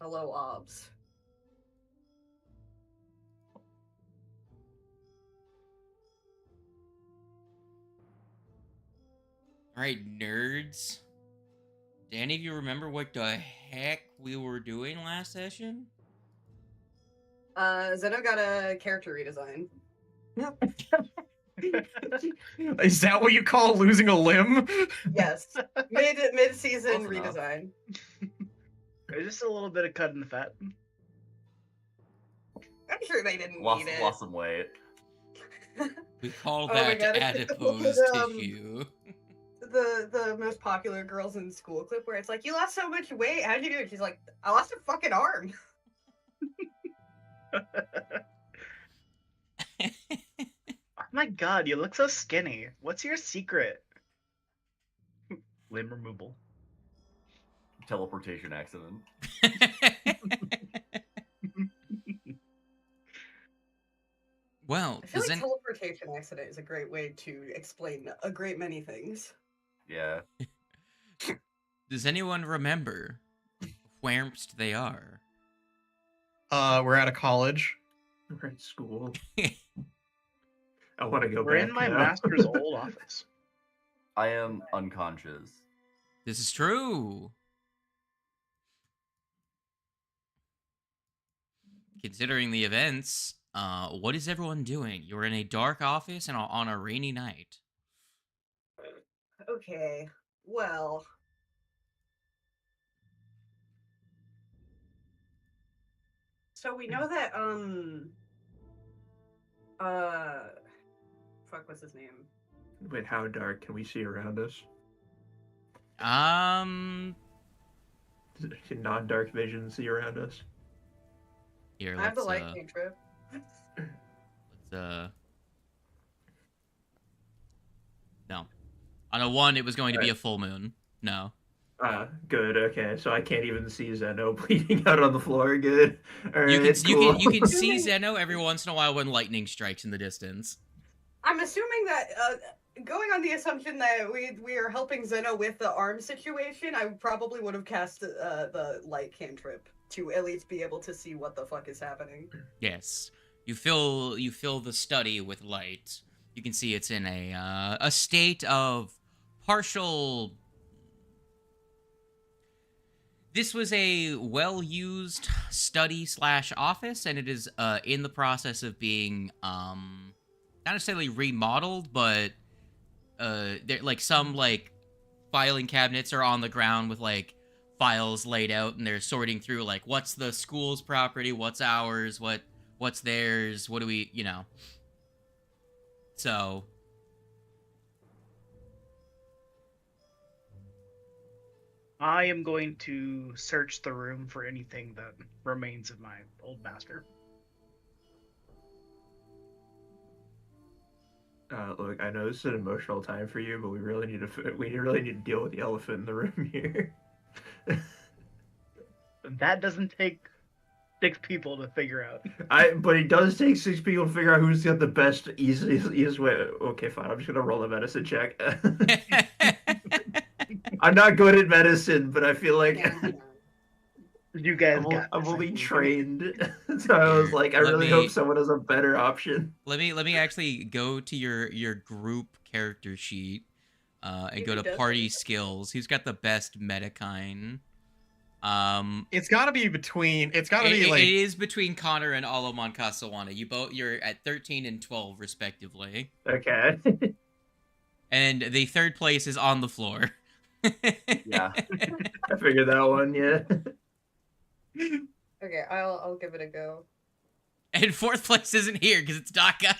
Hello, obs. Alright, nerds. Do any of you remember what the heck we were doing last session? Zeno got a character redesign. Is that what you call losing a limb? Yes. Mid-season Close enough. redesign. Just a little bit of cut in the fat. I'm sure they didn't Lost need it. some weight. We call Oh my that God, adipose tissue. The most popular girls in school clip where it's like, you lost so much weight, how'd you do it? She's like, I lost a fucking arm. Oh my god, you look so skinny. What's your secret? Limb removal. Teleportation accident. Well, I feel like teleportation accident is a great way to explain a great many things. Yeah. does anyone remember wheremst they are? We're out of college. We're at school. I want to go We're back. in my now. master's old office. I am unconscious. This is true. Considering the events, what is everyone doing? You're in a dark office and on a rainy night. Okay, well. So we know that, fuck, what's his name? Wait, how dark can we see around us? Can non-dark vision see around us? Here, I have the let's light cantrip. No. On a 1, it was going to be a full moon. No. Good. Okay, so I can't even see Zeno bleeding out on the floor. Good. All right, you can see Zeno every once in a while when lightning strikes in the distance. I'm assuming that, going on the assumption that we are helping Zeno with the arm situation, I probably would have cast the light cantrip to at least be able to see what the fuck is happening. Yes. You fill the study with light. You can see it's in a state of partial. This was a well-used study/office, and it is in the process of being not necessarily remodeled, but there like some like filing cabinets are on the ground with like files laid out, and they're sorting through like what's the school's property, what's ours, what's theirs, what do we, you know. So I am going to search the room for anything that remains of my old master. Look, I know this is an emotional time for you, but we really need to deal with the elephant in the room here. That doesn't take 6 people to figure out. But it does take 6 people to figure out who's got the best, easiest way. Okay, fine. I'm just gonna roll a medicine check. I'm not good at medicine, but I feel like you guys I'm only trained. So I was like, I really hope someone has a better option. Let me actually go to your group character sheet and go to party skills. Who's got the best Medikine? It's got to be between. It's got to be like. It is between Connor and Alomon Kasawana. You're at 13 and 12 respectively. Okay. And the third place is on the floor. Yeah. I figured that one. Yeah. Okay, I'll give it a go. And 4th place isn't here because it's Daka.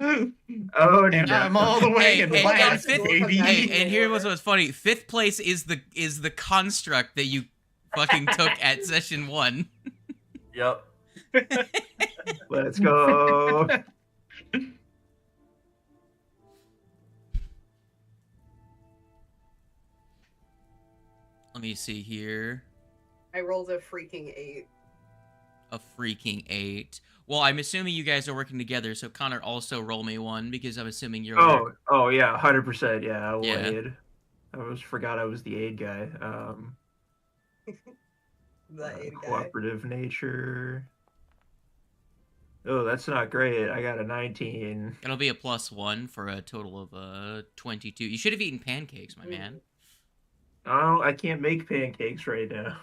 Oh, and no. I'm all the way in last, baby. And here was what's funny. 5th place is the construct that you fucking took at session 1. Yep. Let's go. Let me see here. I rolled a freaking 8. A freaking 8. Well, I'm assuming you guys are working together, so Connor, also roll me one, because I'm assuming you're... Oh yeah, 100%, yeah, I'll Yeah. aid. I forgot I was the aid guy. The aid guy. Cooperative nature. Oh, that's not great. I got a 19. It'll be a +1 for a total of 22. You should have eaten pancakes, my man. Oh, I can't make pancakes right now.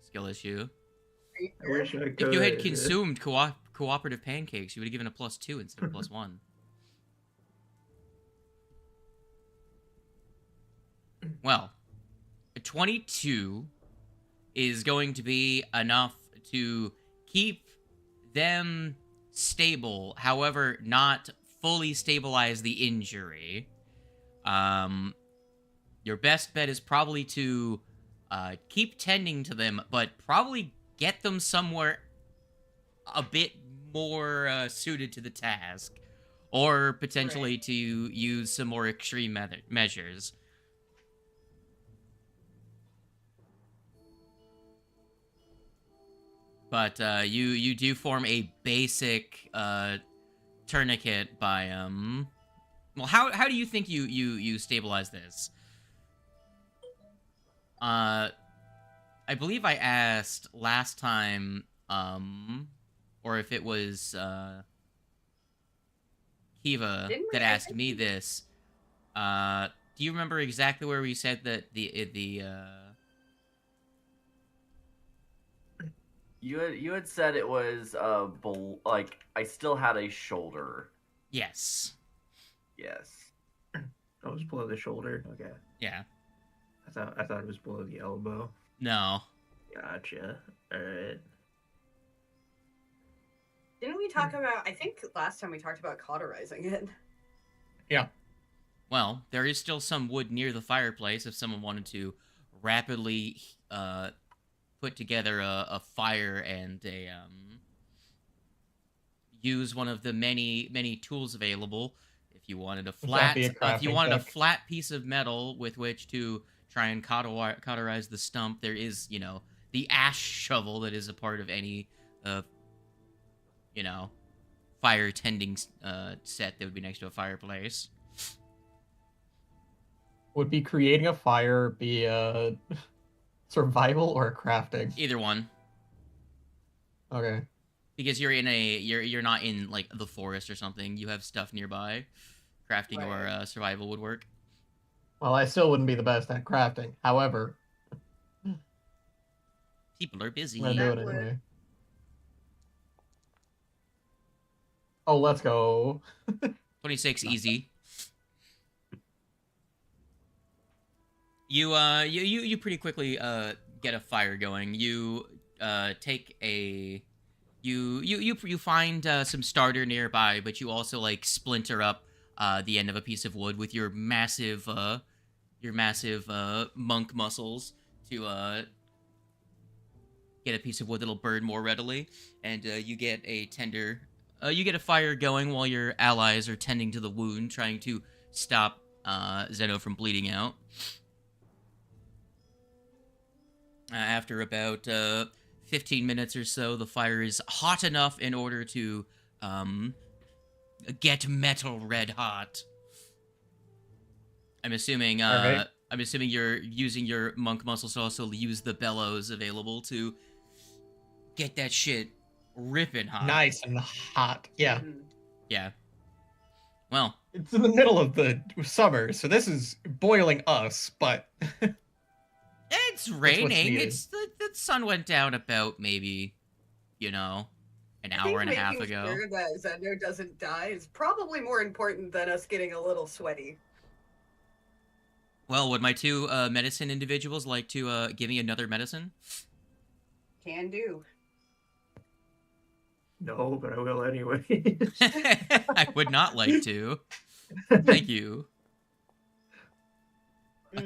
Skill issue. I wish I could. If you had consumed cooperative pancakes, you would have given a +2 instead of +1. Well, a 22 is going to be enough to keep them stable, however, not fully stabilize the injury. Your best bet is probably to keep tending to them, but probably get them somewhere a bit more suited to the task, or potentially to use some more extreme measures. But you do form a basic tourniquet by well, how do you think you stabilize this? I believe I asked last time, or if it was Kiva that asked me this. Do you remember exactly where we said that the You had said it was like I still had a shoulder. Yes. Yes. Oh, it was below the shoulder. Okay. Yeah. I thought it was below the elbow. No. Gotcha. All right. Didn't we talk about? I think last time we talked about cauterizing it. Yeah. Well, there is still some wood near the fireplace if someone wanted to rapidly put together a fire and use one of the many tools available. If you wanted a flat piece of metal with which to try and cauterize the stump, there is, the ash shovel that is a part of any fire tending set that would be next to a fireplace. Would be creating a fire be a survival or a crafting? Either one. Okay. Because you're not in like the forest or something. You have stuff nearby. Crafting or survival would work. Well, I still wouldn't be the best at crafting. However, people are busy. I'm gonna do it anyway. Oh, let's go. 26 easy. You pretty quickly get a fire going. You take a you find some starter nearby, but you also like splinter up the end of a piece of wood with your massive monk muscles to get a piece of wood that'll burn more readily, and you get a fire going while your allies are tending to the wound, trying to stop Zeno from bleeding out. After about 15 minutes or so, the fire is hot enough in order to get metal red hot. I'm assuming you're using your monk muscles to also use the bellows available to get that shit ripping hot. Nice and hot. Yeah. Yeah. Well, it's in the middle of the summer, so this is boiling us, but it's raining. It's the sun went down about maybe, an hour and a half ago. Making sure that Zeno doesn't die is probably more important than us getting a little sweaty. Well, would my two medicine individuals like to give me another medicine? Can do. No, but I will anyway. I would not like to. Thank you.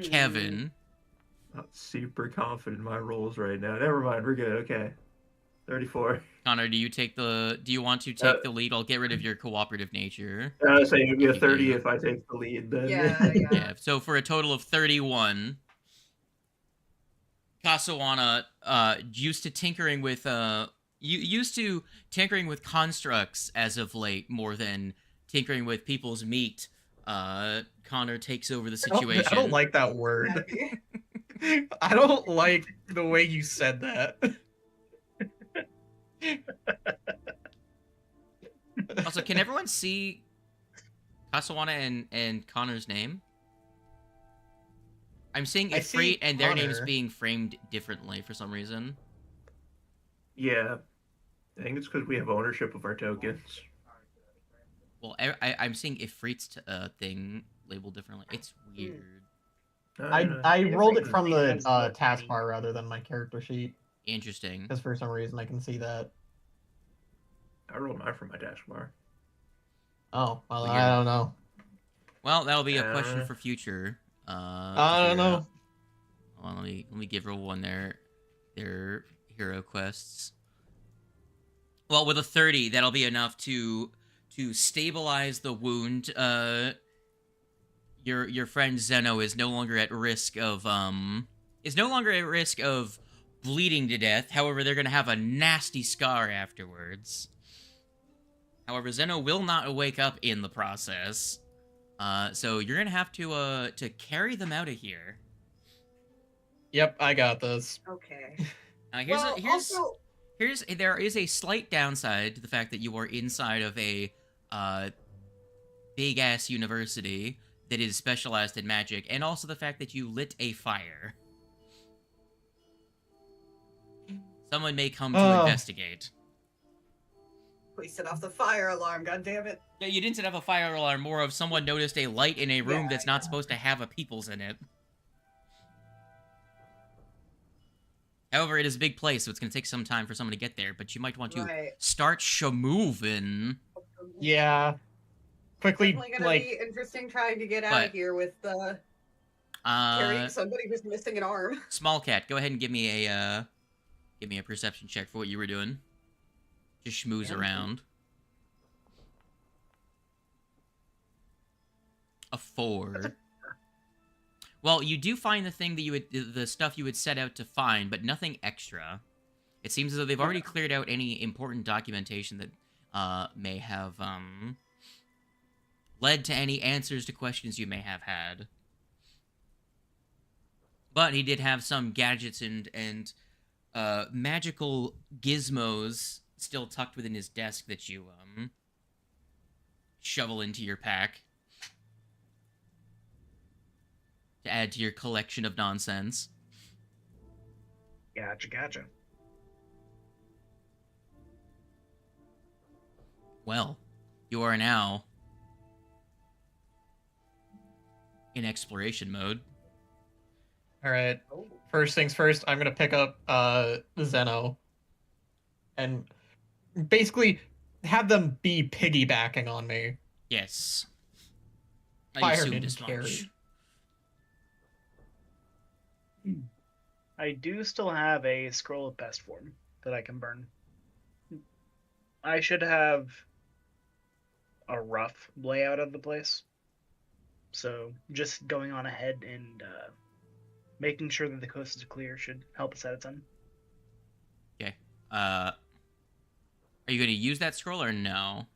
Kevin. Not super confident in my rolls right now. Never mind, we're good. Okay. 34. Connor, do you want to take the lead? I'll get rid of your cooperative nature. I was saying it would be a 30 if I take the lead then. Yeah. So for a total of 31, Casawana used to tinkering with constructs as of late more than tinkering with people's meat. Connor takes over the situation. I don't like that word. I don't like the way you said that. Also, can everyone see Kasawana and Connor's name? I'm seeing I see Ifrit and their names Connor. being framed differently for some reason. Yeah. I think it's because we have ownership of our tokens. Well, I'm seeing Ifrit's thing labeled differently. It's weird. I rolled it from the Has the taskbar rather than my character sheet, Interesting. because for some reason I can see that. I rolled mine from my taskbar. Oh, well, Weird. I don't know. Well, that'll be a question for future. To I don't figure know. out. Hold on, let me give everyone their hero quests. Well, with a 30, that'll be enough to stabilize the wound. Your friend Zeno is no longer at risk of bleeding to death. However, they're gonna have a nasty scar afterwards. However, Zeno will not wake up in the process. So you're gonna have to carry them out of here. Yep, I got this. Okay. There is a slight downside to the fact that you are inside of a big ass university that is specialized in magic, and also the fact that you lit a fire. Someone may come to investigate. Please set off the fire alarm, goddammit. Yeah, you didn't set up a fire alarm, more of someone noticed a light in a room that's not supposed to have a people's in it. However, it is a big place, so it's going to take some time for someone to get there, but you might want to start shamovin'. Yeah. Quickly, Definitely gonna be interesting trying to get out of here with carrying somebody who's missing an arm. Small cat, go ahead and give me a perception check for what you were doing. Just schmooze around. A 4. Well, you do find the stuff you would set out to find, but nothing extra. It seems as though they've already cleared out any important documentation that may have led to any answers to questions you may have had. But he did have some gadgets and magical gizmos still tucked within his desk that you shovel into your pack to add to your collection of nonsense. Gotcha. Well, you are now in exploration mode. Alright. First things first, I'm gonna pick up Zeno and basically have them be piggybacking on me. Yes. I Fire assumed didn't as much. carry. I do still have a scroll of best form that I can burn. I should have a rough layout of the place. So just going on ahead and making sure that the coast is clear should help us out a ton. Okay. Are you going to use that scroll or no?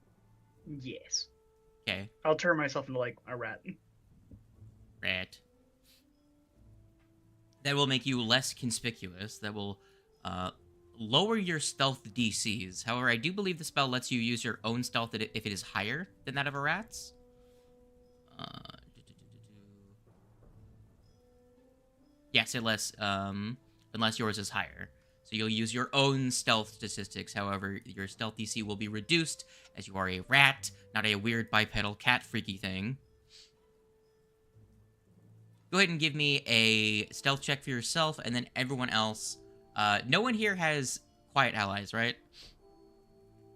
Yes. Okay. I'll turn myself into like a rat. Rat. That will make you less conspicuous. That will lower your stealth DCs. However, I do believe the spell lets you use your own stealth if it is higher than that of a rat's. Yes, unless yours is higher. So you'll use your own stealth statistics. However, your stealth DC will be reduced as you are a rat, not a weird bipedal cat freaky thing. Go ahead and give me a stealth check for yourself, and then everyone else. No one here has quiet allies, right?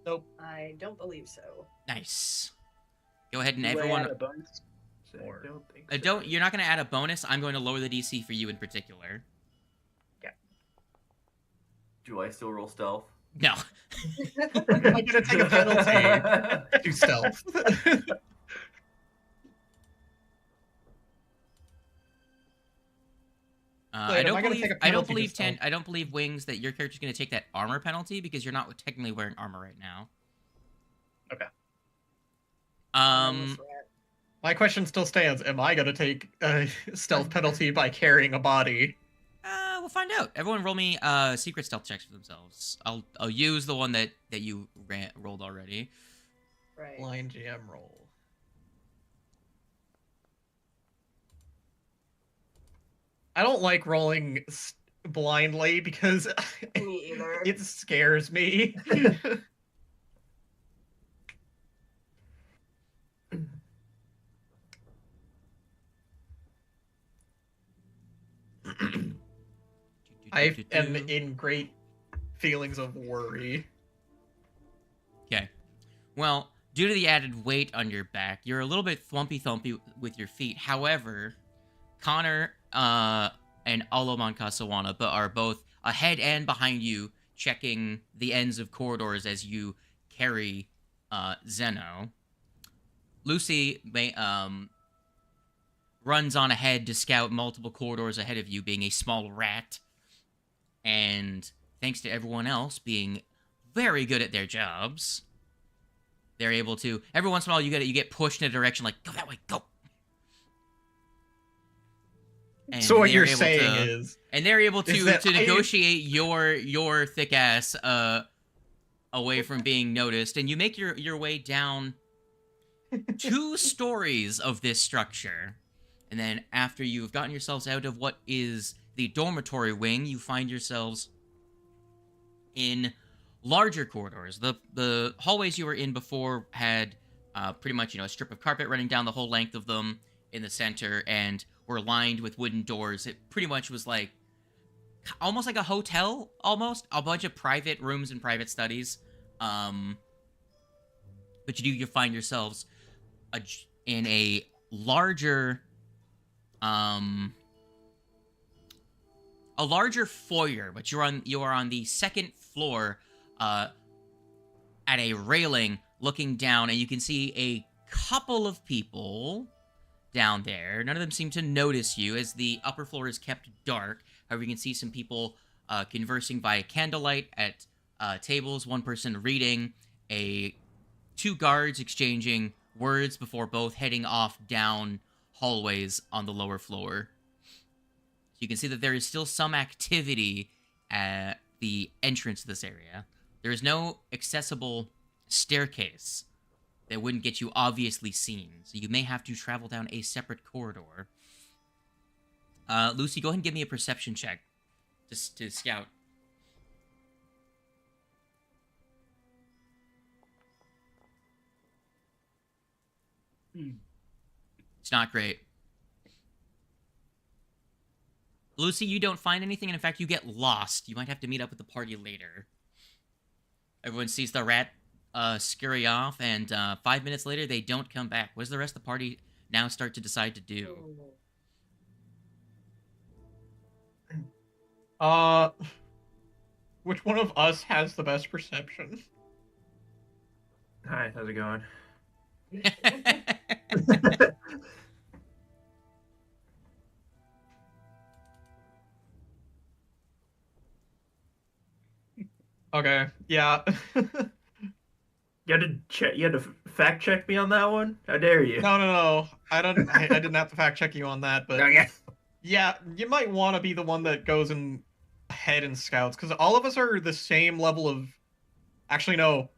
Nope. I don't believe so. Nice. Go ahead and Do I everyone. add a bonus? I don't think so. You're not going to add a bonus. I'm going to lower the DC for you in particular. Do I still roll stealth? No. I'm gonna take a penalty to stealth. I don't believe stealth? I don't believe Wings that your character's going to take that armor penalty because you're not technically wearing armor right now. Okay. My question still stands. Am I gonna take a stealth penalty by carrying a body? we'll find out. Everyone roll me secret stealth checks for themselves. I'll use the one that you rolled already. Right. Blind GM roll. I don't like rolling blindly because Me either. it scares me. I am in great feelings of worry. Okay. Well, due to the added weight on your back, you're a little bit thumpy with your feet. However, Connor and Alomon Kasawana are both ahead and behind you, checking the ends of corridors as you carry Zeno. Lucy runs on ahead to scout multiple corridors ahead of you, being a small rat. And thanks to everyone else being very good at their jobs, they're able to. Every once in a while, you get pushed in a direction like, go that way, go. And so what you're saying is, and they're able to negotiate I... your thick ass away from being noticed, and you make your way down 2 stories of this structure, and then after you've gotten yourselves out of what is the dormitory wing, you find yourselves in larger corridors. The hallways you were in before had pretty much a strip of carpet running down the whole length of them in the center, and were lined with wooden doors. It pretty much was like almost like a hotel, almost a bunch of private rooms and private studies. But you find yourselves in a larger foyer, but you are on the second floor at a railing looking down, and you can see a couple of people down there. None of them seem to notice you as the upper floor is kept dark. However, you can see some people conversing via candlelight at tables, one person reading, 2 guards exchanging words before both heading off down hallways on the lower floor. So you can see that there is still some activity at the entrance to this area. There is no accessible staircase that wouldn't get you obviously seen, so you may have to travel down a separate corridor. Lucy, go ahead and give me a perception check just to scout. It's not great. Lucy, you don't find anything, and in fact, you get lost. You might have to meet up with the party later. Everyone sees the rat scurry off, and 5 minutes later, they don't come back. What does the rest of the party now start to decide to do? Which one of us has the best perception? Hi, how's it going? Okay, yeah. You had to fact check me on that one? How dare you? No. I didn't have to fact check you on that, but Okay. Yeah, you might want to be the one that goes in ahead and scouts, because all of us are the same level of. Actually, no.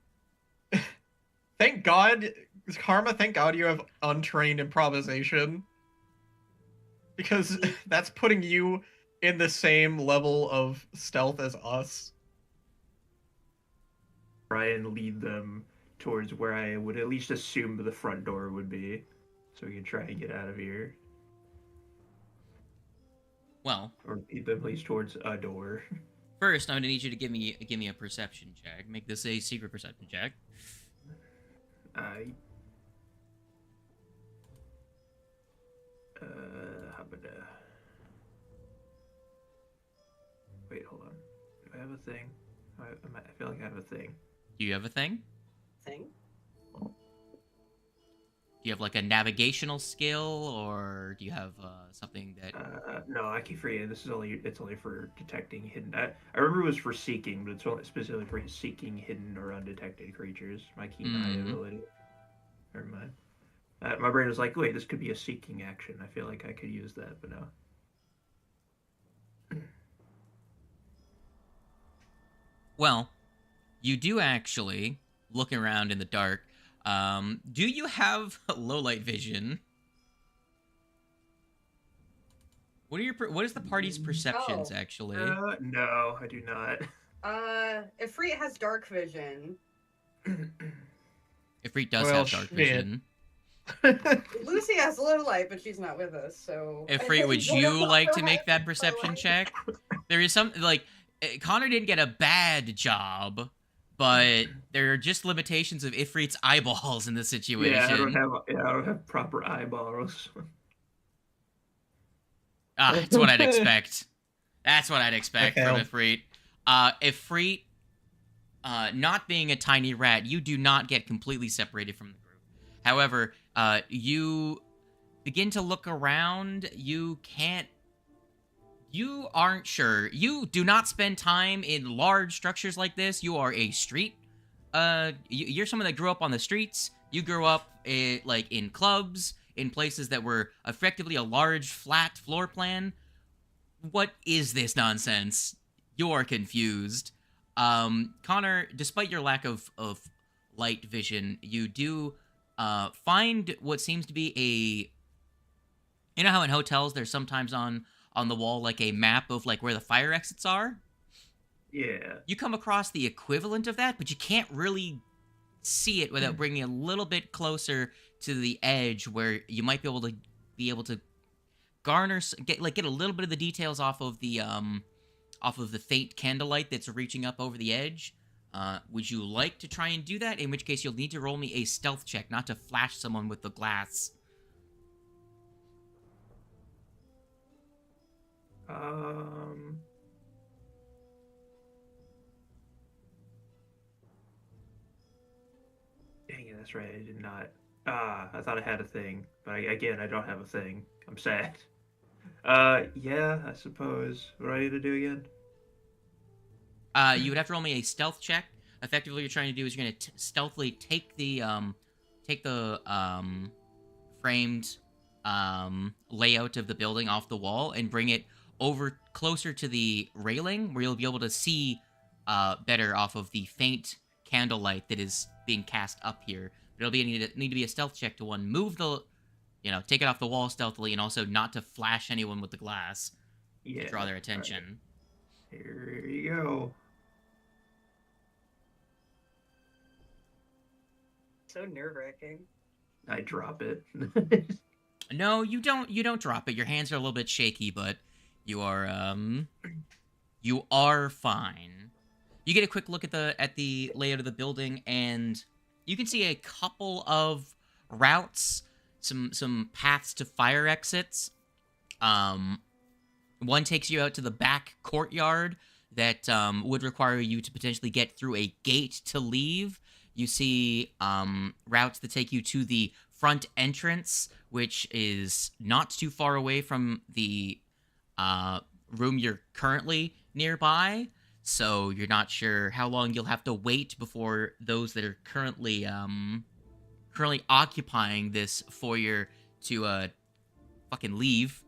Thank God, Karma. Thank God you have untrained improvisation, because that's putting you in the same level of stealth as us. Try and lead them towards where I would at least assume the front door would be, so we can try and get out of here. Well, or lead them at least towards a door. First, I'm gonna need you to give me a perception check. Make this a secret perception check. How about wait, hold on. Do I have a thing? I feel like I have a thing. Do you have a thing? Thing? Do you have like a navigational skill, or do you have something that? No, I keep forgetting. It's only for detecting hidden. I remember it was for seeking, but it's only specifically for seeking hidden or undetected creatures. My keen eye ability. Never mind. My brain was like, wait, this could be a seeking action. I feel like I could use that, but no. Well, you do actually, looking around in the dark, do you have low light vision? What is the party's perceptions, Oh. actually? No, I do not. Ifrit has dark vision. Ifrit does Well, have dark shit. vision. Lucy has low light, but she's not with us, so. Ifrit, would you like to make that perception check? There is some, like, Connor didn't get a bad job, but there are just limitations of Ifrit's eyeballs in this situation. I don't have proper eyeballs. That's what I'd expect. That's what I'd expect from Ifrit. Ifrit, not being a tiny rat, you do not get completely separated from the group. However, you begin to look around. You aren't sure. You do not spend time in large structures like this. You are a street. You're someone that grew up on the streets. You grew up in clubs, in places that were effectively a large, flat floor plan. What is this nonsense? You're confused. Connor, despite your lack of light vision, you do find what seems to be a... You know how in hotels there's sometimes on the wall like a map of like where the fire exits are? Yeah. You come across the equivalent of that, but you can't really see it without bringing it a little bit closer to the edge where you might be able to garner get a little bit of the details off of the faint candlelight that's reaching up over the edge. Would you like to try and do that? In which case you'll need to roll me a stealth check, not to flash someone with the glass. Dang it, that's right. I did not. I thought I had a thing, but again, I don't have a thing. I'm sad. Yeah, I suppose. What do I need to do again? You would have to roll me a stealth check. Effectively, what you're trying to do is you're going to stealthily take the framed layout of the building off the wall and bring it over closer to the railing, where you'll be able to see better off of the faint candlelight that is being cast up here. But it'll need to be a stealth check to move the, take it off the wall stealthily, and also not to flash anyone with the glass to draw their attention. Right. Here you go. So nerve-wracking. I drop it. No, you don't. You don't drop it. Your hands are a little bit shaky, but you are fine. You get a quick look at the layout of the building, and you can see a couple of routes, some paths to fire exits. One takes you out to the back courtyard that would require you to potentially get through a gate to leave. You see routes that take you to the front entrance, which is not too far away from the room you're currently nearby. So you're not sure how long you'll have to wait before those that are currently occupying this foyer to fucking leave.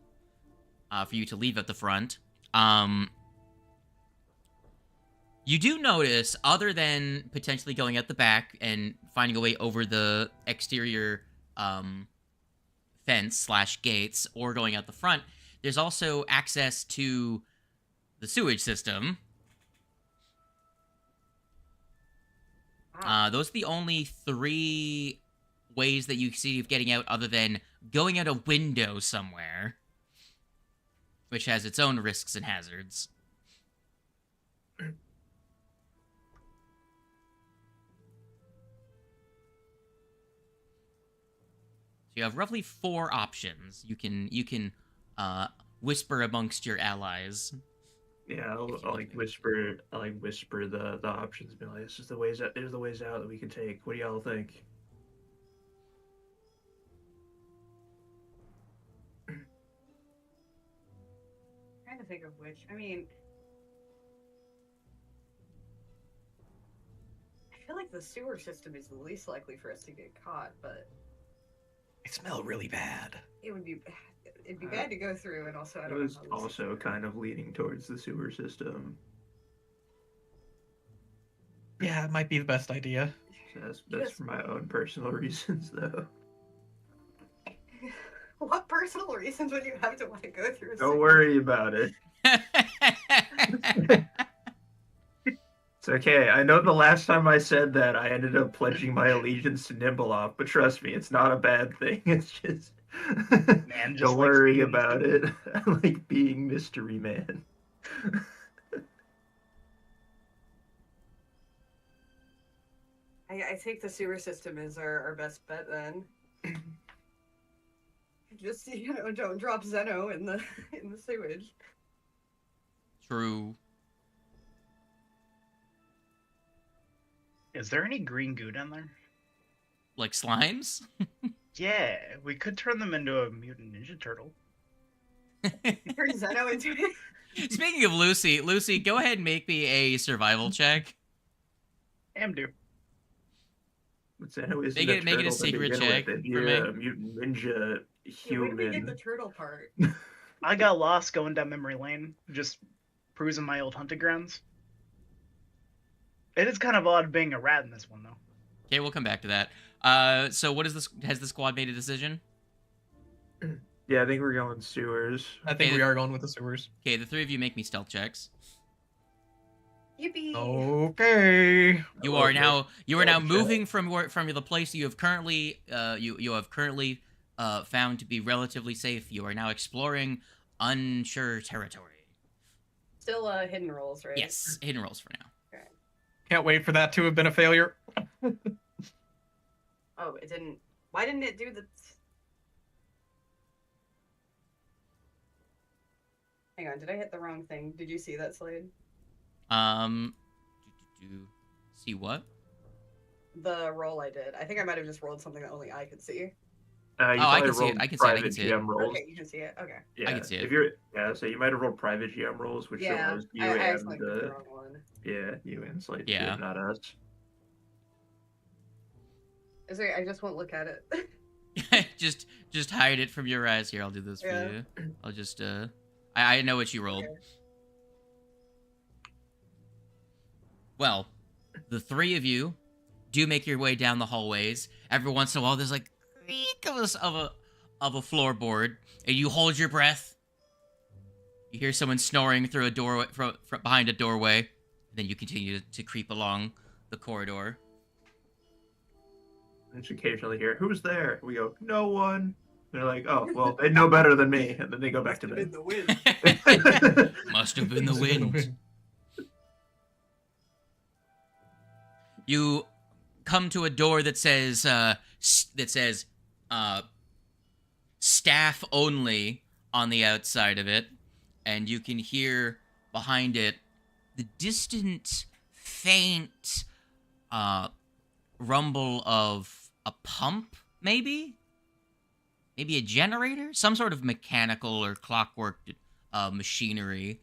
For you to leave at the front. You do notice, other than potentially going out the back and finding a way over the exterior fence/gates, or going out the front, there's also access to the sewage system. Those are the only 3 ways that you see of getting out, other than going out a window somewhere, which has its own risks and hazards. So you have roughly 4 options. You can whisper amongst your allies. Yeah, I'll whisper the options, be like, this is the ways out. There's the ways out that we can take. What do y'all think? Trying to think of which. I mean, I feel like the sewer system is the least likely for us to get caught, but It smelled really bad. it'd be bad to go through, and also I I don't was know how this also kind of leaning towards the sewer system. Yeah, it might be the best idea. That's Yes. for my own personal reasons, though. What personal reasons would you have to want to go through a Don't worry about it. It's okay. I know the last time I said that, I ended up pledging my allegiance to Nimbleoff, but trust me, it's not a bad thing. It's just... Man, just Don't likes worry being about mystery. it. I like being Mystery Man. I think the sewer system is our best bet then. Just don't drop Zeno in the sewage. True. Is there any green goo down there? Like slimes? Yeah, we could turn them into a mutant ninja turtle. Turn Zeno into it. Speaking of Lucy, go ahead and make me a survival check. Amdu. Zeno isn't Make it a turtle to secret begin check with. It'd be for me. a mutant ninja Yeah, when did we get the human. turtle part? I got lost going down memory lane, just cruising my old hunting grounds. It is kind of odd being a rat in this one, though. Okay, we'll come back to that. So what is this? Has the squad made a decision? Yeah, I think we're going sewers. I think Okay. we are going with the sewers. Okay, the three of you make me stealth checks. Yippee! Okay. You are now Stealth check. moving from the place you have currently found to be relatively safe. You are now exploring unsure territory. Still hidden rolls, right? Yes, hidden rolls for now. Can't wait for that to have been a failure. Oh, it didn't. Why didn't it do the? Hang on, did I hit the wrong thing? Did you see that, Slade? See what? The roll I did. I think I might have just rolled something that only I could see. You I probably can see it. rolled I can see it. I private can see it. GM rolls. Okay, you can see it. Okay. Yeah, can see it. If you're, so you might have rolled private GM rolls, which Yeah, shows you I and accidentally picked the wrong one. you and Slate, Yeah. not us. Is there? I just won't look at it. just hide it from your eyes. Here, I'll do this for Yeah. you. I'll just I know what you rolled. Okay. Well, the three of you do make your way down the hallways. Every once in a while, there's like creak of a floorboard, and you hold your breath. You hear someone snoring through a doorway from behind a doorway. And then you continue to creep along the corridor. And just occasionally hear, "Who's there?" We go, "No one." They're like, "Oh, well, they know better than me," and then they go back to In bed. the wind. Must have been the wind. You come to a door that says staff only on the outside of it, and you can hear behind it the distant, faint rumble of a pump, maybe a generator, some sort of mechanical or clockwork machinery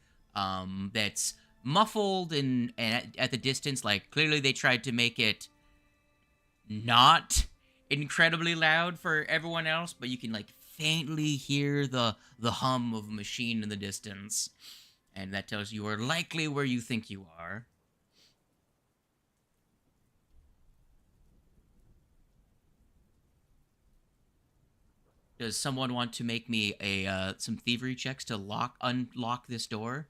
that's muffled and at the distance. Like, clearly they tried to make it not incredibly loud for everyone else, but you can like faintly hear the hum of a machine in the distance, and that tells you are likely where you think you are. Does someone want to make me a some thievery checks to unlock this door?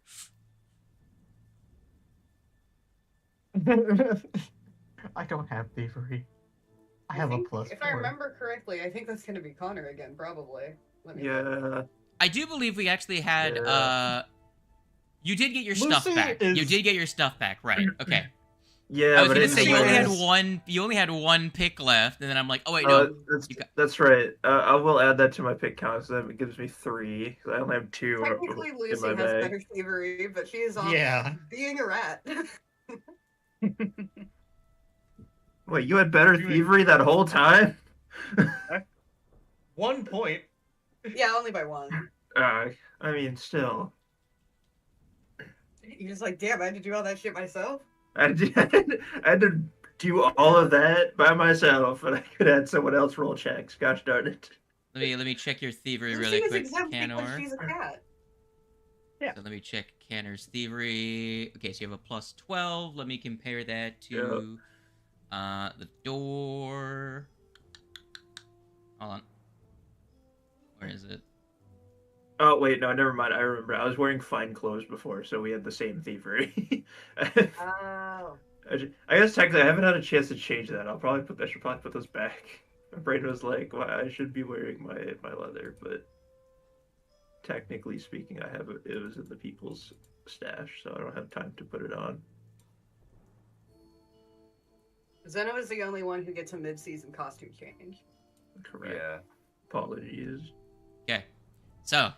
I don't have thievery. I have a think, plus if I 4. remember correctly, I think that's going to be Connor again, probably. Let me Yeah. I do believe we actually had Yeah. you did get your stuff Lucy back. is- You did get your stuff back, right? Okay. Yeah, I was but gonna it's say you Lucy only had is- one. You only had one pick left, and then I'm like, oh wait, no. you got- that's right. I will add that to my pick count, so that gives me 3. 'Cause I only have 2 Technically, in Lucy my has bag. better thievery, but she is off Yeah. being a rat. Wait, you had better You- thievery that whole time? 1 point. Yeah, only by one. I mean, still. You're just like, damn, I had to do all that shit myself. I had to do all of that by myself, and I could have had someone else roll checks. Gosh darn it. Let me check your thievery Lucy really is quick, exempt because Canor. she's a cat. Yeah. So let me check Canner's Thievery. Okay, so you have a plus 12. Let me compare that to the door. Hold on. Where is it? Oh wait, no, never mind. I remember. I was wearing fine clothes before, so we had the same thievery. Oh. I guess technically I haven't had a chance to change that. I should probably put those back. My brain was like, well, I should be wearing my leather, but technically speaking, it was in the people's stash, so I don't have time to put it on. Zeno is the only one who gets a mid-season costume change. Correct. Yeah. Apologies. Okay. So,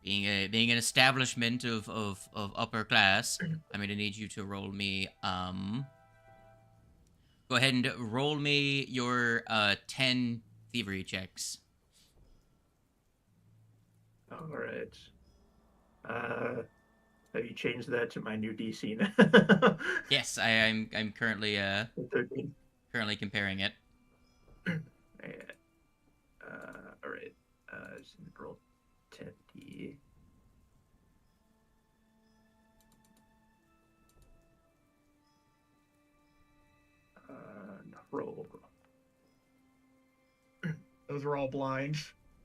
being an establishment of upper class, I'm gonna need you to roll me go ahead and roll me your 10 thievery checks. All right. Have you changed that to my new DC now? Yes, I'm currently 13. currently comparing it. Yeah. All right. Just roll 10D. Roll. Those were all blind.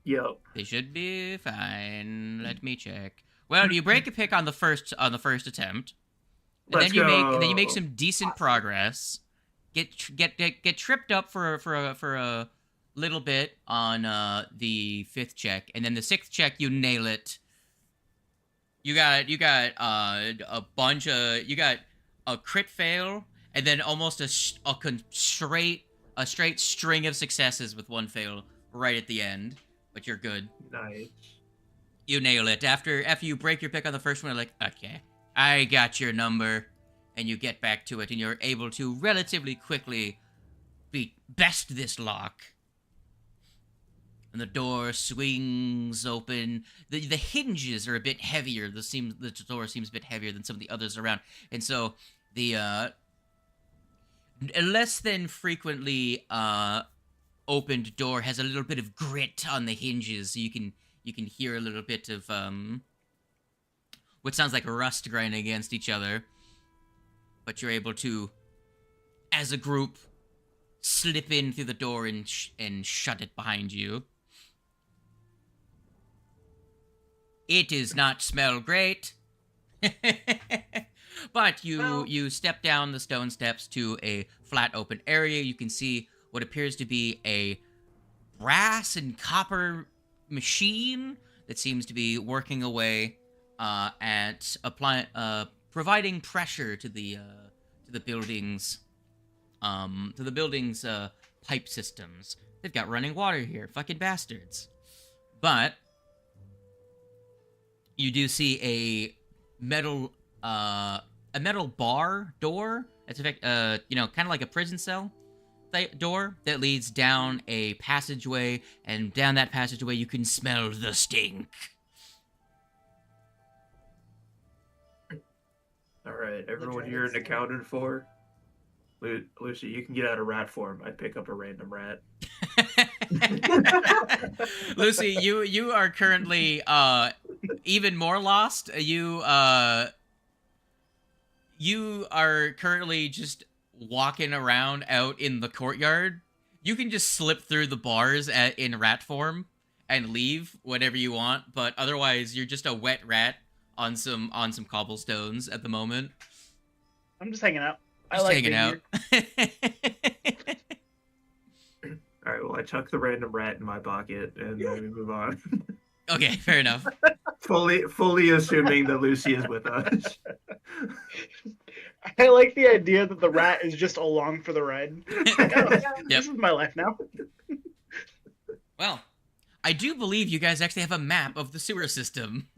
Yep. They should be fine. Let me check. Well, you break a pick on the first attempt, and Let's then you make go. some decent progress. Get tripped up for a little bit on the 5th check, and then the 6th check you nail it. You got a bunch of you got a crit fail, and then almost a straight string of successes with one fail right at the end. But you're good. Nice. You nail it. After you break your pick on the first one, you're like, okay, I got your number, and you get back to it, and you're able to relatively quickly best this lock. And the door swings open. The hinges are a bit heavier. The door seems a bit heavier than some of the others around, and so the less than frequently opened door has a little bit of grit on the hinges, so you can hear a little bit of what sounds like rust grinding against each other. But you're able to, as a group, slip in through the door and shut it behind you. It does not smell great. But you step down the stone steps to a flat open area. You can see what appears to be a brass and copper machine that seems to be working away at providing pressure to the building's pipe systems. They've got running water here, fucking bastards. But you do see a metal bar door. That's kind of like a prison cell door that leads down a passageway, and down that passageway you can smell the stink. All right, everyone here is accounted for. Lucy, you can get out of rat form. I pick up a random rat. Lucy, you are currently even more lost. You are currently just walking around out in the courtyard. You can just slip through the bars in rat form and leave whenever you want, but otherwise you're just a wet rat on some cobblestones at the moment. I'm just hanging out. Just hanging out. All right, well, I tuck the random rat in my pocket, and then we move on. Okay, fair enough. fully assuming that Lucy is with us. I like the idea that the rat is just along for the ride. This is my life now. Well, I do believe you guys actually have a map of the sewer system.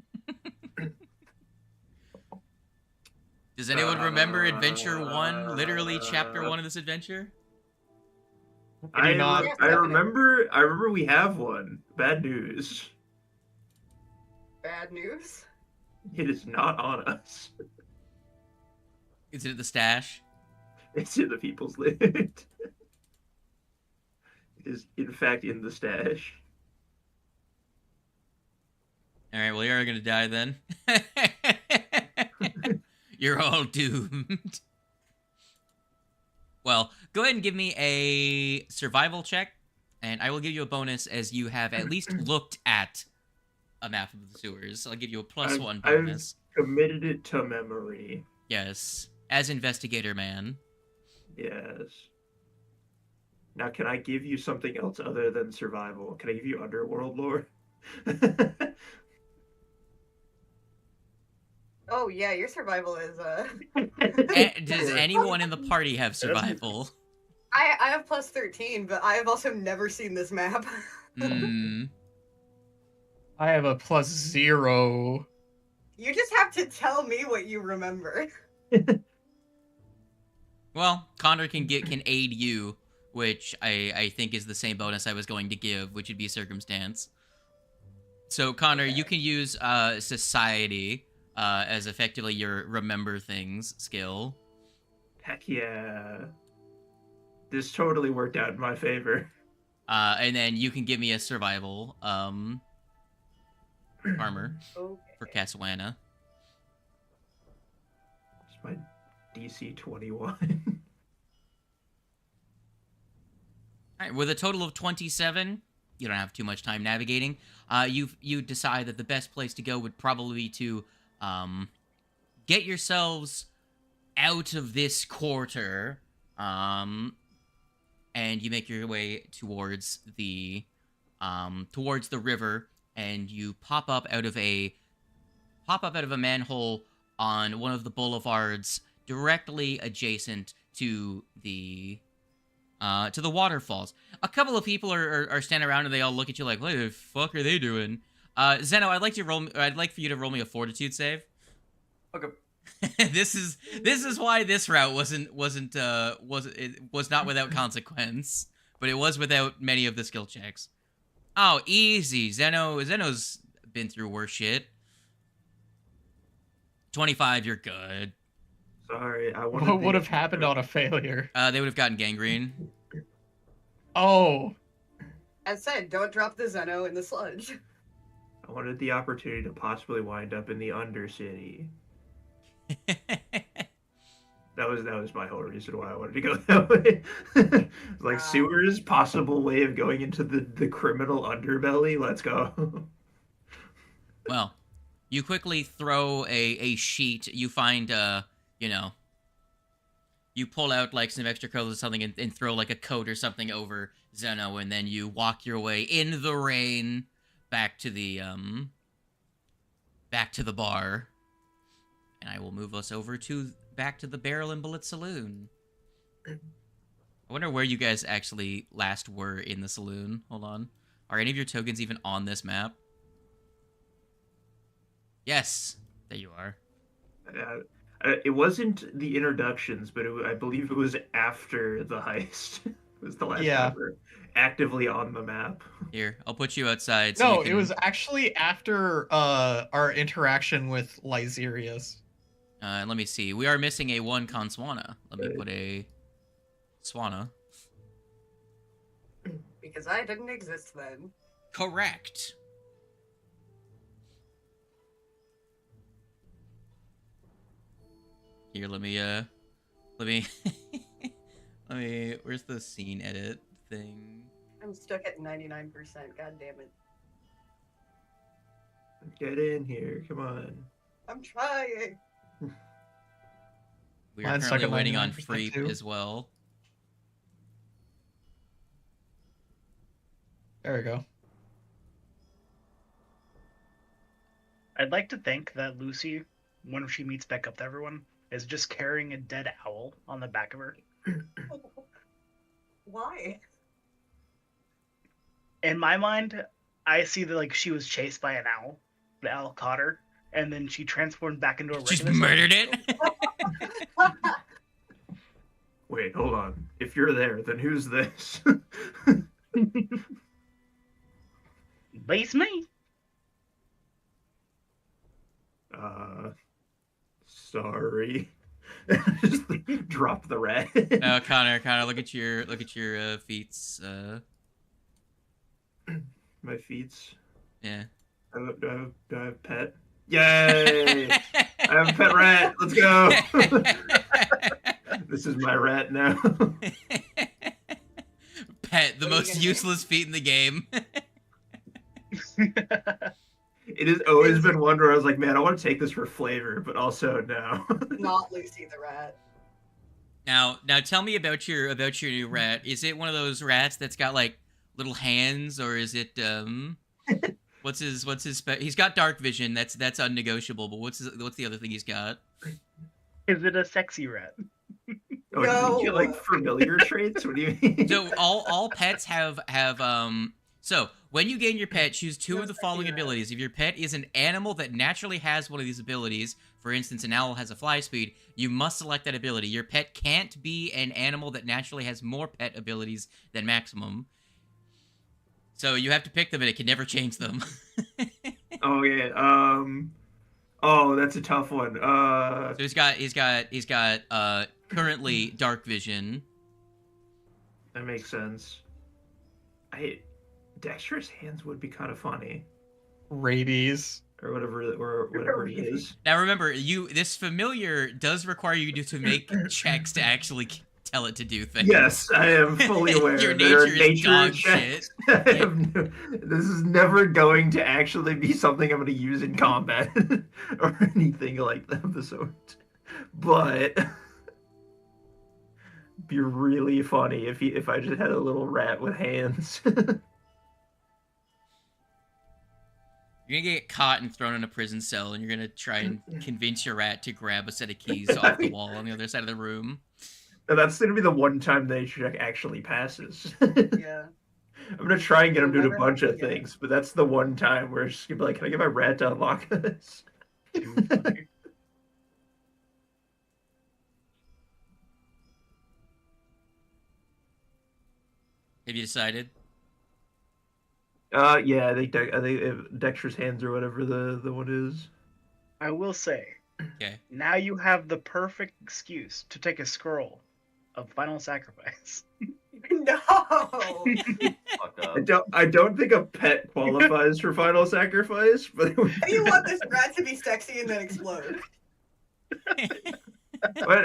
Does anyone remember Adventure 1, literally Chapter 1 of this adventure? I not? remember we have one. Bad news. Bad news? It is not on us. Is it at the stash? It's in the people's list. It is, in fact, in the stash. Alright, well, you're gonna die then. You're all doomed. Well, go ahead and give me a survival check, and I will give you a bonus as you have at least looked at a map of the sewers. I'll give you a +1 bonus. I've committed it to memory. Yes, as investigator man. Yes. Now, can I give you something else other than survival? Can I give you underworld lore? Oh yeah, your survival is Does anyone in the party have survival? I have +13, but I have also never seen this map. Hmm. I have a +0. You just have to tell me what you remember. Well, Connor can aid you, which I think is the same bonus I was going to give, which would be circumstance. So Connor, you can use society as effectively your remember things skill. Heck yeah. This totally worked out in my favor. And then you can give me a survival armor Okay. for Casawana. It's my DC 21. Alright, with a total of 27, you don't have too much time navigating. You decide that the best place to go would probably be to get yourselves out of this quarter, and you make your way towards the river, and you pop up out of a manhole on one of the boulevards directly adjacent to the waterfalls. A couple of people are standing around and they all look at you like, what the fuck are they doing? Zeno, I'd like for you to roll me a fortitude save. Okay. This is why this route was not without consequence, but it was without many of the skill checks. Oh, easy. Zeno's been through worse shit. 25, you're good. Sorry, I wanted What would have happened on a failure? They would have gotten gangrene. Oh. As said, don't drop the Zeno in the sludge. I wanted the opportunity to possibly wind up in the Undercity. That was my whole reason why I wanted to go that way. Like sewers, possible way of going into the criminal underbelly. Let's go. Well, you quickly throw a sheet. You find you pull out like some extra clothes or something and throw like a coat or something over Zeno, and then you walk your way in the rain back to the bar. And I will move us over back to the Barrel and Bullet Saloon. I wonder where you guys actually last were in the saloon. Hold on. Are any of your tokens even on this map? Yes. There you are. It wasn't the introductions, but I believe it was after the heist. It was the last time we were actively on the map. Here, I'll put you outside. No, it was actually after our interaction with Lyserius. Let me see. We are missing a 1 Conswana. Let me put a Swana. Because I didn't exist then. Correct. Here, let me, where's the scene edit thing? I'm stuck at 99%, god damn it. Get in here, come on. I'm trying. We are Mine's stuck currently at waiting on 99% Freep too. as well. There we go. I'd like to think that Lucy, when she meets back up to everyone, is just carrying a dead owl on the back of her. Why? In my mind, I see that like she was chased by an owl. The owl caught her, and then she transformed back into a regular. Just murdered it. Wait, hold on. If you're there, then who's this? Base me. Sorry. Just drop the red. No, Connor, look at your feats. My feats. Yeah. Do I have pet? Yay! I have a pet rat. Let's go. This is my rat now. Pet, the What are you most gonna useless feat in the game. It has always been one where I was like, man, I want to take this for flavor, but also no. Not Lucy the rat. Now tell me about your new rat. Is it one of those rats that's got like little hands, or is it what's his he's got dark vision. That's unnegotiable. But what's the other thing he's got? Is it a sexy rat? Oh, No. you get like familiar traits? What do you mean? So all pets have so when you gain your pet, choose two of the following abilities. If your pet is an animal that naturally has one of these abilities, for instance, an owl has a fly speed, you must select that ability. Your pet can't be an animal that naturally has more pet abilities than maximum. So you have to pick them, and it can never change them. Oh yeah. Oh, that's a tough one. So he's got currently dark vision. That makes sense. Dexterous hands would be kind of funny, Rabies. or whatever it is. Now remember, this familiar does require you to make checks to actually tell it to do things. Yes, I am fully aware. Your There are nature is dog checks. shit. This is never going to actually be something I'm going to use in combat or anything like that of the sort. But be really funny if I just had a little rat with hands. You're gonna get caught and thrown in a prison cell, and you're gonna try and convince your rat to grab a set of keys off the wall on the other side of the room. And that's going to be the one time the check actually passes. Yeah. I'm going to try and get him to do a Never bunch of happened yet. things, but that's the one time where it's just going to be like, can I get my rat to unlock this? Have you decided? Yeah, I think Dexter's hands or whatever the one is. I will say, Okay. now you have the perfect excuse to take a scroll of Final Sacrifice. No. Fucked up. I don't think a pet qualifies for Final Sacrifice, but How do you want this rat to be sexy and then explode?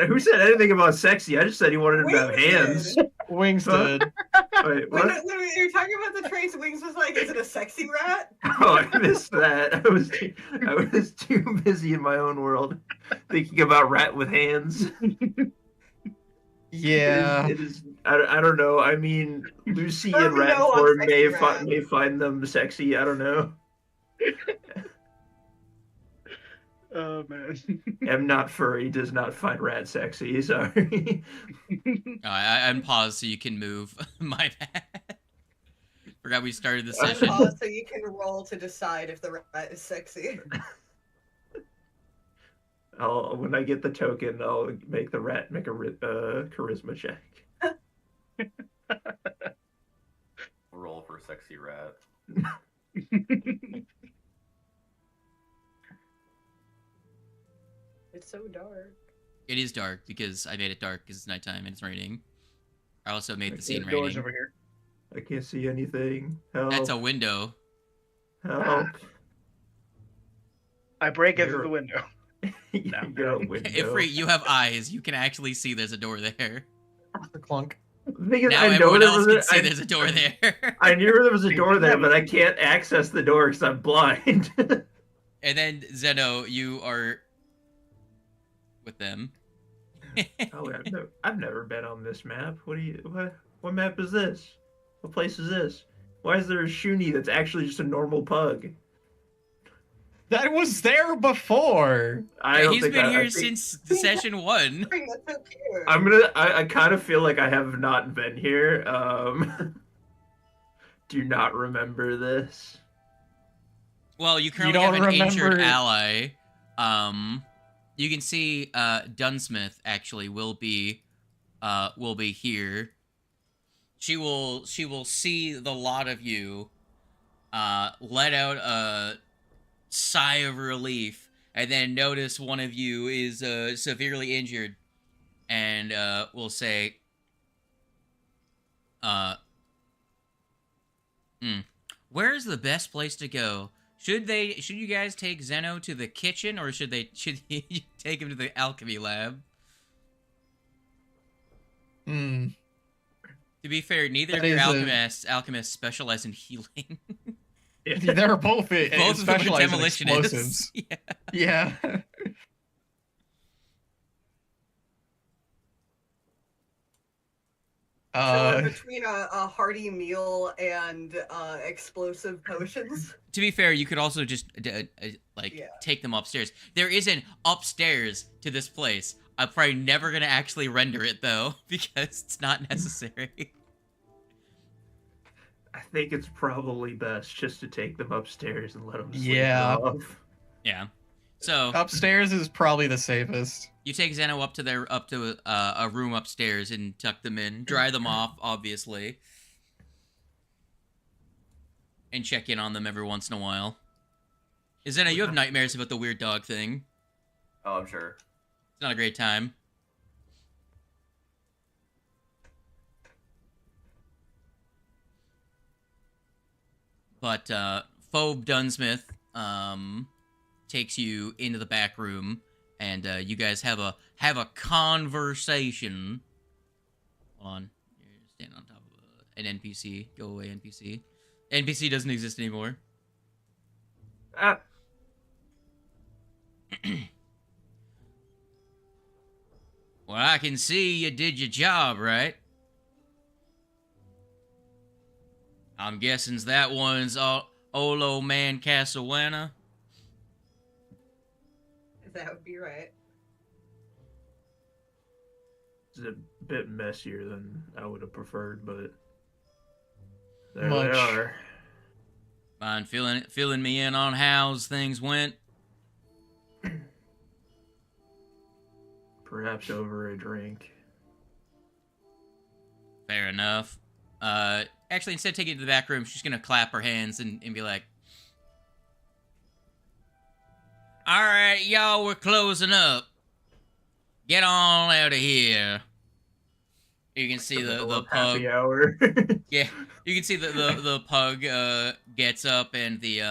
who said anything about sexy? I just said he wanted him to have hands. Wings Huh? did. Wait, When, what? when you were talking about the traits, Wings was like, is it a sexy rat? Oh, I missed that. I was too busy in my own world thinking about rat with hands. Yeah. It is. I don't know. I mean, Lucy Let and me rat know on form sexy rat. may find them sexy. I don't know. Oh man. I'm not furry. Does not find rat sexy. Sorry. I'm paused so you can move. My bad. Forgot we started the I'm session. paused so you can roll to decide if the rat is sexy. When I get the token, I'll make the rat make a charisma check. Roll for sexy rat. It's so dark. It is dark because I made it dark because it's nighttime and it's raining. I also made the scene There's doors raining. over here. I can't see anything. Help! That's a window. Help! I break it You're- through the window. You're a window. Ifrit, you have eyes. You can actually see there's a door there. Clunk. The thing is, Now I know everyone there else was can see a, there's a door there. I knew there was a door there, but I can't access the door because I'm blind. And then Zeno, you are with them. Oh, I've never been on this map. What map is this? What place is this? Why is there a Shuni that's actually just a normal pug? That was there before. I don't He's think been I here think- since session 1. That's so cute. I kind of feel like I have not been here. Do not remember this. Well, you currently don't have an injured remember- ally. You can see Dunsmith actually will be here. She will see the lot of you, let out a sigh of relief, and then notice one of you is severely injured, and will say, "Where's the best place to go Should you guys take Zeno to the kitchen, or should you take him to the alchemy lab? Hmm. To be fair, neither That of your is alchemists specialize in healing. They're both Both of them are specialized in demolitionists. explosives. Yeah. Yeah. So between a hearty meal and explosive potions. To be fair, you could also just take them upstairs. There is an upstairs to this place. I'm probably never gonna actually render it though, because it's not necessary. I think it's probably best just to take them upstairs and let them sleep Yeah. it off. Yeah. So Upstairs is probably the safest. you take Zeno up to a room upstairs and tuck them in, dry them off, obviously, and check in on them every once in a while. Zeno, you have nightmares about the weird dog thing. Oh, I'm sure. It's not a great time. But Phobe Dunsmith takes you into the back room, and you guys have a conversation. Hold on, you're standing on top of an NPC. Go away, NPC. NPC doesn't exist anymore. Ah, Well, I can see you did your job, right? I'm guessing that one's Olo Man Casawana. That would be right. it's a bit messier than I would have preferred, but there Much. they are. Mind filling me in on how's things went? Perhaps over a drink. Fair enough. Actually, instead of taking it to the back room, she's gonna clap her hands and be like, "Alright, y'all, we're closing up. Get on out of here." You can see the pug. Happy hour. Yeah, you can see the pug gets up, and the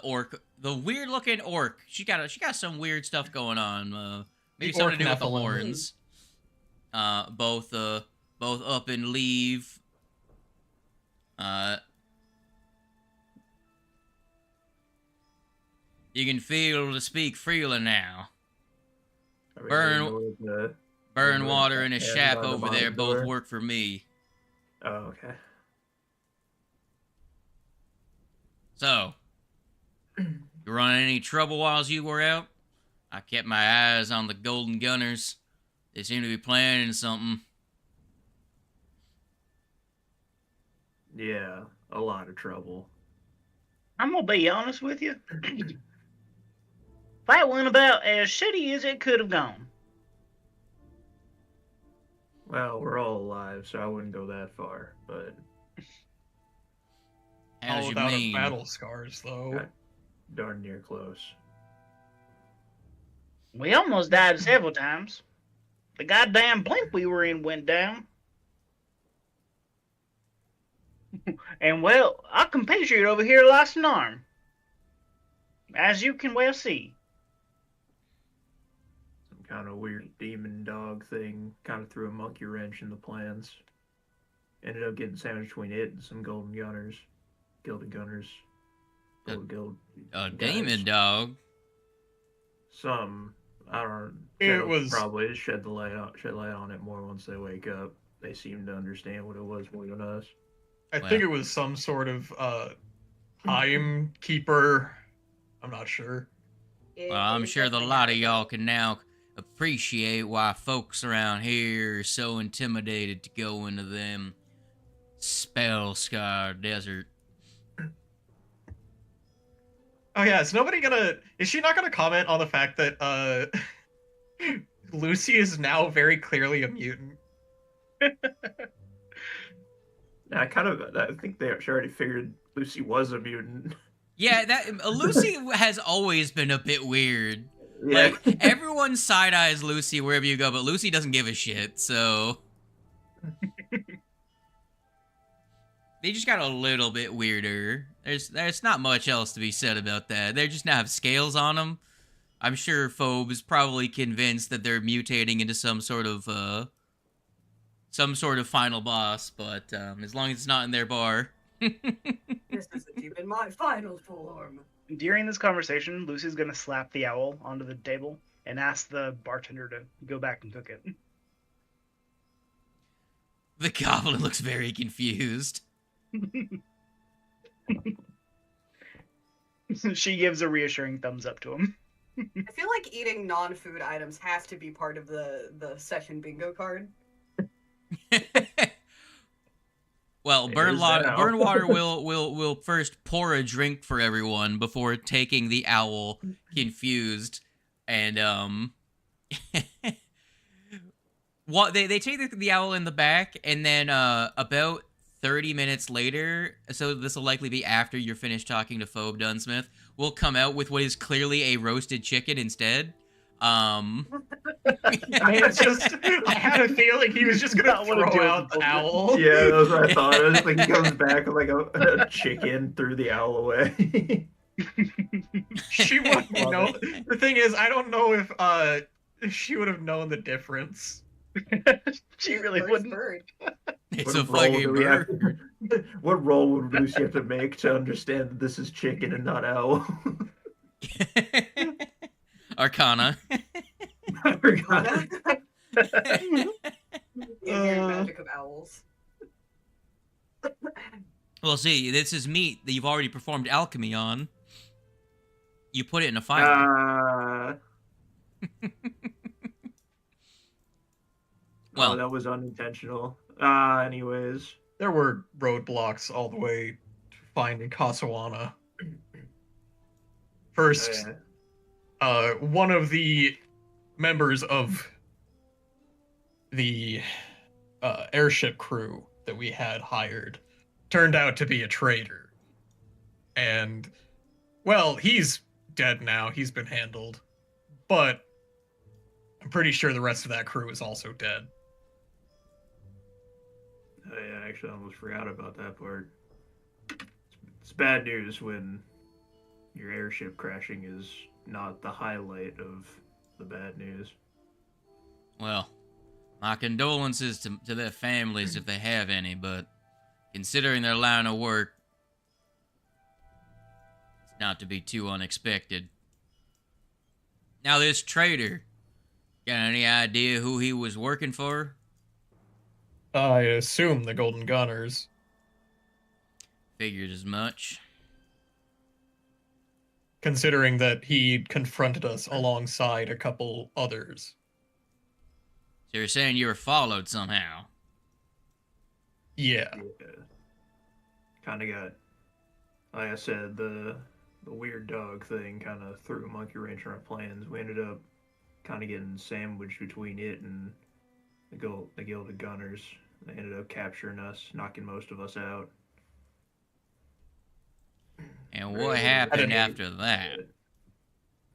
orc, the weird looking orc, she got some weird stuff going on. Maybe The something to do orc with the Nephilim. horns. Both up and leave. You can feel to speak freely now. I mean, Burn- they know the- Burnwater and a Yeah, Shap by the over there bottom both door. work for me. Oh, okay. So, you running any trouble while you were out? I kept my eyes on the Golden Gunners. They seem to be planning something. Yeah, a lot of trouble. I'm gonna be honest with you. That went about as shitty as it could have gone. Well, we're all alive, so I wouldn't go that far, but How's All you without mean? battle scars, though. Okay. darn near close. We almost died several times. The goddamn blimp we were in went down. And well, our compatriot over here lost an arm. As you can well see. Some kind of weird demon dog thing kind of threw a monkey wrench in the plans. Ended up getting sandwiched between it and some golden gunners. Gilded gunners. Gold. A guys. demon dog. Some, I don't It Zeno was- probably shed light on it more once they wake up. They seem to understand what it was more than us. I Wow. think it was some sort of timekeeper. I'm not sure. Well, I'm sure the lot of y'all can now appreciate why folks around here are so intimidated to go into them spell-scarred desert. Oh yeah, is she not gonna comment on the fact that Lucy is now very clearly a mutant? I think they already figured Lucy was a mutant. Yeah, that Lucy has always been a bit weird. Yeah. Like, everyone side-eyes Lucy wherever you go, but Lucy doesn't give a shit, so... They just got a little bit weirder. There's not much else to be said about that. They just now have scales on them. I'm sure Phobe is probably convinced that they're mutating into some sort of final boss, but as long as it's not in their bar. This isn't even my final form. During this conversation, Lucy's gonna slap the owl onto the table and ask the bartender to go back and cook it. The goblin looks very confused. She gives a reassuring thumbs up to him. I feel like eating non-food items has to be part of the session bingo card. Well, Burnwater will first pour a drink for everyone before taking the owl confused, and what they take the owl in the back, and then about 30 minutes later, so this will likely be after you're finished talking to Phobe Dunsmith, we'll come out with what is clearly a roasted chicken instead. It's just, I had a feeling he was just gonna throw out the owl. Yeah, that's what I thought. It was like he comes back with like a chicken, threw the owl away. She wouldn't know. The thing is, I don't know if she would have known the difference. She really First wouldn't. bird. It's What a role fucking do we have bird. What role would Lucy have to make to understand that this is chicken and not owl? Arcana. I forgot. The inherent magic of owls. Well, see, this is meat that you've already performed alchemy on. You put it in a fire. Well, Well, that was unintentional. Anyways. There were roadblocks all the way to finding Casawana. First, one of the members of the airship crew that we had hired turned out to be a traitor. And, well, he's dead now. He's been handled. But I'm pretty sure the rest of that crew is also dead. I actually almost forgot about that part. It's bad news when your airship crashing is not the highlight of the bad news. well, my condolences to their families if they have any, but considering their line of work, it's not to be too unexpected. Now, this traitor, got any idea who he was working for? I assume the Golden Gunners. Figured as much. Considering that he confronted us alongside a couple others. So you're saying you were followed somehow? Yeah. Kind of got, like I said, the weird dog thing kind of threw a monkey wrench in our plans. We ended up kind of getting sandwiched between it and the Guild of Gunners. They ended up capturing us, knocking most of us out. And what happened after that?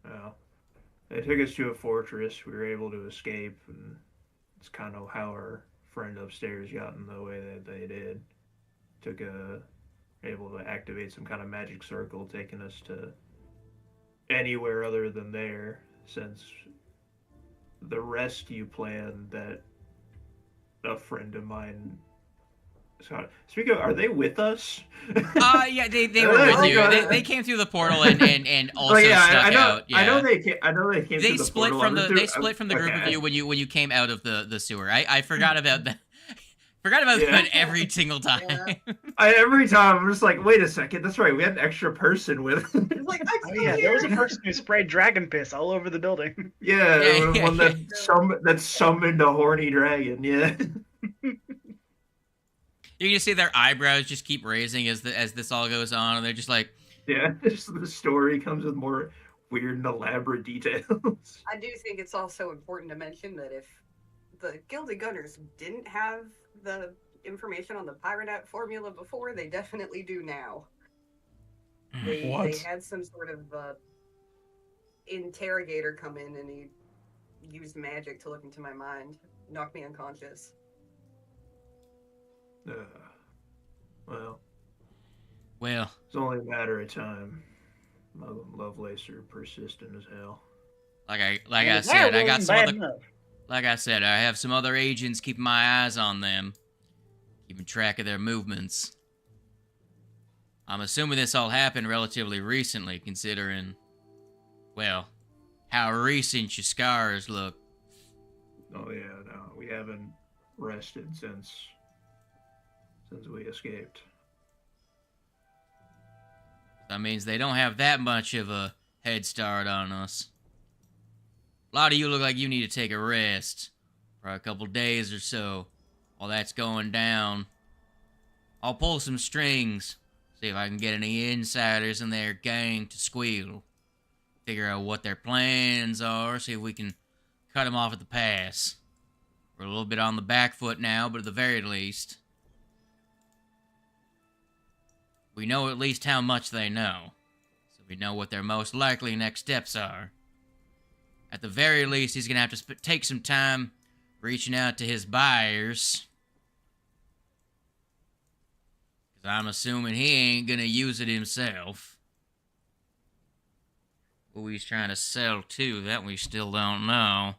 Well, they took us to a fortress. We were able to escape, and it's kind of how our friend upstairs got in the way that they did. Able to activate some kind of magic circle, taking us to anywhere other than there, since the rescue plan that a friend of mine. So, speaking of, are they with us? Yeah, they were with you. They came through the portal and also stuck out. Yeah. I know they came. They through the split portal. from the group of you when you came out of the sewer. I forgot about that. Forgot about that every single time. Yeah. Every time I'm just like, wait a second, that's right, we had an extra person with us. It's like, I'm still There here. was a person who sprayed dragon piss all over the building. Yeah, one that summoned a horny dragon. Yeah. You can see their eyebrows just keep raising as this all goes on, and they're just like, Yeah, just the story comes with more weird and elaborate details. I do think it's also important to mention that if the Gilded Gunners didn't have the information on the Pyronite formula before, they definitely do now. They had some sort of interrogator come in, and he used magic to look into my mind, knock me unconscious. Well, Well, it's only a matter of time. My Lovelace are persistent as hell. like I And said, that I got wasn't some bad other. enough. Like I said, I have some other agents keeping my eyes on them, keeping track of their movements. I'm assuming this all happened relatively recently, considering, well, how recent your scars look. Oh yeah, no, we haven't rested since we escaped. That means they don't have that much of a head start on us. A lot of you look like you need to take a rest for a couple days or so while that's going down. I'll pull some strings, see if I can get any insiders in their gang to squeal. Figure out what their plans are, see if we can cut them off at the pass. We're a little bit on the back foot now, but at the very least, we know at least how much they know. So we know what their most likely next steps are. At the very least, he's going to have to take some time reaching out to his buyers. Because I'm assuming he ain't going to use it himself. Who he's trying to sell to, that we still don't know.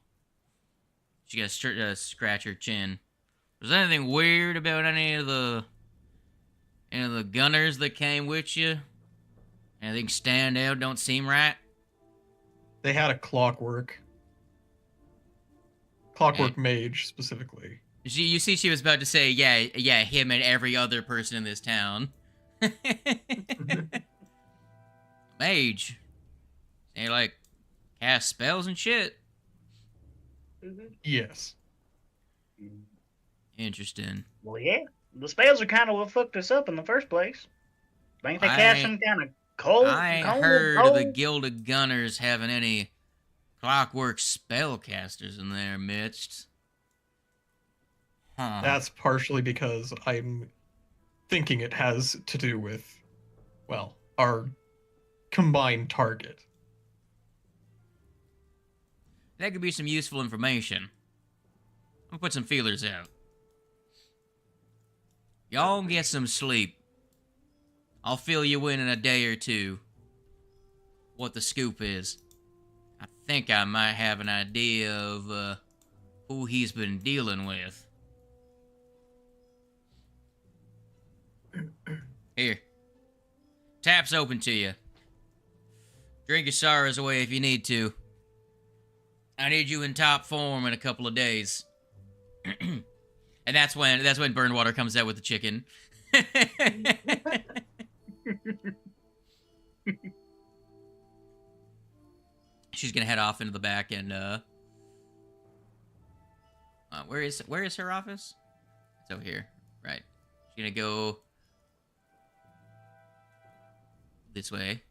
She got to scratch her chin. Was there anything weird about any of the gunners that came with you? Anything stand out, don't seem right? They had a clockwork mage you See, she was about to say, yeah, him and every other person in this town. Mage. They like cast spells and shit. Yes. Interesting. Well, yeah. The spells are kind of what fucked us up in the first place. Ain't they cast some kind of cold? I ain't heard of the Guild of Gunners having any clockwork spellcasters in their midst. Huh. That's partially because I'm thinking it has to do with, well, our combined target. That could be some useful information. I'll put some feelers out. Y'all get some sleep. I'll fill you in a day or two what the scoop is. I think I might have an idea of who he's been dealing with. Here. Tap's open to you. Drink your sorrows away if you need to. I need you in top form in a couple of days. And that's when Burnwater comes out with the chicken. She's gonna head off into the back and where is her office? It's over here. Right. She's gonna go this way.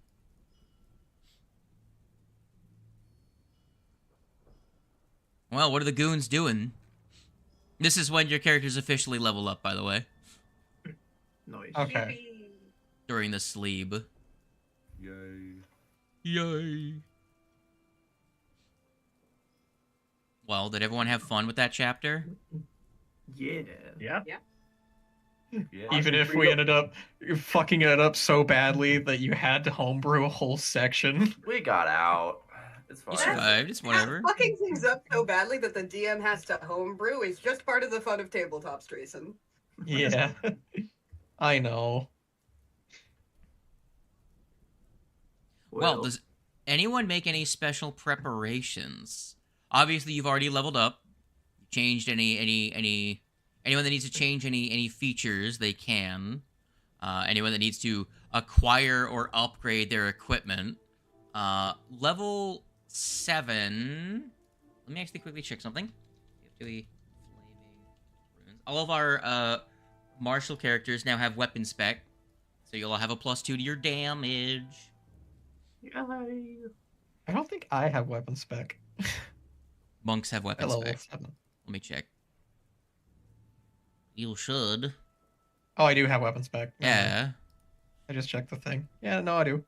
Well, what are the goons doing? This is when your characters officially level up, by the way. Nice. Okay. During the sleep. Yay. Yay. Well, did everyone have fun with that chapter? Yeah. Yeah. Yeah. Even if we ended up fucking it up so badly that you had to homebrew a whole section. We got out. It's You fine. survived, it's whatever. Fucking things up so badly that the DM has to homebrew is just part of the fun of tabletops, Drayson. Yeah. I know. Well, does anyone make any special preparations? Obviously, you've already leveled up. Changed anyone that needs to change any features, they can. Anyone that needs to acquire or upgrade their equipment. Level 7. Let me actually quickly check something. All of our martial characters now have weapon spec, so you'll all have a +2 to your damage. I don't think I have weapon spec. Monks have weapon At level spec. 7. Let me check. You should. Oh, I do have weapon spec. Yeah. I just checked the thing. Yeah, no, I do.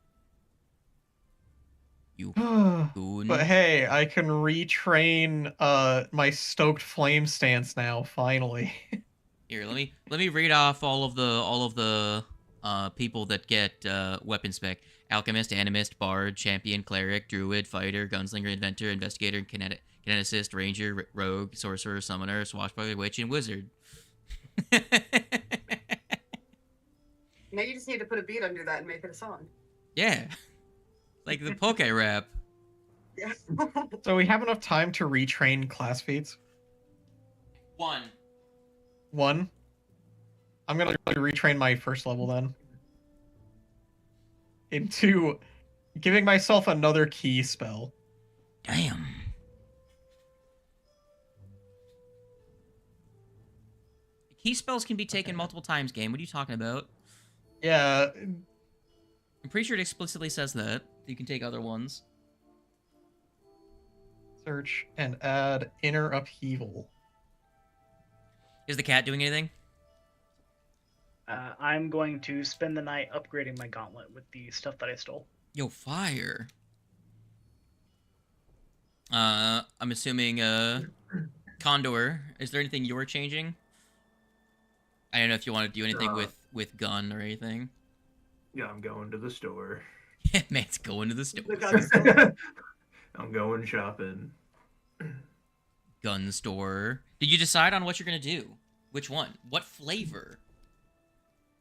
You But goon. hey, I can retrain my stoked flame stance now, finally. Here, let me read off all of the people that get weapon spec: alchemist, animist, bard, champion, cleric, druid, fighter, gunslinger, inventor, investigator, kineticist, ranger, rogue, sorcerer, summoner, swashbuckler, witch, and wizard. Now you just need to put a beat under that and make it a song. Yeah, like the poke rap. Yeah. So we have enough time to retrain class feats. One. I'm gonna retrain my first level then. Into giving myself another key spell. Damn. Key spells can be taken multiple times, game. What are you talking about? Yeah, I'm pretty sure it explicitly says that. You can take other ones. search and add inner upheaval. Is the cat doing anything? I'm going to spend the night upgrading my gauntlet with the stuff that I stole. Yo, fire. I'm assuming, Condor, is there anything you're changing? I don't know if you want to do anything with gun or anything. Yeah, I'm going to the store. Yeah, man's going to the store. The gun store. I'm going shopping. Gun store. Did you decide on what you're gonna do? Which one? What flavor?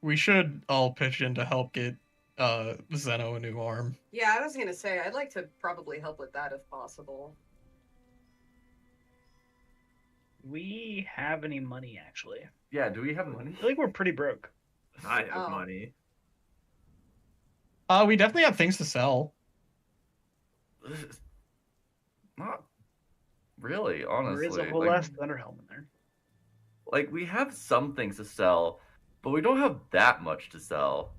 We should all pitch in to help get Zeno a new arm. Yeah, I was gonna say I'd like to probably help with that if possible. We have any money, actually? Yeah, do we have money? I feel like we're pretty broke. I have Oh. money. We definitely have things to sell. Not really, honestly. There is a whole Like, ass Thunderhelm in there. like, we have some things to sell, but we don't have that much to sell.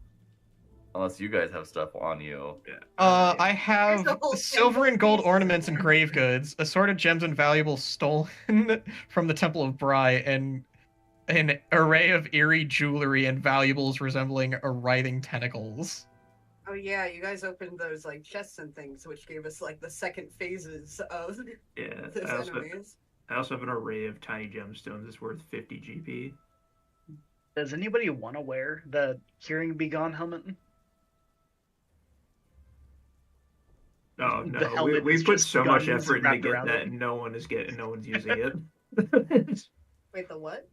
Unless you guys have stuff on you. Yeah. I have There's a whole silver and gold temple ornaments and piece. grave goods, assorted gems and valuables stolen from the Temple of Bry, and an array of eerie jewelry and valuables resembling writhing tentacles. Oh yeah, you guys opened those like chests and things, which gave us like the second phases of Yeah. those I also enemies. have an array of tiny gemstones. It's worth 50 GP. Does anybody want to wear the Hearing Be Gone helmet? Oh The no, helmet we is put just so much guns effort into wrapped getting around that, it. and no one's using it. Wait, the what?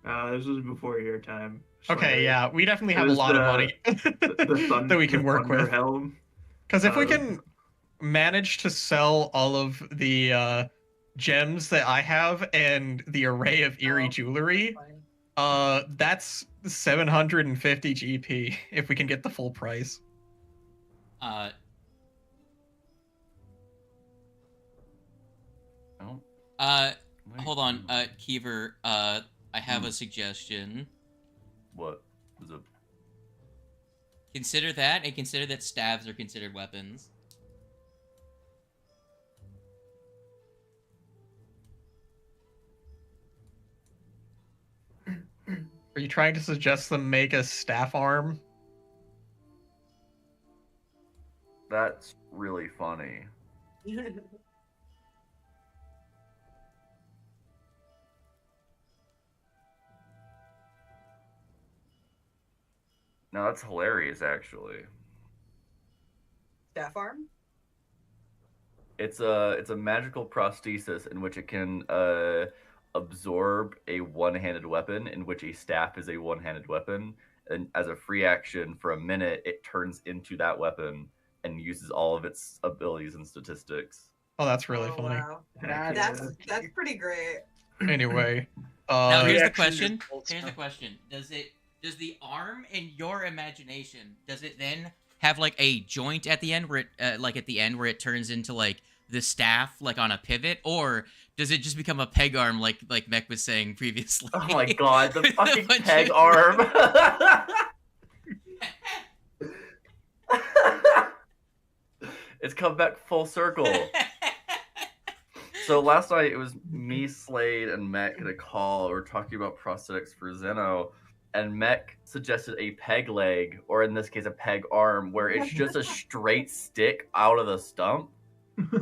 This was before your time. Okay, Sorry. yeah, we definitely It have a was lot of the- money that we can work with. Helm. Because if we Uh, can manage to sell all of the gems that I have and the array of eerie Oh. jewelry, Fine. that's 750 GP if we can get the full price. Uh, Oh, wait, hold on, Kiever, I have a suggestion. What? Was it? Consider that, and consider that staves are considered weapons. Are you trying to suggest them make a staff arm? That's really funny. No, that's hilarious, actually. Staff arm? It's a magical prosthesis in which it can absorb a one-handed weapon, in which a staff is a one-handed weapon, and as a free action for a minute, it turns into that weapon and uses all of its abilities and statistics. Oh, that's really Oh, funny. wow. Heck That's yeah. pretty great. Anyway, Now here's the Reaction question. to bolts, Here's huh? the question. Does the arm in your imagination, does it then have like a joint at the end where it like at the end where it turns into like the staff like on a pivot, or does it just become a peg arm like Mech was saying previously? Oh my god, the With a fucking bunch peg of- arm! It's come back full circle. So last night it was me, Slade, and Mech in a call. We were talking about prosthetics for Zeno, and Mech suggested a peg leg, or in this case a peg arm, where it's just a straight stick out of the stump.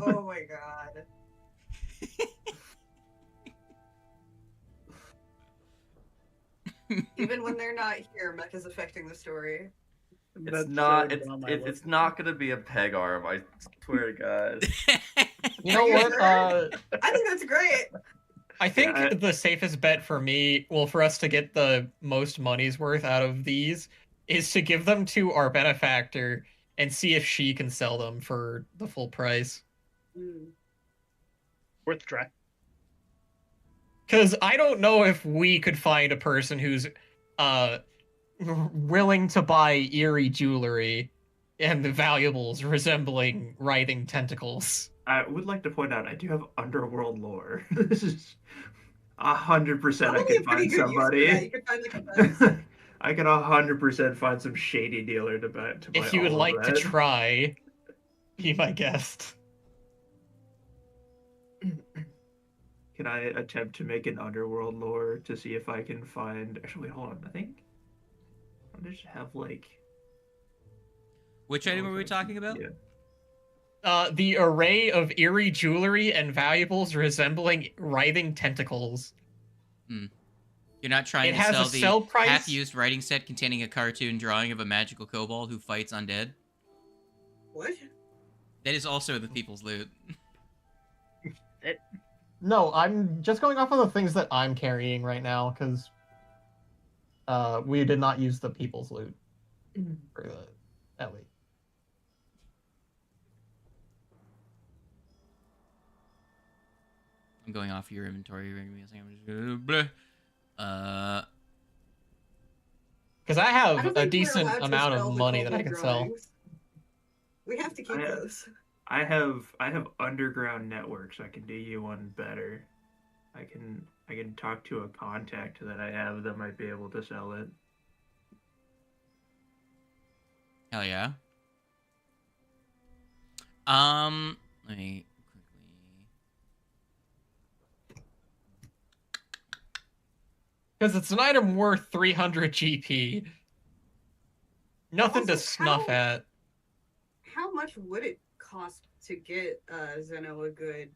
Oh my god. Even when they're not here, mech is affecting the story. It's not. It's not gonna be a peg arm. I swear to God. You know Are you what? sure? I think that's great. I think Yeah, the safest bet for me, well, for us to get the most money's worth out of these, is to give them to our benefactor and see if she can sell them for the full price. Worth a try. Because I don't know if we could find a person who's willing to buy eerie jewelry and the valuables resembling writhing tentacles. I would like to point out I do have underworld lore. This is 100%. I Probably a can pretty find good use for that. somebody. You could find like a best. I can 100% find some shady dealer to buy. If you would all of like to that. try, be my guest. Can I attempt to make an underworld lore to see if I can find? Actually, wait, hold on. I think I just have like. Which item are we talking about? Yeah. The array of eerie jewelry and valuables resembling writhing tentacles. You're not trying It to has sell a the sell price. half-used writing set containing a cartoon drawing of a magical kobold who fights undead? What? That is also the people's loot. No, I'm just going off of the things that I'm carrying right now because we did not use the people's loot for the Ellie. I'm going off your inventory. Give me a second. Because I I have don't a think we're decent allowed to amount sell of the money that I kobold can sell. drawings. We have to keep those. I have underground networks. I can do you one better. I can talk to a contact that I have that might be able to sell it. Hell yeah. Let me quickly. Because it's an item worth 300 GP. Nothing to Also, snuff at. How much would it cost to get Zeno a good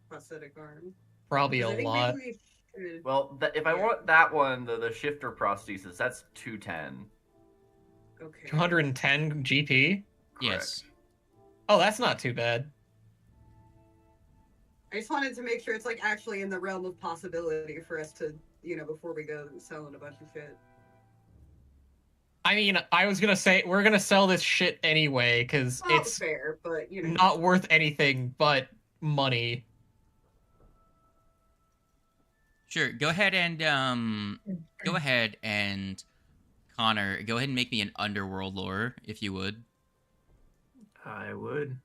prosthetic arm? Probably a 'Cause I think lot. maybe we should... Well, if I want that one, the shifter prosthesis, that's 210. Okay. 210 GP? Yes. Oh, that's not too bad. I just wanted to make sure it's like actually in the realm of possibility for us to, before we go selling a bunch of shit. I mean, I was gonna say we're gonna sell this shit anyway because Well, it's fair, but not worth anything but money. Sure. Go ahead and Connor, go ahead and make me an underworld lore, if you would. I would.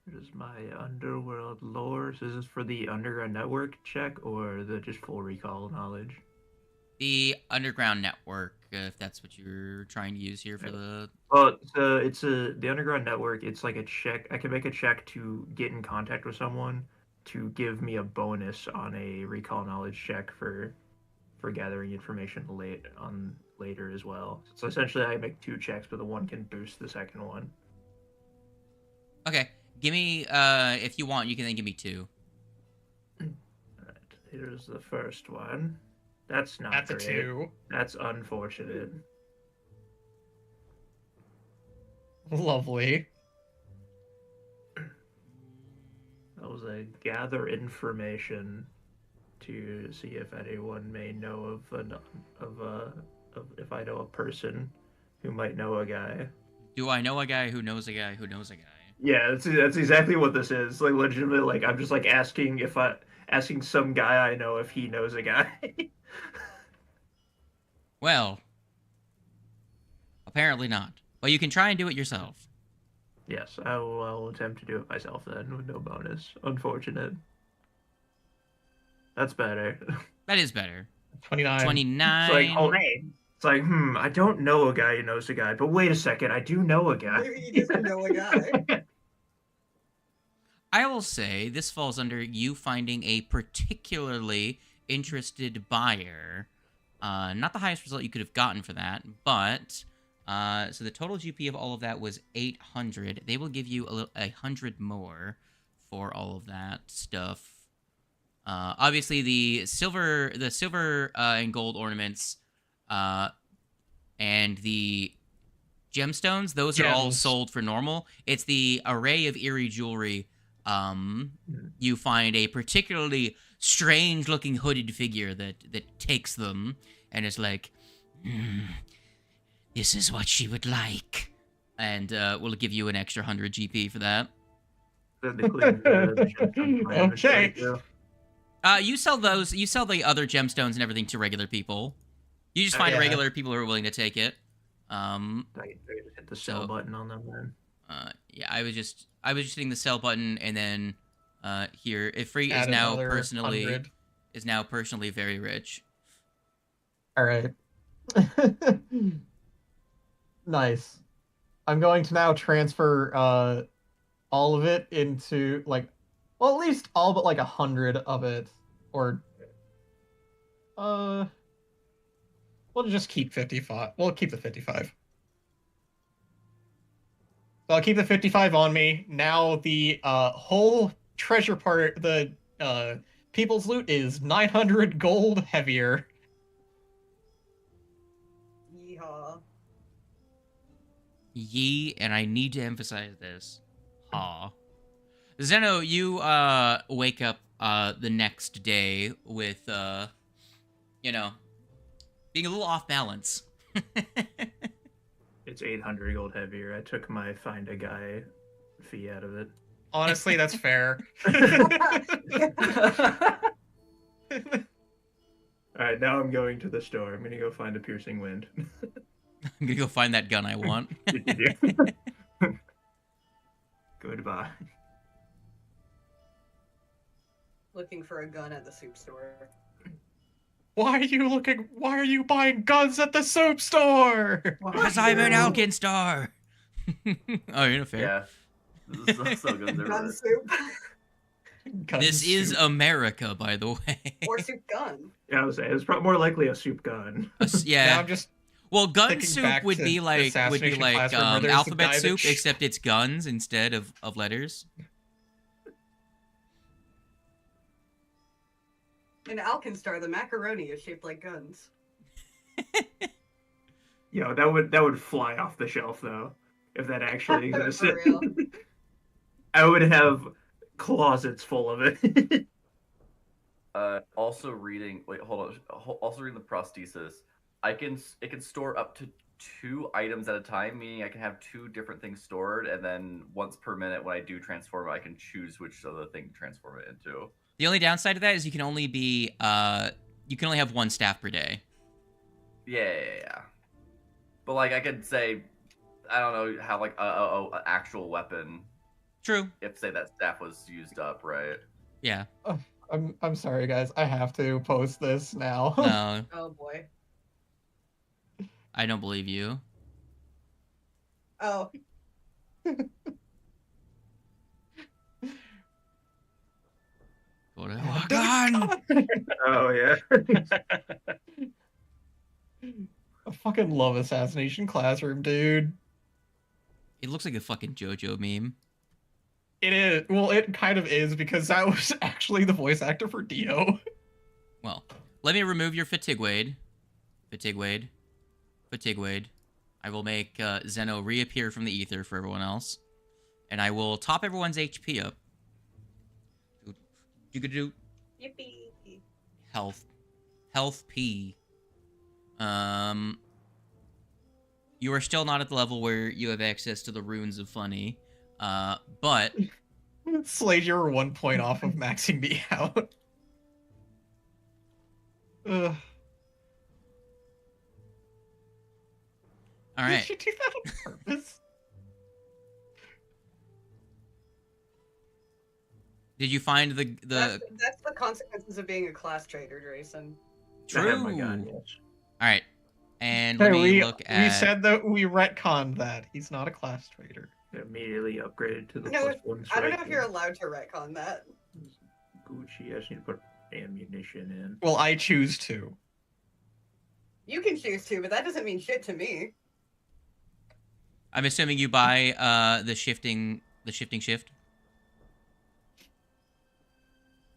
Here's my underworld lore. So is this for the underground network check or the just full recall knowledge? The underground network, if that's what you're trying to use here for the. Well, it's the underground network. It's like a check. I can make a check to get in contact with someone to give me a bonus on a recall knowledge check for gathering information later as well. So essentially, I make 2 checks, but the one can boost the second one. Okay, give me. If you want, you can then give me 2. All right, here's the first one. That's not That's great. a 2. That's unfortunate. Lovely. That was a gather information to see if anyone may know of if I know a person who might know a guy. Do I know a guy who knows a guy who knows a guy? Yeah, that's exactly what this is. Like legitimately, like I'm just like asking some guy I know if he knows a guy. Well, apparently not. Well, you can try and do it yourself. Yes, I will attempt to do it myself then with no bonus. Unfortunate. That's better. That is better. 29. 29. It's like, it's like, I don't know a guy who knows a guy, but wait a second, I do know a guy. Maybe you just know a guy. I will say this falls under you finding a particularly interested buyer. Not the highest result you could have gotten for that, but so the total GP of all of that was 800. They will give you 100 more for all of that stuff. Obviously, the silver and gold ornaments, and the gemstones, those are all Gems. sold for normal. It's the array of eerie jewelry. You find a particularly strange-looking hooded figure that takes them and is like, "This is what she would like," and we'll give you an extra 100 GP for that. Okay. You sell those. You sell the other gemstones and everything to regular people. You just find Yeah. regular people who are willing to take it. I hit the sell button on them then. Yeah, I was just hitting the sell button, and then here, Ifrit is Add now another personally 100. very rich. All right. Nice. I'm going to now transfer all of it into like, well, at least all but like 100 of it, or we'll just keep 55. We'll keep the 55. So I'll keep the 55 on me. Now the whole treasure part, the people's loot is 900 gold heavier. Yeehaw. Ye, and I need to emphasize this. Ha. Zeno, you wake up the next day with being a little off balance. It's 800 gold heavier. I took my find a guy fee out of it. Honestly, that's fair. All right, now I'm going to the store. I'm gonna go find a piercing wind. I'm gonna go find that gun I want. Goodbye. Looking for a gun at the soup store. Why are you buying guns at the soup store? Because I'm an Alkenstar. Oh, you're not fair. Yeah. This is so good. Gun soup. This is America, by the way. Or soup gun. Yeah, I was saying it's probably more likely a soup gun. Yeah. Now I'm just Well, gun thinking soup back would to be the like assassination classroom where there's the alphabet guy that soup, except it's guns instead of letters. In Alkenstar, the macaroni is shaped like guns. Yo, that would fly off the shelf though, if that actually For existed. real. I would have closets full of it. Also reading. Wait, hold on. Also reading the prosthesis. It can store up to 2 items at a time, meaning I can have 2 different things stored, and then once per minute when I do transform it, I can choose which other thing to transform it into. The only downside of that is you can only have 1 staff per day. Yeah. But like I could say, I don't know, have like a actual weapon. True. If say that staff was used up, right? Yeah. I'm sorry guys, I have to post this now. No, Oh boy. I don't believe you. Oh. What a gun! Oh yeah. I fucking love Assassination Classroom, dude. It looks like a fucking JoJo meme. It is. Well, it kind of is because that was actually the voice actor for Dio. Well, let me remove your Fatigwade. I will make Zeno reappear from the ether for everyone else. And I will top everyone's HP up. You could do Yippee. health P. You are still not at the level where you have access to the runes of funny. But Slade, you were 1 point off of maxing me out. Ugh. all Did right. she do that on purpose? Did you find the That's the consequences of being a class trader, Drayson. I have my true? gun, yes. All right. And let me we look at. we said that we retconned that. He's not a class trader. Immediately upgraded to the No, +1 I don't know strike. if you're allowed to retcon that. Gucci. I just need to put ammunition in. Well, I choose to. You can choose to, but that doesn't mean shit to me. I'm assuming you buy the shifting shift.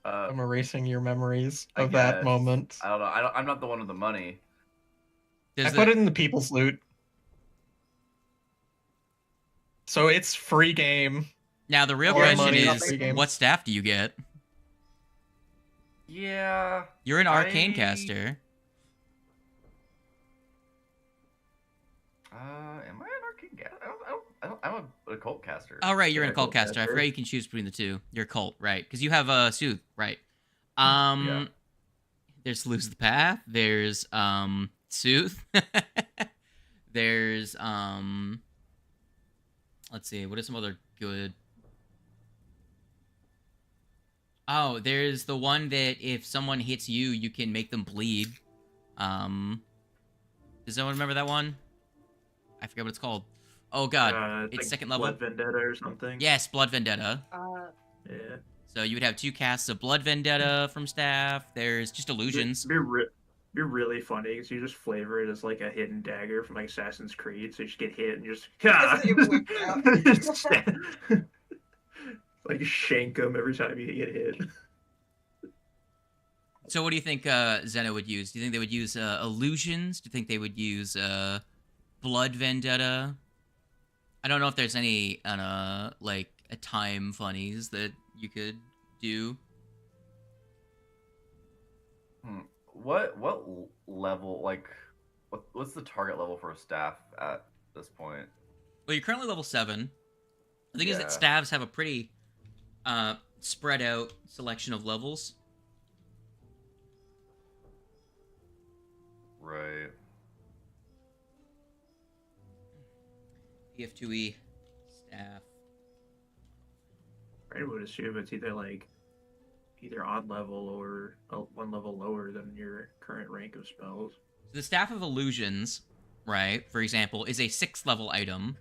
I'm erasing your memories I of that guess. moment. I don't know. I'm not the one with the money. I put it in the people's loot. So it's free game. Now the real More question money, is, free game. what staff do you get? Yeah. You're an arcane I- caster. Am I an arcane caster? I'm a occult caster. Oh right, you're Yeah, an occult occult caster. I caster. forgot you can choose between the two. You're cult, right? Because you have a soothe, right? Yeah. There's lose the path. There's soothe. There's let's see, what are some other good? Oh, there's the one that if someone hits you, you can make them bleed. Does anyone remember that one? I forget what it's called. Oh god, it's like second level. Blood Vendetta or something. Yes, Blood Vendetta. Yeah. So you would have 2 casts of Blood Vendetta from staff. There's just illusions. Be really funny because you just flavor it as like a hidden dagger from like Assassin's Creed, so you just get hit and you just like shank them every time you get hit. So what do you think Zeno would use? Do you think they would use illusions? Do you think they would use Blood Vendetta? I don't know if there's any like time funnies that you could do. What level, like, what's the target level for a staff at this point? Well, you're currently level 7. The thing is that Yeah. staffs have a pretty spread out selection of levels. Right. PF2E staff. I would assume it's either odd level or one level lower than your current rank of spells. So the Staff of Illusions, right, for example, is a 6th level item,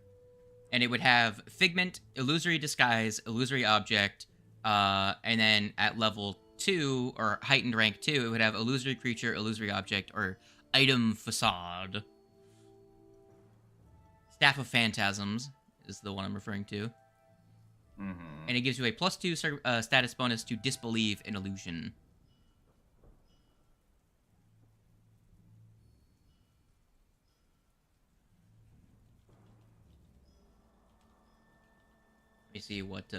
and it would have Figment, Illusory Disguise, Illusory Object, and then at level 2, or heightened rank 2, it would have Illusory Creature, Illusory Object, or Item Facade. Staff of Phantasms is the one I'm referring to. Mm-hmm. And it gives you a +2 status bonus to Disbelieve in Illusion. Let me see what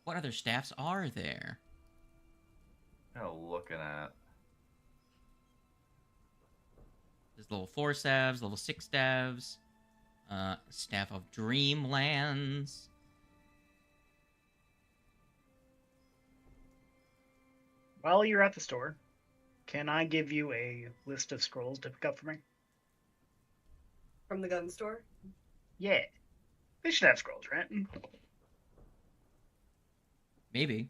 other staffs are there? Kind of looking at. There's level 4 staves, level 6 staves, Staff of Dreamlands. While you're at the store, can I give you a list of scrolls to pick up for me? From the gun store? Yeah. They should have scrolls, right? Maybe.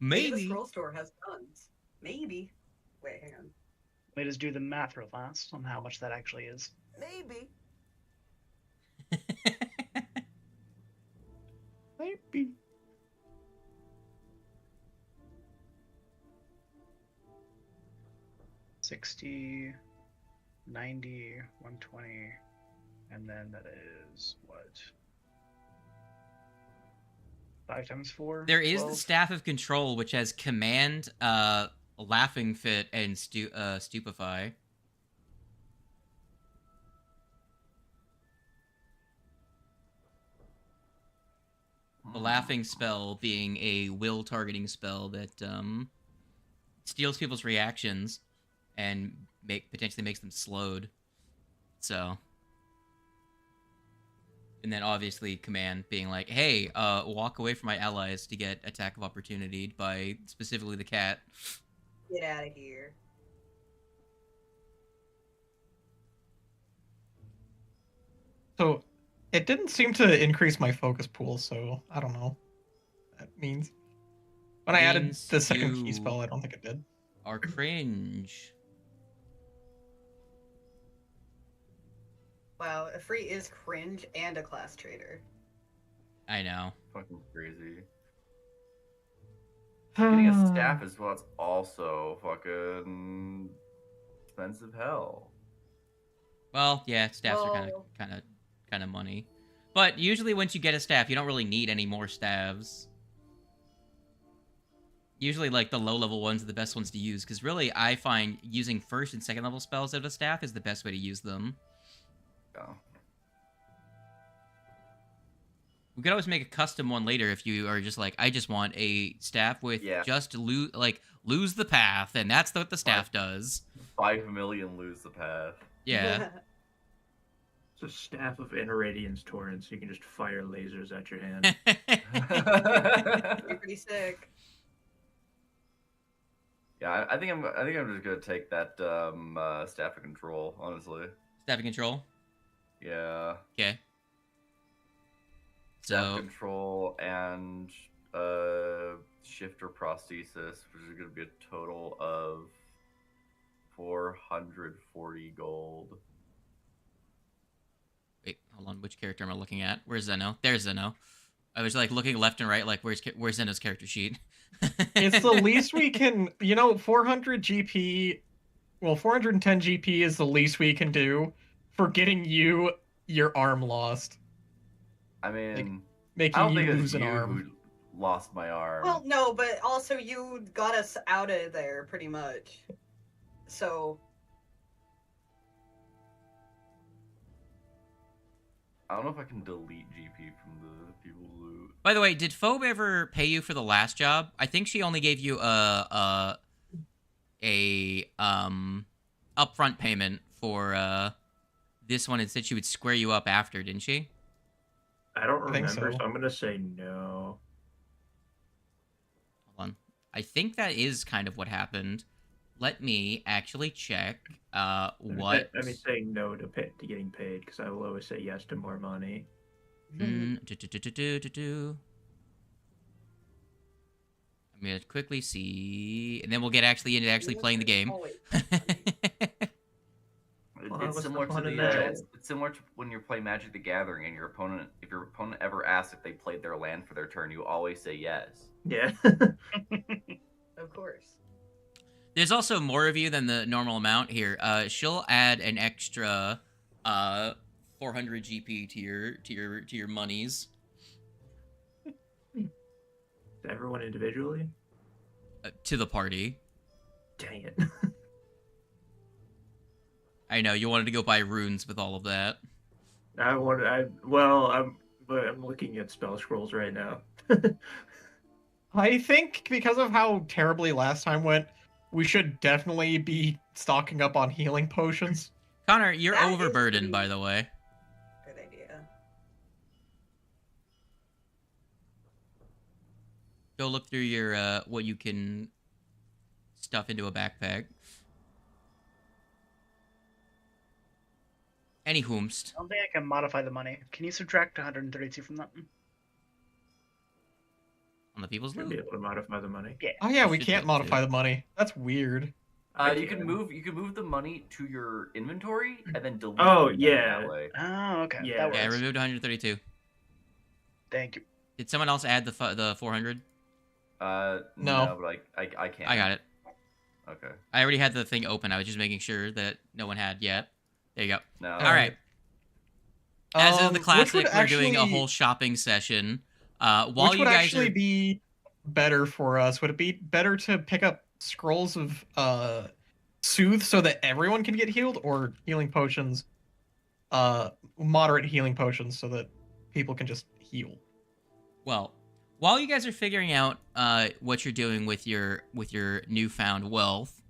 Maybe the Maybe. scroll store has guns. Maybe. Wait, hang on. Let us do the math real fast on how much that actually is. Maybe. Maybe. $60, $90, $120, and then that is what? 5 times 4? There is the 12? Staff of Control, which has Command, Laughing Fit, and Stupefy. The Laughing spell being a will targeting spell that steals people's reactions and potentially makes them slowed. So, and then obviously Command being like, "Hey, walk away from my allies to get attack of opportunity by specifically the cat." Get out of here. So it didn't seem to increase my focus pool, so I don't know what that means. When I added Means the second you- key spell, I don't think it did. Are cringe. Wow, a free is cringe and a class trader. I know. Fucking crazy. Getting a staff as well, it's also fucking expensive hell. Well, yeah, staffs are Well- kind of money. But usually once you get a staff, you don't really need any more staves. Usually, like, the low-level ones are the best ones to use, because really, I find using first and second-level spells out of a staff is the best way to use them. Oh. We could always make a custom one later if you are just like, I just want a staff with just lose the path, and that's what the staff does. 5 million lose the path. Yeah. It's a staff of Inneradian's torrent, so you can just fire lasers at your hand. Be pretty sick. Yeah, I think I'm just gonna take that staff of control, honestly. Staff of control? Yeah. Okay. Staff control and shifter prosthesis, which is gonna be a total of 440 gold. Wait, hold on. Which character am I looking at? Where's Zeno? There's Zeno. I was like looking left and right, like where's Zeno's character sheet? It's the least we can, 400 GP, well, 410 GP is the least we can do for getting you your arm lost. I mean, making I don't you think lose it's an you arm. who lost my arm. Well, no, but also you got us out of there pretty much. So I don't know if I can delete GP from the people's loot. By the way, did Phobe ever pay you for the last job? I think she only gave you a upfront payment for this one and said she would square you up after, didn't she? I don't I think remember, so. so I'm gonna say no. Hold on. I think that is kind of what happened. Let me actually check what... Let me say no to getting paid, because I will always say yes to more money. I'm gonna quickly see, and then we'll get into actually playing the game. It's similar to it's similar to when you're playing Magic the Gathering and if your opponent ever asks if they played their land for their turn, you always say yes. Yeah. of course. There's also more of you than the normal amount here. She'll add an extra 400 GP to your monies. Everyone individually? To the party. Dang it. I know, you wanted to go buy runes with all of that. I'm looking at spell scrolls right now. I think because of how terribly last time went, we should definitely be stocking up on healing potions. Connor, you're That is overburdened, pretty- by the way. Good idea. Go look through your what you can stuff into a backpack. Any whomst. I don't think I can modify the money. Can you subtract 132 from that? On the people's Should be loot. able to modify the money. Yeah. Oh yeah, You we should can't be able to. modify the money. That's weird. I You can. can move the money to your inventory and then delete Oh, it yeah. that way. Oh, okay. Yeah. That Yeah, I works. removed 132. Thank you. Did someone else add the 400? No. But I can't. I got it. Okay. I already had the thing open. I was just making sure that no one had yet. There you go. No. All right. As is the which classic, would we're doing a actually- whole shopping session. While which you would guys actually are... be better for us? Would it be better to pick up scrolls of soothe so that everyone can get healed, or healing potions, moderate healing potions so that people can just heal? Well, while you guys are figuring out what you're doing with your newfound wealth,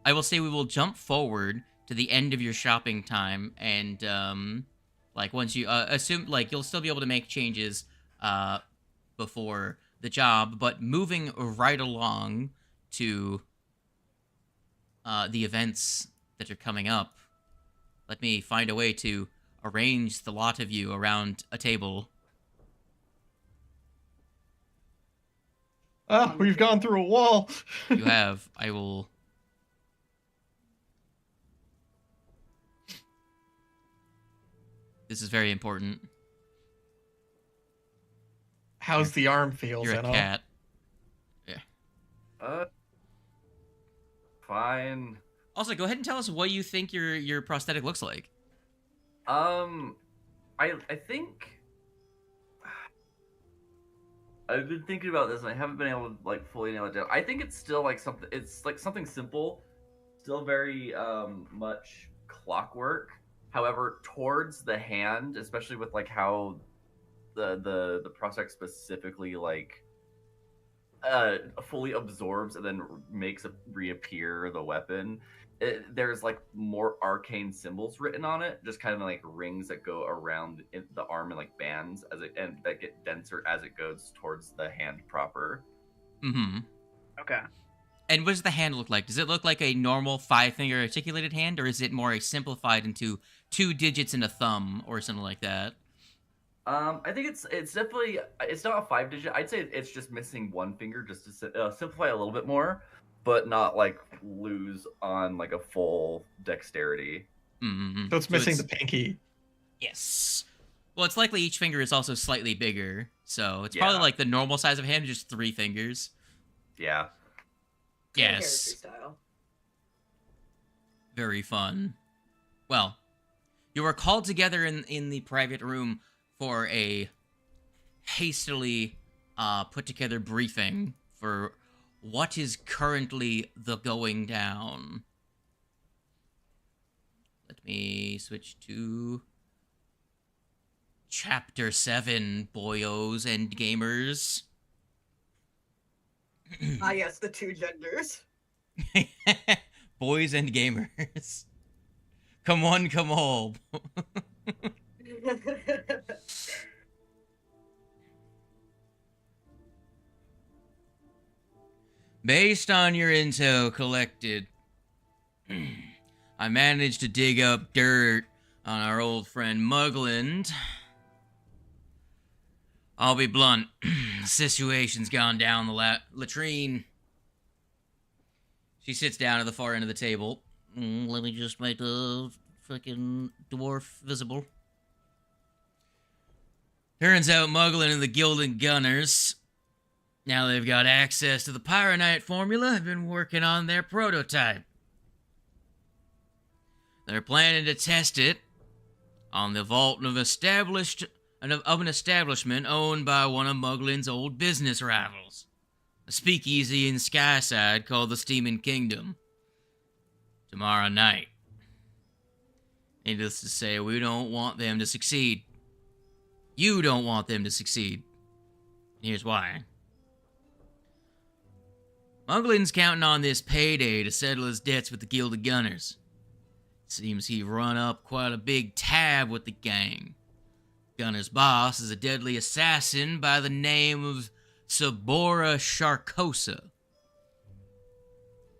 I will say we will jump forward to the end of your shopping time, and like once you assume, like, you'll still be able to make changes before the job, but moving right along to the events that are coming up, let me find a way to arrange the lot of you around a table. Ah, we've gone through a wall. You have. I will... This is very important. How's the arm feel, You're a Zeno? cat. Fine. Also, go ahead and tell us what you think your prosthetic looks like. I think I've been thinking about this and I haven't been able to like fully nail it down. I think it's still like something. It's like something simple, still very much clockwork. However, towards the hand, especially with like how the prospect specifically like fully absorbs and then makes it reappear the weapon. There's like more arcane symbols written on it, just kind of like rings that go around the arm and like bands as it and that get denser as it goes towards the hand proper. Mm-hmm. Okay. And what does the hand look like? Does it look like a normal 5-finger articulated hand, or is it more simplified into 2 digits and a thumb, or something like that? I think it's definitely it's not a 5-digit. I'd say it's just missing one finger just to simplify a little bit more, but not like lose on like a full dexterity. Mm-hmm. So it's missing the pinky. Yes. Well, it's likely each finger is also slightly bigger, so it's Yeah. probably like the normal size of a hand, just 3 fingers. Yeah. Yes. Character style. Very fun. Well, you were called together in the private room for a hastily put together briefing for what is currently the going down. Let me switch to Chapter 7, boyos and gamers. Ah, yes, the 2 genders. Boys and gamers. Come on, come all. Based on your intel collected, I managed to dig up dirt on our old friend Mugland. I'll be blunt. The situation's gone down the latrine. She sits down at the far end of the table. Let me just make the fucking dwarf visible. Turns out Mugland and the Gilded Gunners, now they've got access to the Pyronite formula, have been working on their prototype. They're planning to test it on the vault of an establishment owned by one of Muglin's old business rivals, a speakeasy in Skyside called the Steaming Kingdom. Tomorrow night. Needless to say, we don't want them to succeed. You don't want them to succeed. Here's why. Muglin's counting on this payday to settle his debts with the Gilded Gunners. Seems he run up quite a big tab with the gang. Gunner's boss is a deadly assassin by the name of Sabora Sharkosa.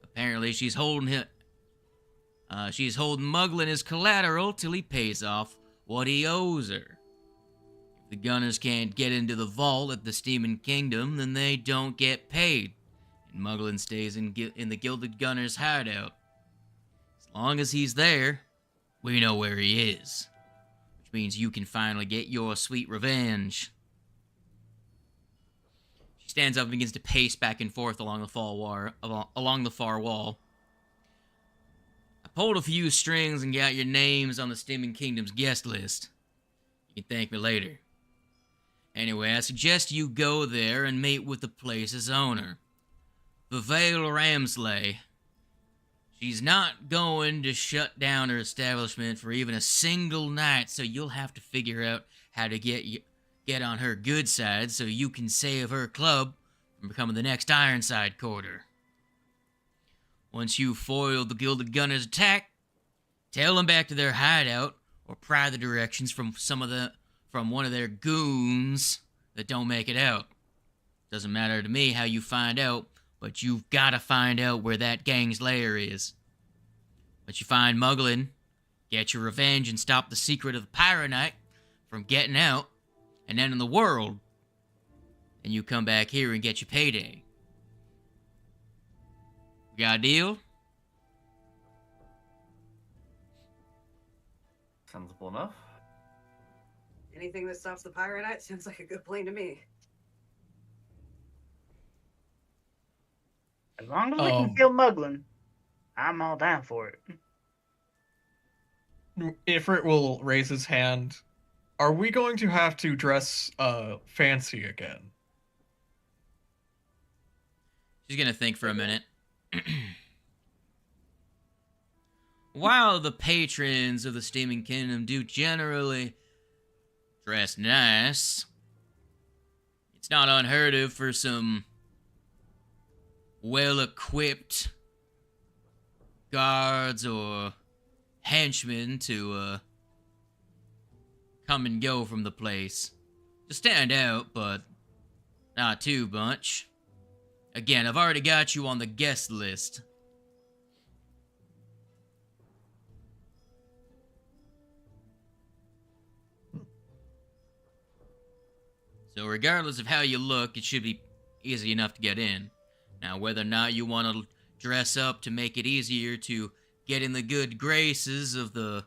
Apparently, she's holding Muglin as collateral till he pays off what he owes her. If the Gunners can't get into the vault at the Steaming Kingdom, then they don't get paid, and Muglin stays in the Gilded Gunners' hideout. As long as he's there, we know where he is, which means you can finally get your sweet revenge. She stands up and begins to pace back and forth along the far wall. I pulled a few strings and got your names on the Steaming Kingdom's guest list. You can thank me later. Anyway, I suggest you go there and meet with the place's owner, Vivale Ramsley. She's not going to shut down her establishment for even a single night, so you'll have to figure out how to get on her good side so you can save her club from becoming the next Ironside Quarter. Once you've foiled the Gilded Gunners' attack, tail them back to their hideout or pry the directions from one of their goons that don't make it out. Doesn't matter to me how you find out, but you've got to find out where that gang's lair is. Once you find Muglin, get your revenge and stop the secret of the Pyronite from getting out and ending the world, and you come back here and get your payday. Got a deal? Sensible enough. Anything that stops the Pyronite sounds like a good plan to me. As long as we can kill Muglin, I'm all down for it. Ifrit will raise his hand. Are we going to have to dress fancy again? She's gonna think for a minute. While the patrons of the Steaming Kingdom do generally dress nice, it's not unheard of for some well-equipped guards or henchmen to come and go from the place. To stand out, but not too much. Again, I've already got you on the guest list. So regardless of how you look, it should be easy enough to get in. Now, whether or not you want to dress up to make it easier to get in the good graces of the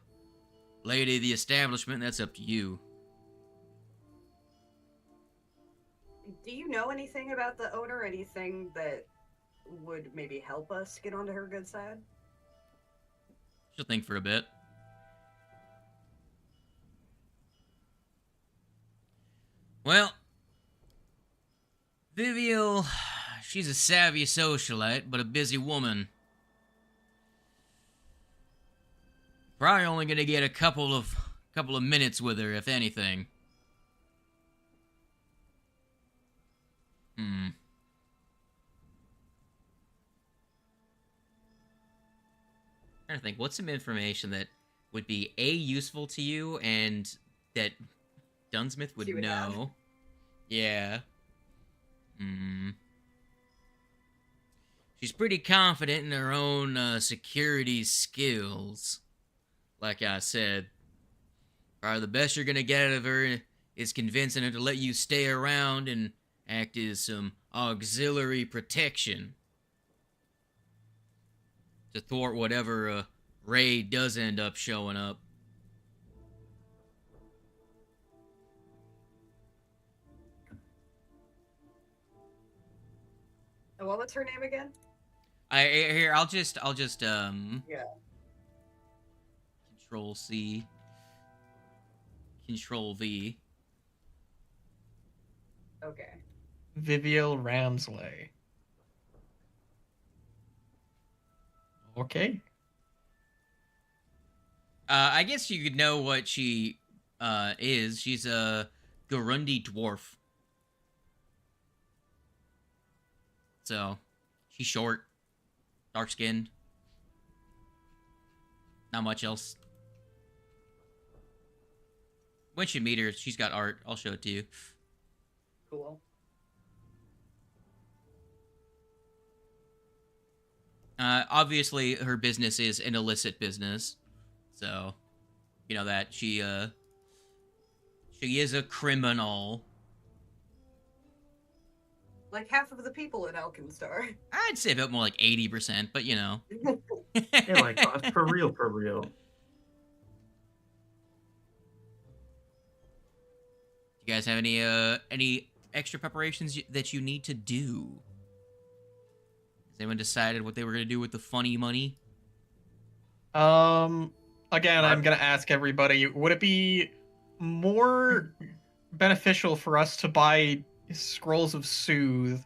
lady of the establishment, that's up to you. Do you know anything about the owner? Anything that would maybe help us get onto her good side? She'll think for a bit. Well, Vivial, she's a savvy socialite, but a busy woman. Probably only gonna get a couple of minutes with her, if anything. Trying to think, what's some information that would be A, useful to you, and that Dunsmith would She would know? have. Yeah. She's pretty confident in her own security skills. Like I said, probably the best you're gonna get out of her is convincing her to let you stay around and act as some auxiliary protection to thwart whatever raid does end up showing up. And what was her name again? I'll just Yeah. Control C, Control V. Okay. Vivial Ramsley. Okay. I guess you could know what she is. She's a Gurundi dwarf. So, she's short, dark-skinned. Not much else. Once you meet her, she's got art. I'll show it to you. Cool. Obviously, her business is an illicit business. So, you know that. She is a criminal. Like half of the people in Alkenstar. I'd say about more like 80%, but you know. Yeah, like for real, for real. You guys have any extra preparations that you need to do? Has anyone decided what they were gonna do with the funny money? Again, I'm gonna ask everybody, would it be more beneficial for us to buy Scrolls of Soothe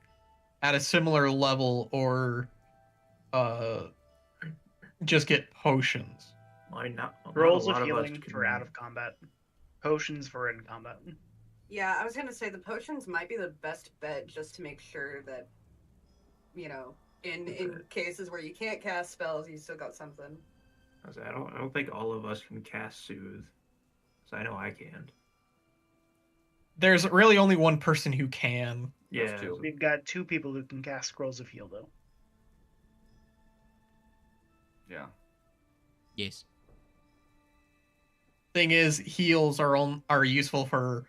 at a similar level, or just get potions? Why not? Rolls Not of a lot us healing can- for out of combat. Potions for in combat. Yeah, I was gonna say the potions might be the best bet, just to make sure that, you know, in cases where you can't cast spells, you still got something. I don't think all of us can cast Soothe. So I know I can't. There's really only one person who can. Yeah. two. We've got 2 people who can cast Scrolls of Heal, though. Yeah. Yes. Thing is, heals are useful for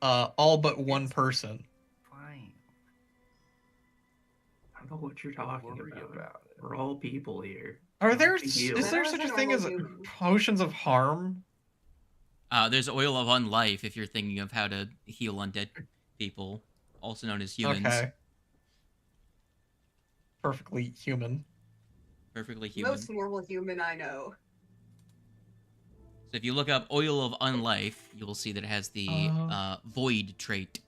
all but one person. Fine. I don't know what you're Don't talking worry about. about it. We're all people here. Are Don't there be healed. is there That such was a a thing as normal human. potions of harm? There's Oil of Unlife if you're thinking of how to heal undead people, also known as humans. Okay. Perfectly human. Perfectly human. Most normal human I know. So if you look up Oil of Unlife, you'll see that it has the Void trait.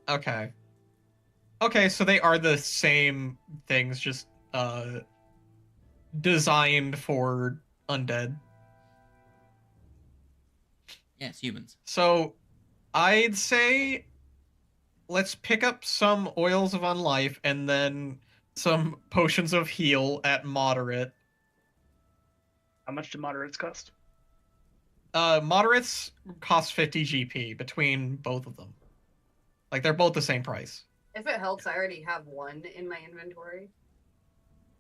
Okay. Okay, so they are the same things, just designed for undead. Yes, humans. So I'd say let's pick up some oils of unlife and then some potions of heal at moderate. How much do moderates cost? Moderates cost 50 GP between both of them. Like they're both the same price. If it helps, I already have one in my inventory.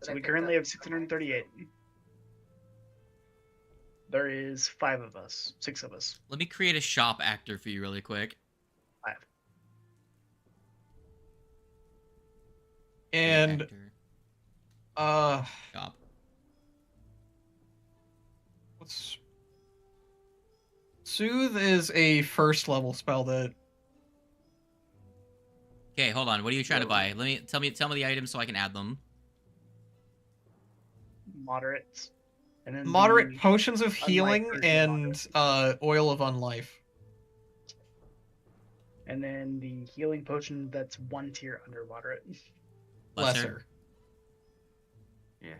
So we currently have 638. There is 5 of us. 6 of us. Let me create a shop actor for you really quick. 5. And Actor, shop. what's Soothe is a first level spell that Okay, hold on. What are you trying to buy? Tell me the items so I can add them. Moderates. And then moderate the potions of unlife healing version and oil of unlife. And then the healing potion that's 1 tier under moderate. Lesser. Yeah.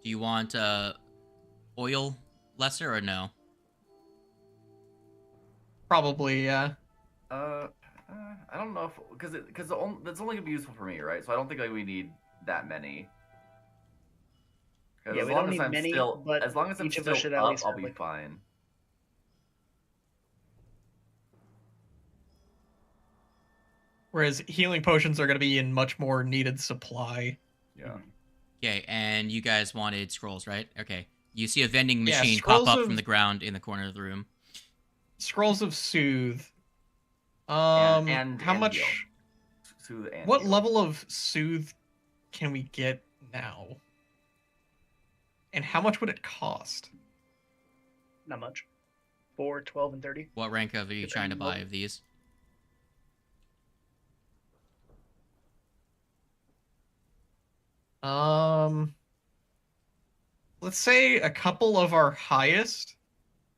Do you want oil lesser or no? Probably, yeah. I don't know if because that's only gonna be useful for me, right? So I don't think like we need that many. 'Cause Yeah, as we long don't as need I'm many, still, but as long as I'm each of still us should at up, least I'll have, be like- fine. Whereas healing potions are going to be in much more needed supply. Yeah. Okay, and you guys wanted scrolls, right? Okay. You see a vending Yeah, machine pop scrolls up of- from the ground in the corner of the room. Scrolls of Soothe. And how and much? heal. Soothe and What heal. level of Soothe can we get now? And how much would it cost? Not much. 4, 12, and 30. What rank of are you Depending trying to on buy level. of these? Let's say a couple of our highest,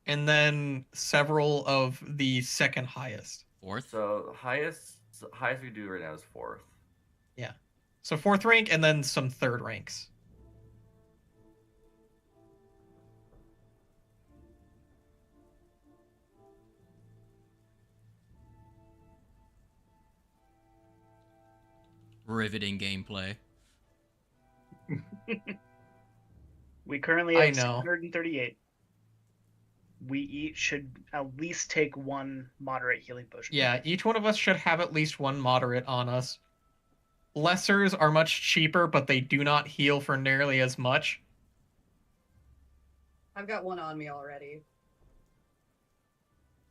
and then several of the second highest. Fourth? So highest we do right now is 4th. Yeah. So 4th rank, and then some 3rd ranks. Riveting gameplay. We currently I have know. 638. We each should at least take 1 moderate healing potion. Yeah, each one of us should have at least one moderate on us. Lessers are much cheaper, but they do not heal for nearly as much. I've got one on me already.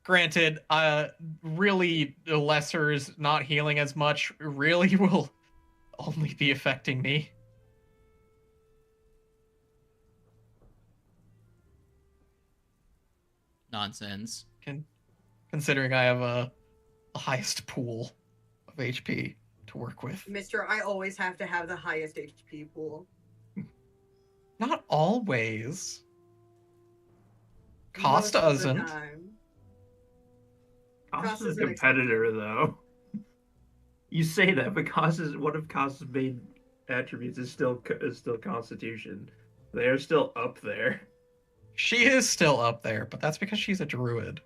Granted, really, the lessers not healing as much really will only be affecting me. Nonsense. Considering I have a highest pool of HP to work with. Mister, I always have to have the highest HP pool. Not always. Most Cost of the doesn't. time. Cost Cost is a isn't competitor, though. You say that, but one of Cost's main attributes is still Constitution. They are still up there. She is still up there, but that's because she's a druid.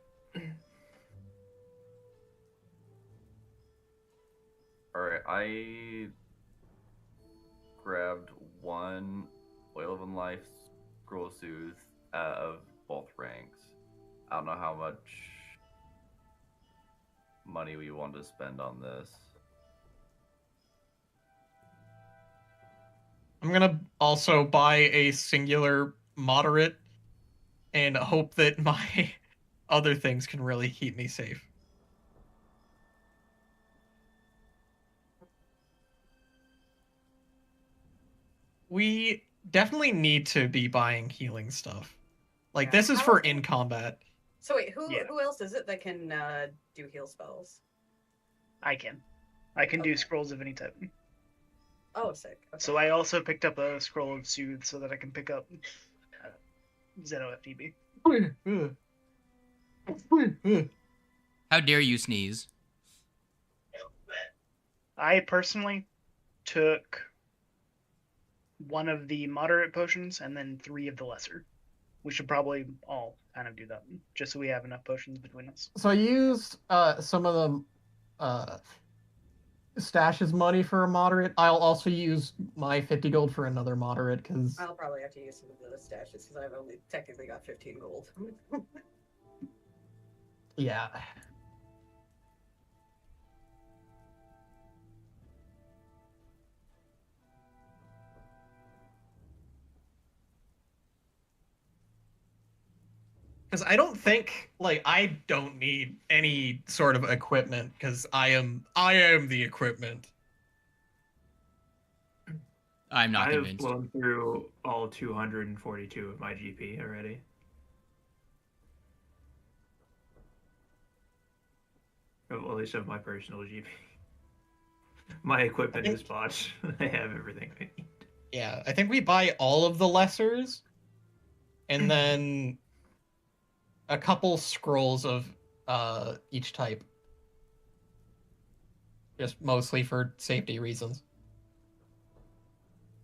Alright, I grabbed 1 Oil of Unlife, Scroll of Soothe of both ranks. I don't know how much money we want to spend on this. I'm gonna also buy a singular moderate and hope that my other things can really keep me safe. We definitely need to be buying healing stuff. Like, Yeah, this is how for is in it- combat. So wait, who Yeah. who else is it that can do heal spells? I can. I can do Okay. scrolls of any type. Oh, sick. Okay. So I also picked up a scroll of soothe so that I can pick up Zeno FTB. How dare you sneeze? I personally took one of the moderate potions and then 3 of the lesser. We should probably all kind of do that, just so we have enough potions between us. So I used some of the stashes money for a moderate. I'll also use my 50 gold for another moderate because I'll probably have to use some of the stashes because I've only technically got 15 gold. yeah. Because I don't think I don't need any sort of equipment because I am the equipment. I'm not I have convinced. blown through all 242 of my GP already. At least of my personal GP. My equipment is botched. I have everything I need. Yeah, I think we buy all of the lessers, and then a couple scrolls of each type. Just mostly for safety reasons.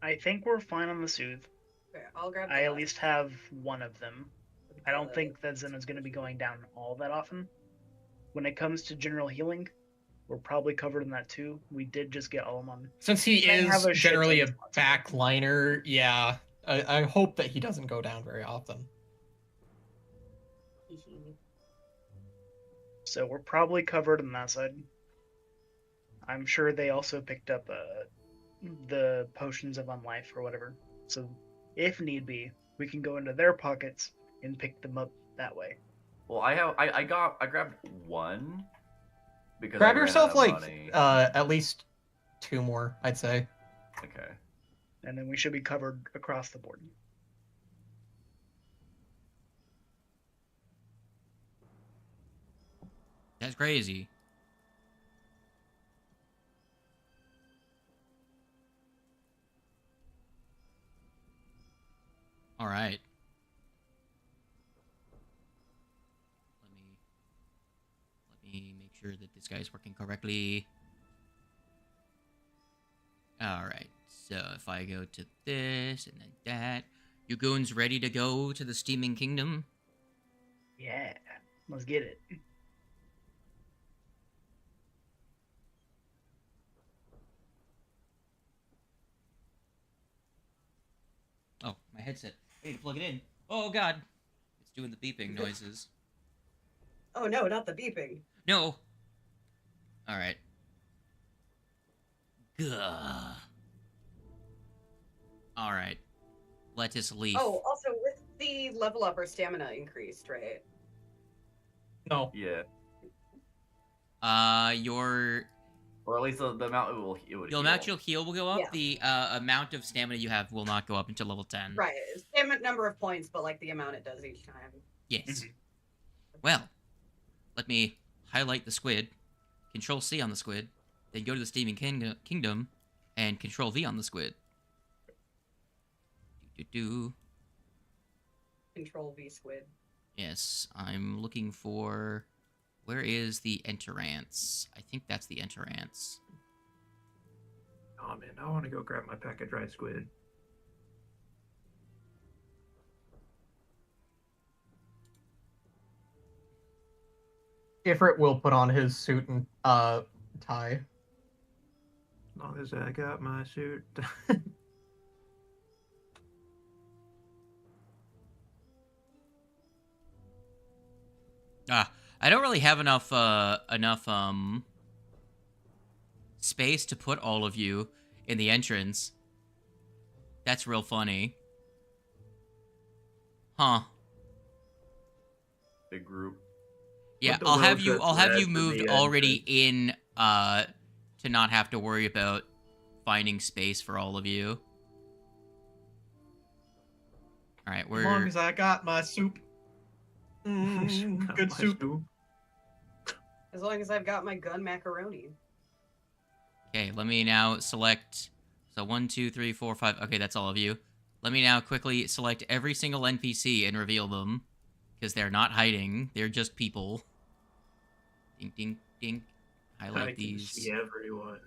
I think we're fine on the soothe. Okay, I'll grab. I at least have one of them. I don't think that Zeno's going to be going down all that often. When it comes to general healing, we're probably covered in that too. We did just get Almon. Since he Can't have is a shit generally a ton of spots. backliner, yeah, I hope that he doesn't go down very often. So we're probably covered on that side. I'm sure they also picked up the potions of unlife or whatever. So if need be, we can go into their pockets and pick them up that way. Well, I grabbed one because Grab I ran yourself out of money. at least 2 more, I'd say. Okay. And then we should be covered across the board. That's crazy. All right. Let me make sure that this guy's working correctly. All right. So if I go to this and then that, you goons ready to go to the Steaming Kingdom? Yeah, let's get it. Oh, my headset. I need to plug it in. Oh god. It's doing the beeping noises. Oh no, not the beeping. No. Alright. Gah. Alright. Let us leave. Oh, also with the level up, our stamina increased, right? No. Yeah. Your Or at least the amount it would the amount you'll heal will go up. Yeah. The amount of stamina you have will not go up until level 10. Right. Stamina number of points, but like the amount it does each time. Yes. Well, let me highlight the squid, Control C on the squid, then go to the Steaming Kingdom, and Control V on the squid. Control V squid. Yes, I'm looking for... Where is the Enterance? I think that's the Enterance. Oh man, I want to go grab my pack of dried squid. Ifrit will put on his suit and tie. As long as I got my suit. I don't really have enough space to put all of you in the entrance. That's real funny. Huh. big group. Yeah, Put the I'll have well-dressed you lads in moved the already in to not have to worry about finding space for all of you. All right, As long we're as I got my soup. Good soup. As long as I've got my gun macaroni. okay. Let me now select. So 1, 2, 3, 4, 5. Okay, that's all of you. Let me now quickly select every single NPC and reveal them, because they're not hiding. They're just people. Ding, ding, ding. I Highlight can these. see everyone.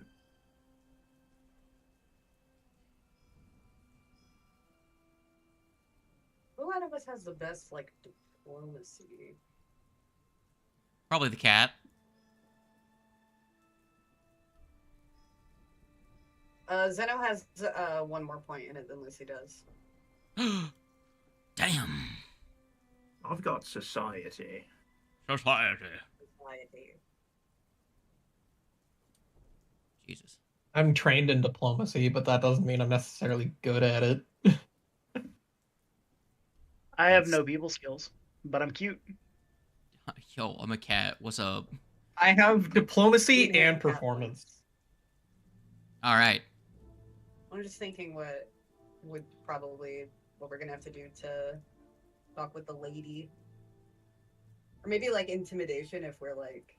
Who out of us has the best, like, diplomacy? Probably the cat. Zeno has one more point in it than Lucy does. Damn. I've got society. Society. Society. Jesus. I'm trained in diplomacy, but that doesn't mean I'm necessarily good at it. I have no people skills, but I'm cute. Yo, I'm a cat. What's up? I have diplomacy Female and cat performance. voice. All right. I'm just thinking what we're gonna have to do to talk with the lady, or maybe like intimidation if we're like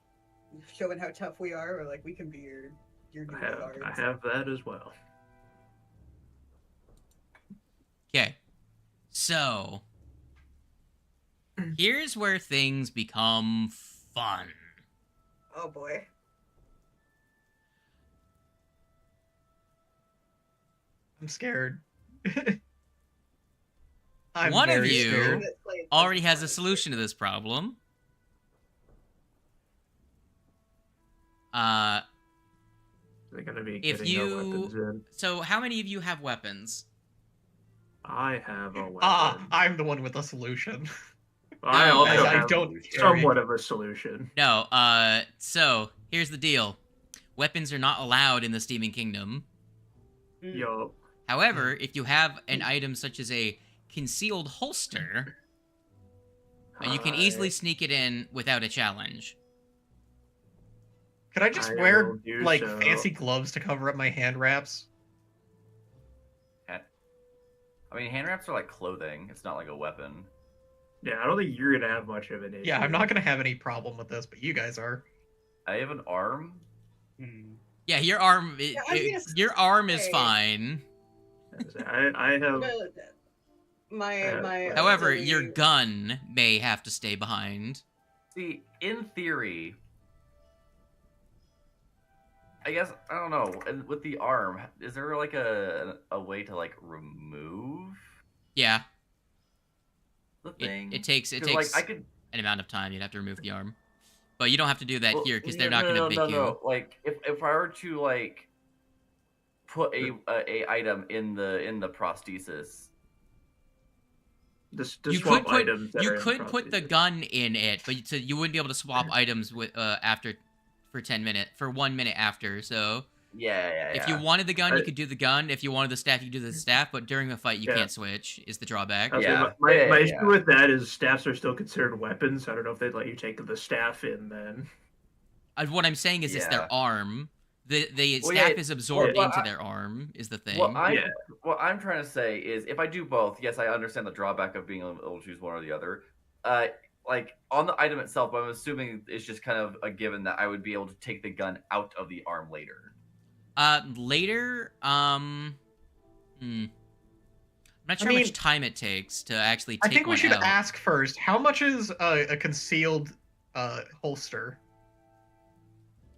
showing how tough we are, or like we can be your new guards. I have that as well. Okay. So, here's where things become fun. Oh boy. I'm scared. I'm One of very you scared. already has a solution to this problem. They're gonna be If getting their you- weapons in. So how many of you have weapons? I have a weapon. I'm the one with the solution. I No, also I have don't carry. somewhat of a solution. No, so here's the deal. Weapons are not allowed in the Steaming Kingdom. Yo, However, if you have an item such as a concealed holster, you can easily sneak it in without a challenge. Could I just I wear will do like so. fancy gloves to cover up my hand wraps? I mean, hand wraps are like clothing. It's not like a weapon. Yeah, I don't think you're gonna have much of an issue. Yeah, I'm not gonna have any problem with this, but you guys are. I have an arm. Yeah, your arm, Yeah, I was gonna your arm is say- fine. I have. My However, silly- your gun may have to stay behind. See, in theory, I guess I don't know. And with the arm, is there like a way to like remove Yeah, the thing? it takes 'Cause, like, I could. an amount of time. You'd have to remove the arm, but you don't have to do that Well, here because no, they're not no, going to no, make no, you. no. Like if I were to like put a item in the prosthesis. The You swap could put items that are you in the could put the prosthesis. gun in it, but you wouldn't be able to swap items with after for 1 minute after. So Yeah. if you wanted the gun, you I- could do the gun. If you wanted the staff, you could do the staff. But during the fight, you Yeah. can't switch. Is the drawback? I was Yeah. saying, my Yeah. issue with that is staffs are still considered weapons. I don't know if they'd let you take the staff in then. What I'm saying is, it's Yeah. their arm. The Well, staff yeah, is absorbed well, into I- their arm. Is the thing. What Yeah. I'm trying to say is, if I do both, yes, I understand the drawback of being able to choose one or the other. Like on the item itself, I'm assuming it's just kind of a given that I would be able to take the gun out of the arm later. Later, I'm not sure how mean, much time it takes to actually I take think we one should out. ask first. How much is a concealed holster?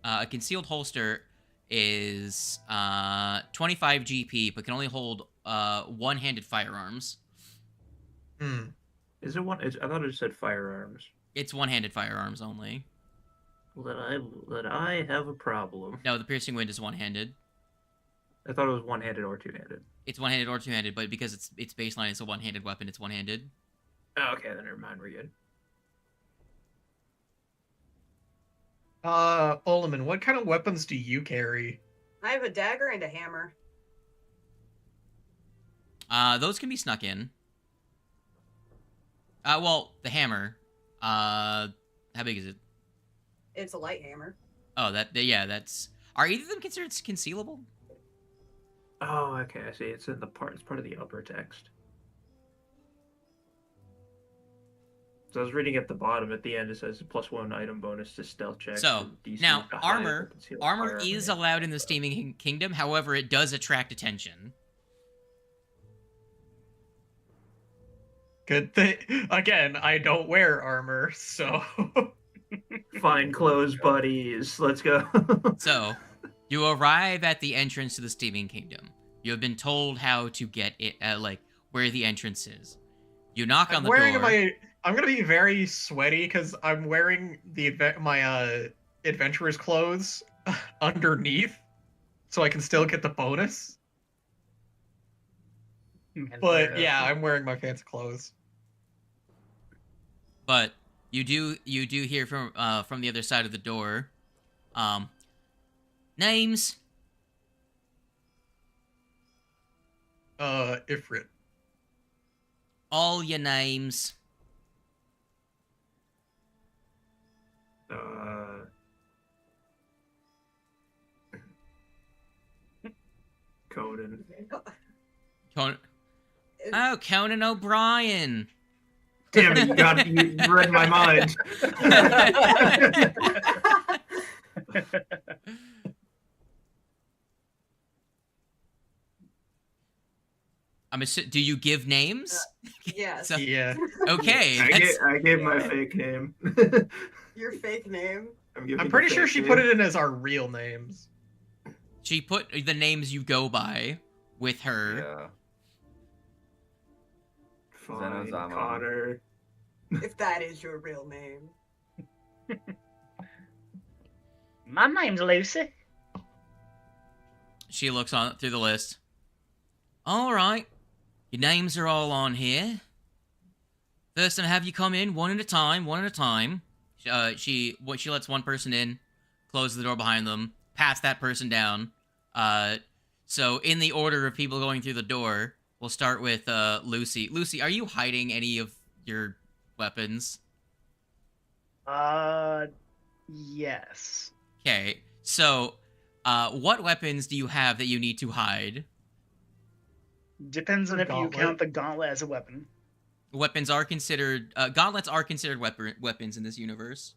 A concealed holster is 25 GP, but can only hold one-handed firearms. Hmm. Is it one? I thought it just said firearms. It's one-handed firearms only. That I have a problem. No, the piercing wind is one-handed. I thought it was one-handed or two-handed. It's one-handed or two-handed, but because its baseline is a one-handed weapon, it's one-handed. Oh, okay, then never mind. We're good. Oleman, what kind of weapons do you carry? I have a dagger and a hammer. Those can be snuck in. Well, the hammer. How big is it? It's a light hammer. Oh, that's. Are either of them considered concealable? Oh, okay. I see. It's in the part. It's part of the upper text. So I was reading at the bottom. At the end, it says +1 item bonus to stealth checks. So, from DC now, to high armor- for concealed Armor firearm is and- allowed in the Steaming Kingdom, however, it does attract attention. Good thing. Again, I don't wear armor, so. Fine clothes, buddies. Let's go. So, you arrive at the entrance to the Steaming Kingdom. You have been told how to get it, like, where the entrance is. You knock on I'm the wearing door. I'm gonna be very sweaty because I'm wearing my adventurer's clothes underneath, so I can still get the bonus. But yeah, I'm wearing my fancy clothes. But you do hear from the other side of the door. Names. Ifrit. All your names. Conan. Conan O'Brien. Damn it! You read my mind. Do you give names? Yes. So- Yeah. Okay. I gave my fake name. Your fake name. I'm pretty sure she put it in as our real names. She put the names you go by with her. Yeah. Fine, Zeno. Connor. If that is your real name. My name's Lucy. She looks on through the list. All right. Your names are all on here. First, I'll have you come in one at a time. She lets one person in, closes the door behind them, pats that person down. So in the order of people going through the door, we'll start with Lucy. Lucy, are you hiding any of your weapons? Yes. Okay. So, what weapons do you have that you need to hide? Depends on if you Gauntlet. count the gauntlet as a weapon. Weapons are considered gauntlets are considered weapons in this universe.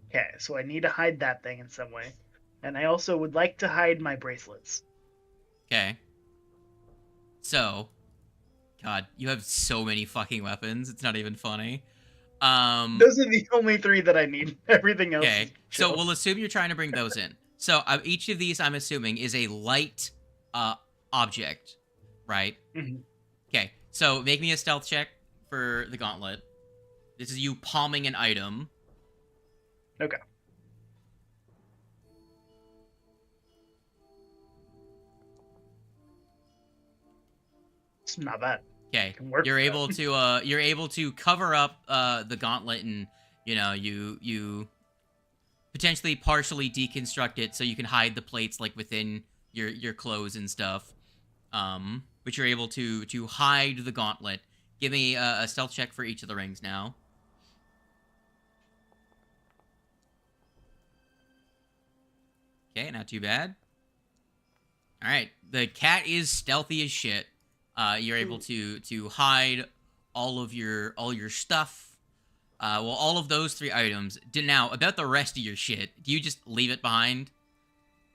Okay, so I need to hide that thing in some way. And I also would like to hide my bracelets. Okay. So, God, you have so many fucking weapons. It's not even funny. Those are the only 3 that I need. Everything else. Okay. is So chill. we'll assume you're trying to bring those in. So each of these, I'm assuming, is a light object, right? Mhm. Okay. So make me a stealth check for the gauntlet. This is you palming an item. Okay. It's not bad. Okay. Can work You're with able to cover up the gauntlet, and you potentially partially deconstruct it so you can hide the plates like within your clothes and stuff. But you're able to hide the gauntlet. Give me a stealth check for each of the rings now. Okay, not too bad. All right, the cat is stealthy as shit. You're able to hide all your stuff. Well, all of those 3 items. Now, about the rest of your shit, do you just leave it behind?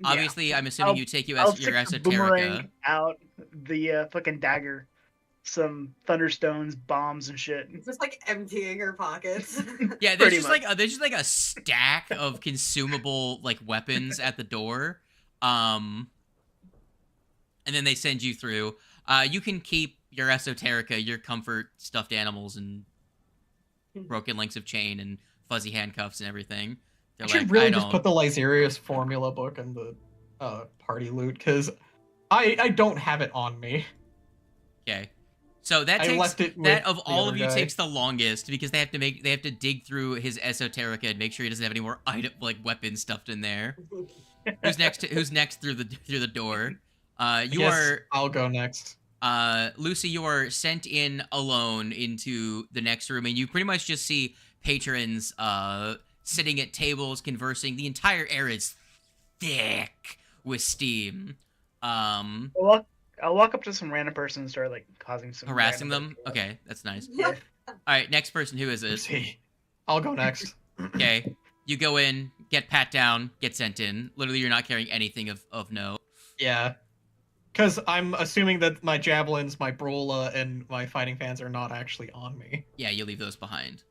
Yeah. Obviously, I'm assuming you take I'll your stick the esoterica. boomerang out, the fucking dagger, some thunderstones, bombs, and shit. Just like emptying her pockets. Yeah, Pretty much. there's just like a stack of consumable like weapons at the door. And then they send you through. You can keep your esoterica, your comfort stuffed animals, and broken links of chain and fuzzy handcuffs and everything. They're I should like, really I just don't. put the Lysarius formula book in the party loot, because I don't have it on me. Okay. So that I takes left it with that of the all other of you guy. takes the longest because they have to dig through his esoterica and make sure he doesn't have any more weapons stuffed in there. Who's next through the door? I'll go next. Lucy, you are sent in alone into the next room, and you pretty much just see patrons sitting at tables conversing. The entire air is thick with steam. I'll walk up to some random person and start like causing some Harassing random them? Okay, that's nice. Yeah. Alright, next person, who is it? See, I'll go next. Okay, you go in, get pat down, get sent in. Literally, you're not carrying anything of note. Yeah. Because I'm assuming that my javelins, my brola, and my fighting fans are not actually on me. Yeah, you leave those behind.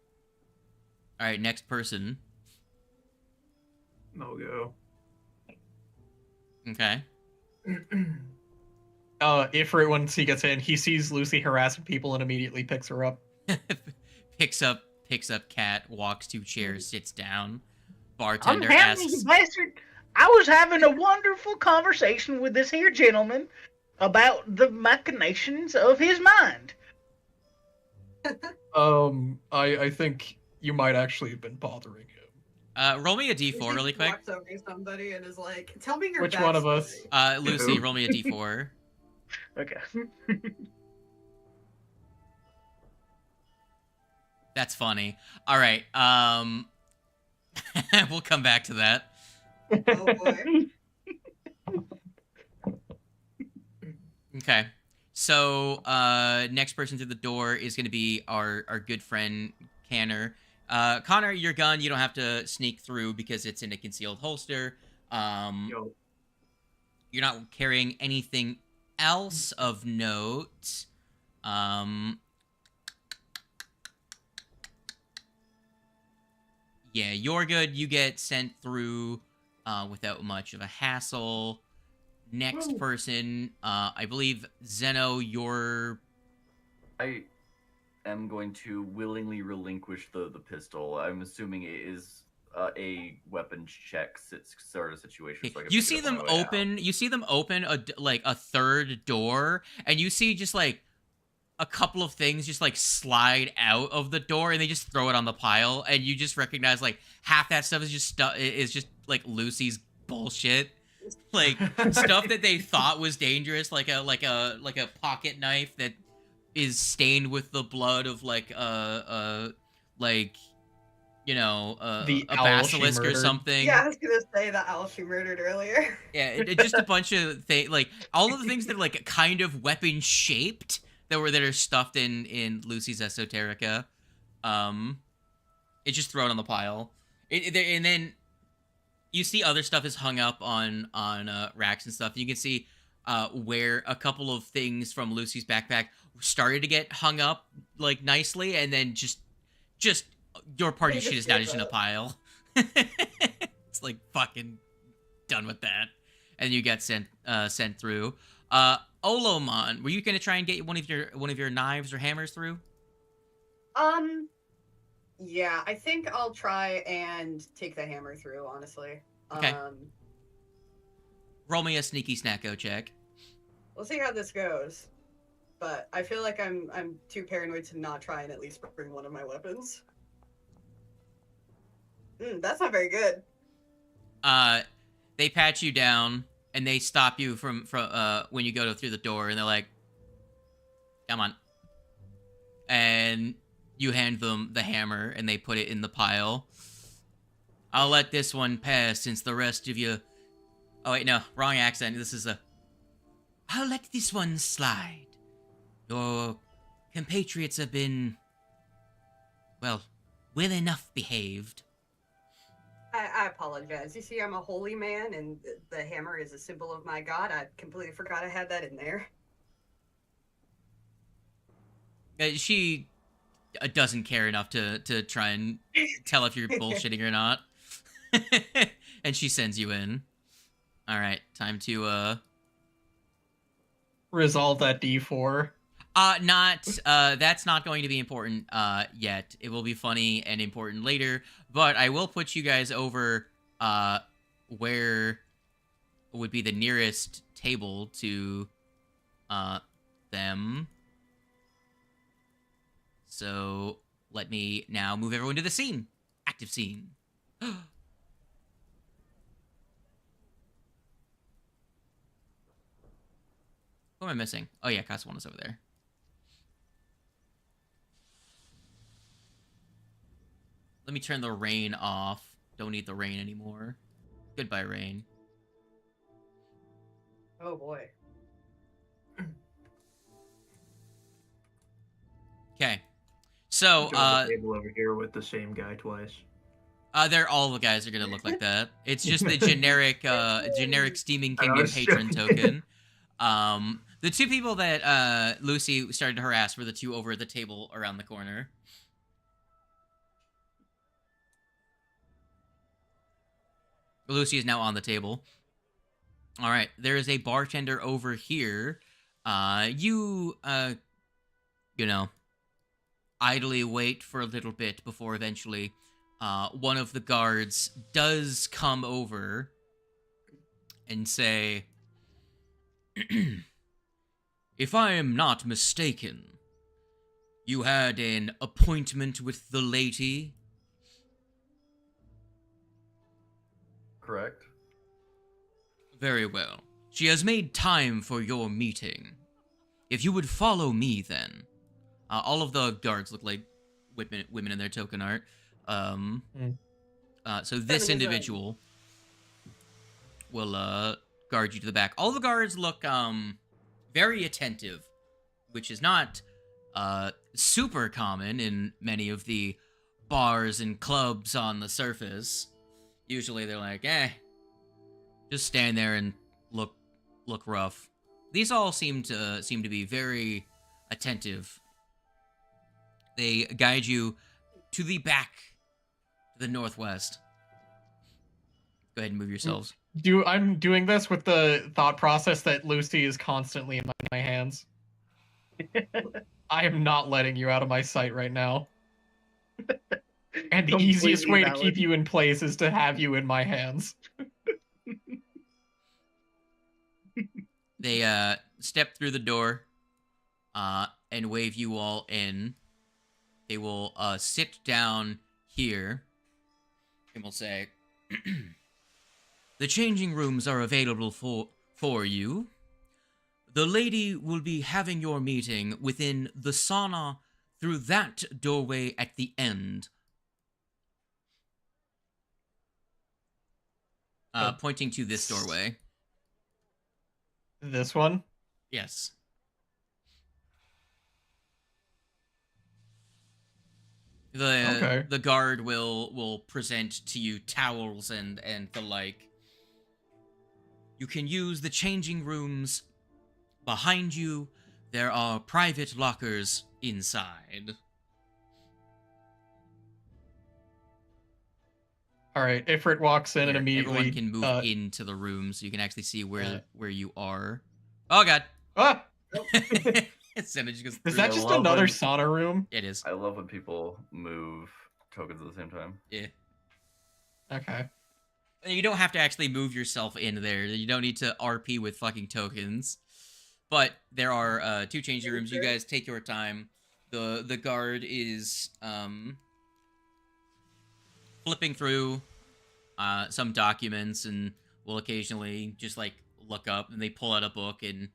Alright, next person. No go. Okay. Ifrit, once he gets in, he sees Lucy harassing people and immediately picks her up. picks up cat, walks 2 chairs, sits down. I'm Bartender having asks, you bastard. I was having a wonderful conversation with this here gentleman about the machinations of his mind. I think you might actually have been bothering him. roll me a d4 Lucy really quick. walks over to somebody and is like, "Tell me your Which one of us? backstory." Lucy, roll me a d4. Okay. That's funny. All right. We'll come back to that. Oh boy. Okay. So, next person through the door is going to be our good friend Connor. Connor, your gun, you don't have to sneak through because it's in a concealed holster. Yo, You're not carrying anything else of note. Yeah, you're good. You get sent through without much of a hassle. Next person, I believe Zeno, you're... I am going to willingly relinquish the pistol. I'm assuming it is a weapon check sort of situation. So I can You pick it see up on them my way out. open. You see them open a third door, and you see just like a couple of things just like slide out of the door, and they just throw it on the pile, and you just recognize like half that stuff is just like Lucy's bullshit, like stuff that they thought was dangerous, like a pocket knife that is stained with the blood of like The a owl she basilisk or murdered. Oh, something. yeah, I was gonna say the owl she murdered earlier. Yeah, just a bunch of things, like all of the things that are like kind of weapon shaped that are stuffed in Lucy's esoterica. It's just thrown on the pile. And then you see other stuff is hung up on racks and stuff. You can see where a couple of things from Lucy's backpack started to get hung up like nicely, and then just your party They shit just is now gave just in a up. pile. It's like fucking done with that, and you get sent through. Olomon, were you gonna try and get one of your knives or hammers through? Yeah, I think I'll try and take the hammer through, honestly. Okay. Roll me a sneaky snacko check. We'll see how this goes. But I feel like I'm too paranoid to not try and at least bring one of my weapons. That's not very good. They pat you down and they stop you from when you go through the door, and they're like, "Come on." And you hand them the hammer, and they put it in the pile. I'll let this one pass since the rest of you... Oh, wait, no. Wrong accent. This is a... I'll let this one slide. Your compatriots have been... well enough behaved. I apologize. You see, I'm a holy man, and the hammer is a symbol of my god. I completely forgot I had that in there. She doesn't care enough to try and tell if you're bullshitting or not. And she sends you in. All right, time to Resolve that D4. That's not going to be important yet. It will be funny and important later, but I will put you guys over where would be the nearest table to them. So let me now move everyone to the scene. Active scene. What am I missing? Oh yeah, Casawana's over there. Let me turn the rain off. Don't need the rain anymore. Goodbye, rain. Oh boy. Okay. So, join the table over here with the same guy twice. they're all the guys are gonna look like that. It's just the generic Steaming I Kingdom was patron joking. token. The two people that Lucy started to harass were the two over at the table around the corner. Lucy is now on the table. All right, there is a bartender over here. You know, idly wait for a little bit before eventually one of the guards does come over and say, "If I am not mistaken, you had an appointment with the lady?" Correct. "Very well. She has made time for your meeting. If you would follow me, then." All of the guards look like women in their token art. So this Feminism. individual will guard you to the back. All the guards look very attentive, which is not super common in many of the bars and clubs on the surface. Usually they're like, just stand there and look rough. These all seem to be very attentive. They guide you to the back, to the northwest. Go ahead and move yourselves. I'm doing this with the thought process that Lucy is constantly in my hands. I am not letting you out of my sight right now. And the easiest way to keep you in place is to have you in my hands. They step through the door and wave you all in. They will sit down here and will say, "The changing rooms are available for you. The lady will be having your meeting within the sauna through that doorway at the end." Pointing to this doorway. This one? Yes. The guard will present to you towels and the like. "You can use the changing rooms behind you. There are private lockers inside." All right, Ifrit walks in and immediately everyone can move into the room, so you can actually see where you are. Oh god! Ah! Zeno just goes Is that just another sauna room? It is. I love when people move tokens at the same time. Yeah. Okay. You don't have to actually move yourself in there. You don't need to RP with fucking tokens. But there are 2 changing rooms. You guys take your time. The guard is flipping through some documents and will occasionally just like look up, and they pull out a book and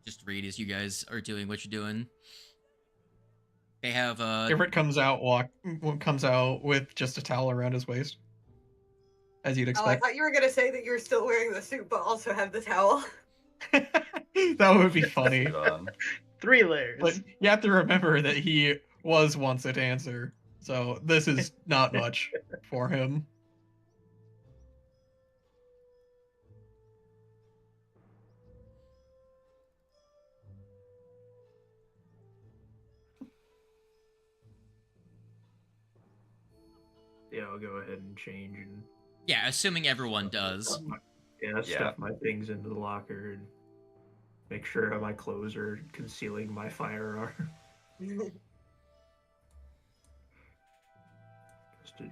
just read as you guys are doing what you're doing. They have Ifrit comes out with just a towel around his waist, as you'd expect. Oh, I thought you were gonna say that you're still wearing the suit, but also have the towel. That would be funny. 3 layers. But you have to remember that he was once a dancer, so this is not much for him. Yeah, I'll go ahead and change and Yeah, assuming everyone does. stuff my things into the locker and make sure my clothes are concealing my firearm.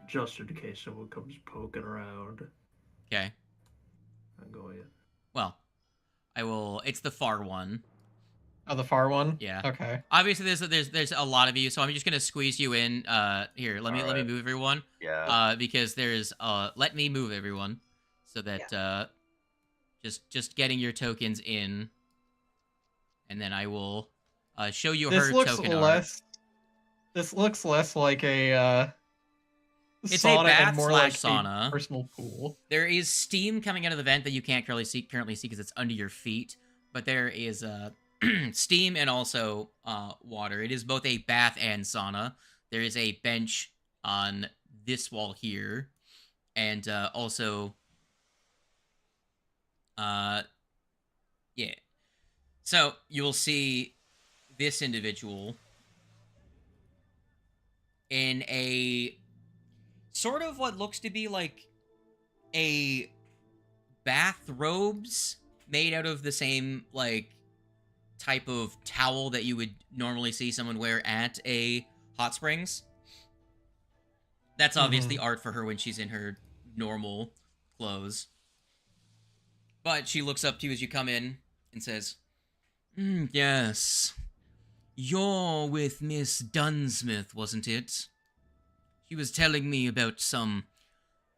just in case someone comes poking around. Okay. I'm going. Well, I will. It's the far one. Oh, the far one? Yeah. Okay. Obviously, there's a lot of you, so I'm just gonna squeeze you in. Here, let me move everyone. Yeah. Because there's let me move everyone, so that just getting your tokens in, and then I will show you her token art. This looks less like a It's sauna a bath and more slash like sauna. a personal pool. There is steam coming out of the vent that you can't currently see because it's under your feet, but there is steam and also water. It is both a bath and sauna. There is a bench on this wall here, and also yeah. So you will see this individual in a sort of what looks to be like a bathrobes made out of the same like type of towel that you would normally see someone wear at a hot springs. That's obviously art for her when she's in her normal clothes. But she looks up to you as you come in and says, yes. You're with Miss Dunsmith, wasn't it? She was telling me about some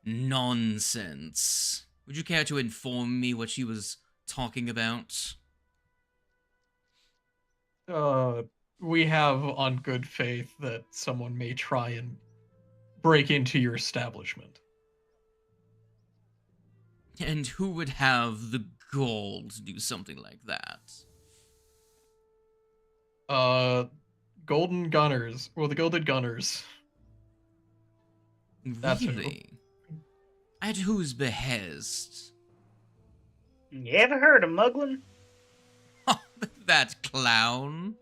nonsense. Would you care to inform me what she was talking about? We have on good faith that someone may try and break into your establishment. And who would have the gall to do something like that? Golden Gunners. Well, the Gilded Gunners. That's who. Really? At whose behest? You ever heard of muggling? That clown?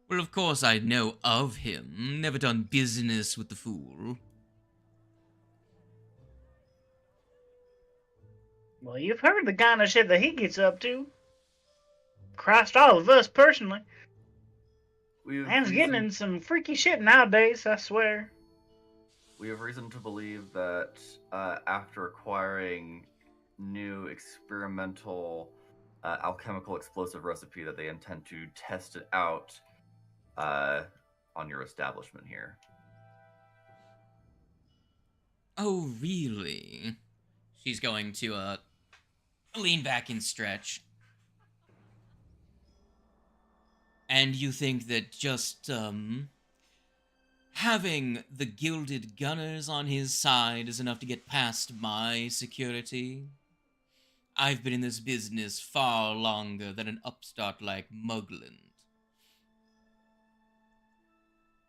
Well, of course I know of him. Never done business with the fool. Well, you've heard the kind of shit that he gets up to. Christ, all of us personally. Man's getting in some freaky shit nowadays, I swear. We have reason to believe that after acquiring new experimental alchemical explosive recipe, that they intend to test it out on your establishment here. Oh, really? She's going to lean back and stretch. And you think that just having the Gilded Gunners on his side is enough to get past my security? I've been in this business far longer than an upstart like Mugland.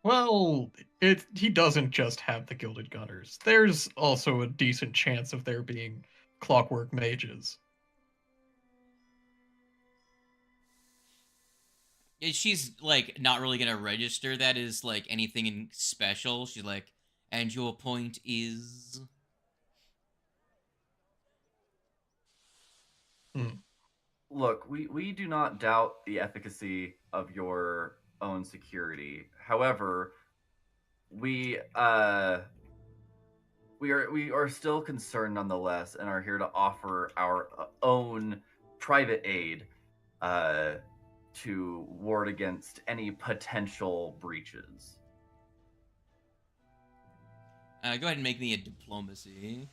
Well, he doesn't just have the Gilded Gunners. There's also a decent chance of there being clockwork mages. She's, like, not really gonna register that as, like, anything in special. She's like, and your point is... Look, we do not doubt the efficacy of your own security. However, we are still concerned nonetheless, and are here to offer our own private aid to ward against any potential breaches. Go ahead and make me a diplomacy.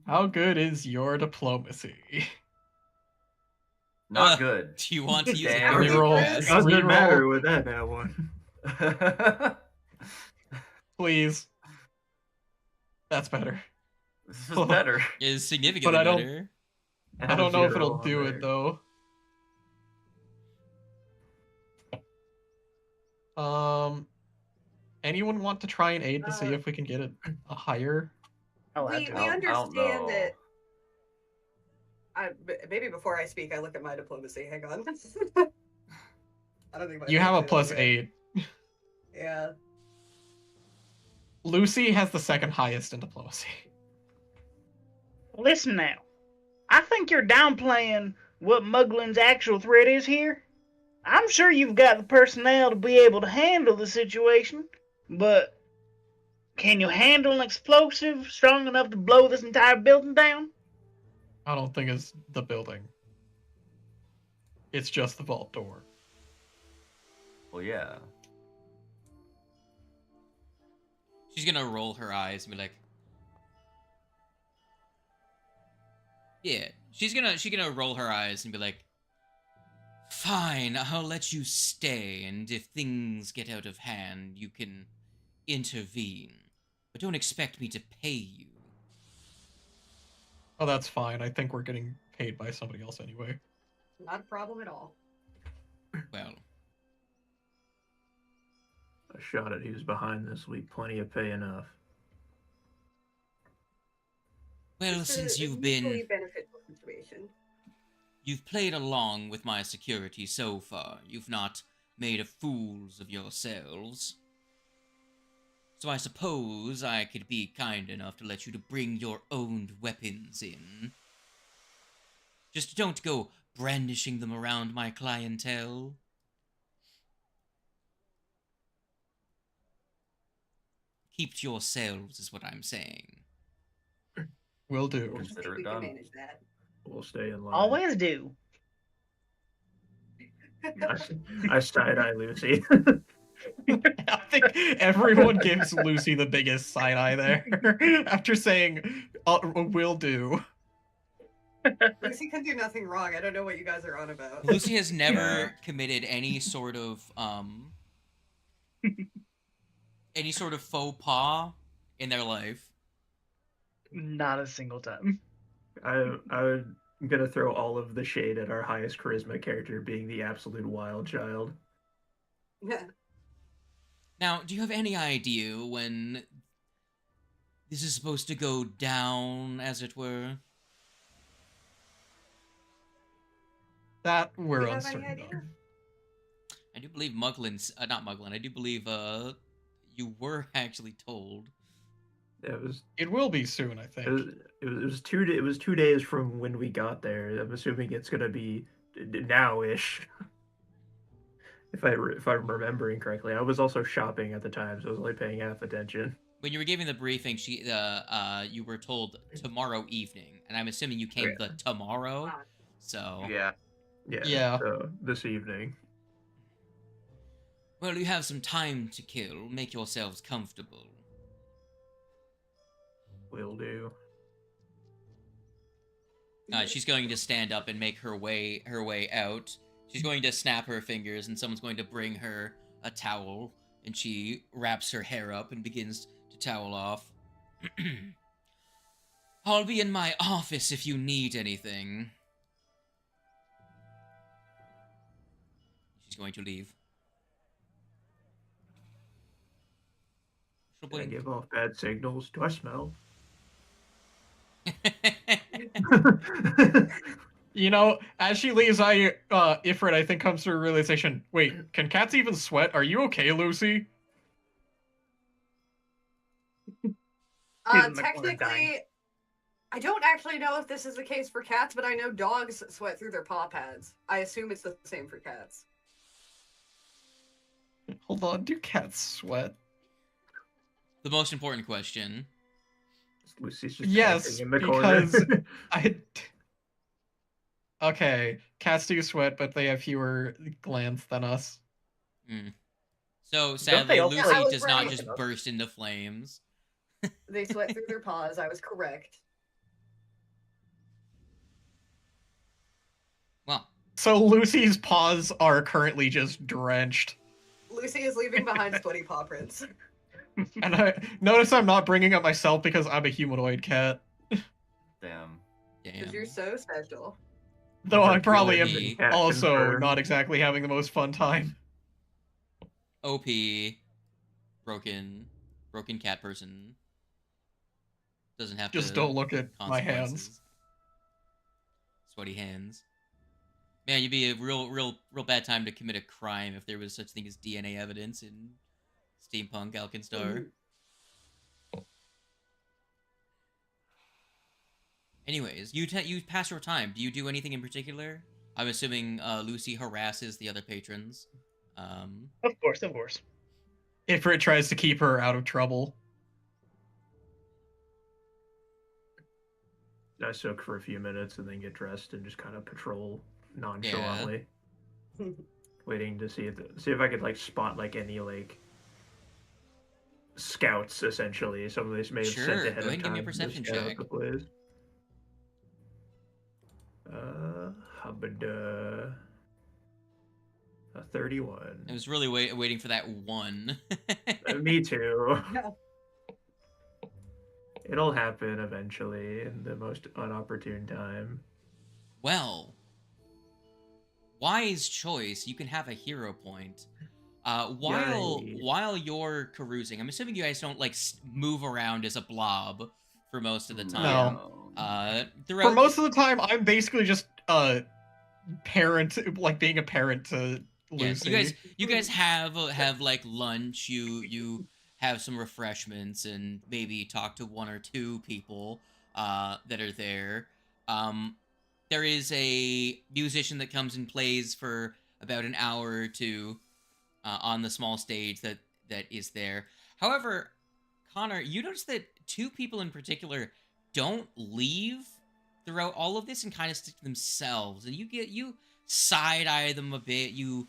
How good is your diplomacy? Not good. Do you want to use it? Damn. Reroll. It doesn't matter with that one. Please. That's better. This is better. Is significantly But I don't- better. I don't know if it'll do it, though. Anyone want to try and aid to see if we can get it a higher? I'll add We to we it. understand that. Maybe before I speak, I look at my diplomacy. Hang on. I don't think my You have a diplomacy +8. is good. Yeah. Lucy has the second highest in diplomacy. Listen now. I think you're downplaying what Muglin's actual threat is here. I'm sure you've got the personnel to be able to handle the situation, but can you handle an explosive strong enough to blow this entire building down? I don't think it's the building. It's just the vault door. Well, yeah. She's gonna roll her eyes and be like, yeah. She's gonna roll her eyes and be like, fine, I'll let you stay, and if things get out of hand, you can intervene. But don't expect me to pay you. Oh, that's fine. I think we're getting paid by somebody else anyway. Not a problem at all. Well, I shot at who's behind this week. Plenty of pay enough. well, It's since a you've mutually been... beneficial situation. You've played along with my security so far. You've not made a fools of yourselves. So I suppose I could be kind enough to let you to bring your own weapons in. Just don't go brandishing them around my clientele. Keep to yourselves, is what I'm saying. Will do. I Consider think it we can done. manage that. We'll stay in line. Always do. I side-eye Lucy. I think everyone gives Lucy the biggest side eye there after saying, will do. Lucy can do nothing wrong. I don't know what you guys are on about. Lucy has never Yeah. committed any sort of faux pas in their life. Not a single time. I'm gonna throw all of the shade at our highest charisma character being the absolute wild child. Now, do you have any idea when this is supposed to go down, as it were? That we're Do you have any uncertain idea? of. I do believe not Muglin, I do believe, you were actually told. It was It will be soon, I think. it was 2 days from when we got there. I'm assuming it's gonna be now-ish. If I'm remembering correctly, I was also shopping at the time, so I was only paying half attention. When you were giving the briefing, you were told tomorrow evening, and I'm assuming you came the tomorrow, so... Yeah. Yeah. So this evening. Well, you have some time to kill. Make yourselves comfortable. Will do. She's going to stand up and make her way out. She's going to snap her fingers, and someone's going to bring her a towel, and she wraps her hair up and begins to towel off. I'll be in my office if you need anything. She's going to leave. Did I give off bad signals? Do I smell? You know, as she leaves, Ifrit, I think, comes to a realization. Wait, can cats even sweat? Are you okay, Lucy? in the corner dying. Technically, I don't actually know if this is the case for cats, but I know dogs sweat through their paw pads. I assume it's the same for cats. Hold on, do cats sweat? The most important question. Lucy's just Yes, dancing in the corner. because Okay, cats do sweat, but they have fewer glands than us. So, they sadly, also, Lucy like, does not right. just burst into flames. They sweat through their paws. I was correct. Well, So Lucy's paws are currently just drenched. Lucy is leaving behind sweaty paw prints. And I notice I'm not bringing up myself because I'm a humanoid cat. Damn. Because you're so special. Though I probably am Lucky. Cat also confirmed. not exactly having the most fun time. OP. Broken cat person. Doesn't have Just to don't look at my hands. consequences. Sweaty hands. Man, you'd be a real bad time to commit a crime if there was such thing as DNA evidence in steampunk Alkenstar. Anyways, you pass your time. Do you do anything in particular? I'm assuming Lucy harasses the other patrons. Of course. Ifrit tries to keep her out of trouble. I soak for a few minutes and then get dressed and just kind of patrol nonchalantly, waiting to see if I could like spot like any like scouts essentially. Some of these may have Sure, sent ahead go ahead of and give me a time to perception scout check. the place. Hubbada. A 31. I was really waiting for that one. Me too. Yeah. It'll happen eventually in the most unopportune time. Well, wise choice. You can have a hero point. Yay. While you're carousing, I'm assuming you guys don't like move around as a blob for most of the time. No. Throughout For most of the time, I'm basically just a parent, like being a parent to yeah, Lucy. you guys have like lunch. You have some refreshments and maybe talk to one or two people that are there. There is a musician that comes and plays for about an hour or two on the small stage that is there. However, Connor, you notice that two people in particular don't leave throughout all of this and kind of stick to themselves, and you side eye them a bit. You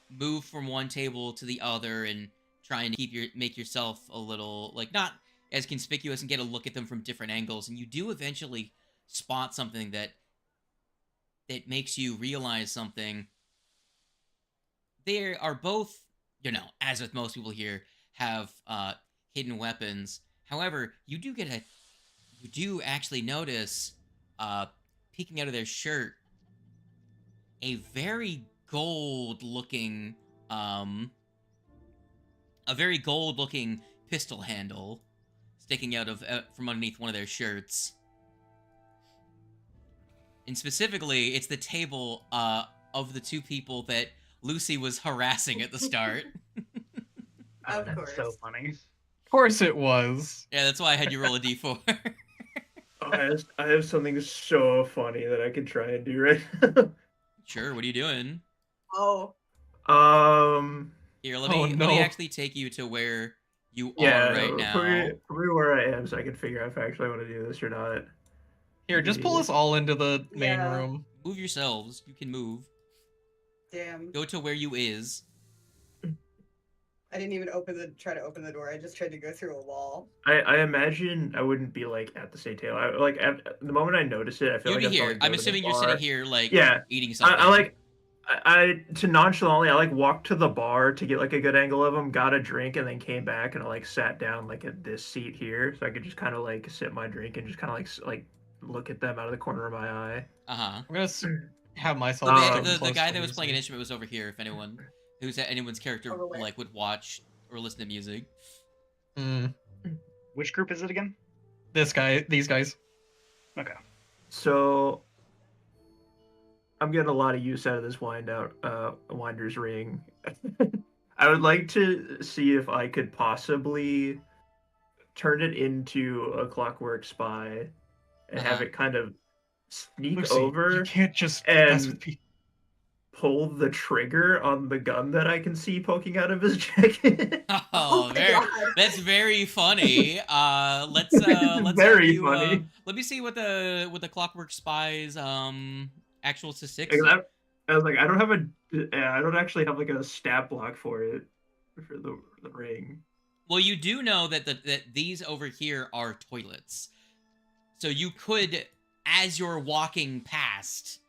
move from one table to the other and trying to make yourself a little like not as conspicuous and get a look at them from different angles, and you do eventually spot something that makes you realize something. They are both, as with most people here, have hidden weapons. However, you do actually notice, peeking out of their shirt, a very gold-looking pistol handle sticking out of from underneath one of their shirts. And specifically, it's the table of the two people that Lucy was harassing at the start. Oh, Of that's course. so funny. Of course it was. Yeah, that's why I had you roll a d4. Oh, I have something so funny that I could try and do right now. Sure, what are you doing? Oh, Here, Oh, let me no. actually take you to where you yeah, are right now. put me where I am so I can figure out if I actually want to do this or not. Here, just pull us all into the main Yeah. room. Move yourselves. You can move. damn. Go to where you is. I didn't even try to open the door. I just tried to go through a wall. I imagine I wouldn't be like at the same table. At the moment I notice it, I feel You'd like be I here. I'm assuming you're sitting here, like, Yeah. eating something. I to nonchalantly, I walked to the bar to get like a good angle of him, got a drink, and then came back and I sat down like at this seat here, so I could just kind of like sip my drink and just kind of like look at them out of the corner of my eye. Uh-huh. I'm gonna have myself. The, stand the close guy to that was playing an Lucy. instrument was over here. If anyone's character Over where? would watch or listen to music. Which group is it again? These guys. Okay. So I'm getting a lot of use out of this winder's ring. I would like to see if I could possibly turn it into a clockwork spy and have it kind of sneak Lucy, over you can't just and mess with people. pull the trigger on the gun that I can see poking out of his jacket. Oh, my God. that's very funny. Let's have Very you, funny. let me see what the Clockwork Spies actual statistics. Like, I was like, I don't actually have like a stat block for it for the ring. Well, you do know that that these over here are toilets, so you could, as you're walking past,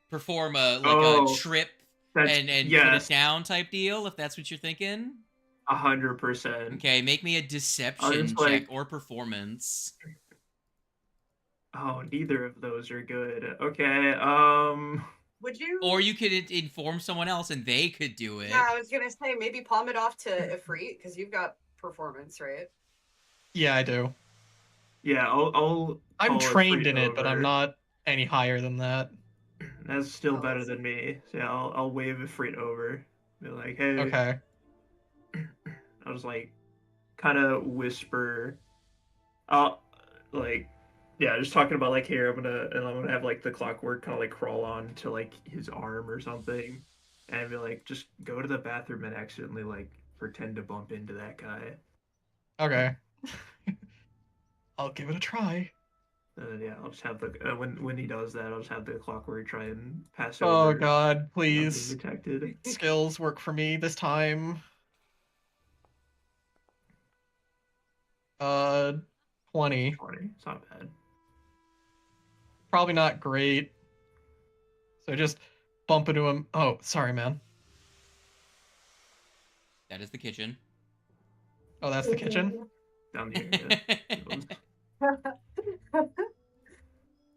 perform a trip and put it down type deal, if that's what you're thinking. 100%. Okay, make me a deception check or performance. Oh, neither of those are good. Okay, Would you? Or you could inform someone else and they could do it. Yeah, I was gonna say maybe palm it off to Ifrit because you've got performance, right? Yeah, I do. yeah, I'm I'm trained in it, but I'm not any higher than that. That's still Oh, better let's than me. So yeah, I'll wave Ifrit over. Be like, hey. Okay. I'll just like kind of whisper. Just talking about like here. I'm gonna have like the clockwork kind of like crawl on to like his arm or something, and be like, just go to the bathroom and accidentally like pretend to bump into that guy. Okay. I'll give it a try. And then, yeah, I'll just have the when he does that, I'll just have the clockwork try and pass Oh over. God, Not please. being detected. Skills work for me this time. 20. 20. It's not bad. Probably not great. So just bump into him. Oh, sorry, man. That is the kitchen. Oh, that's the kitchen? Down here. Yeah.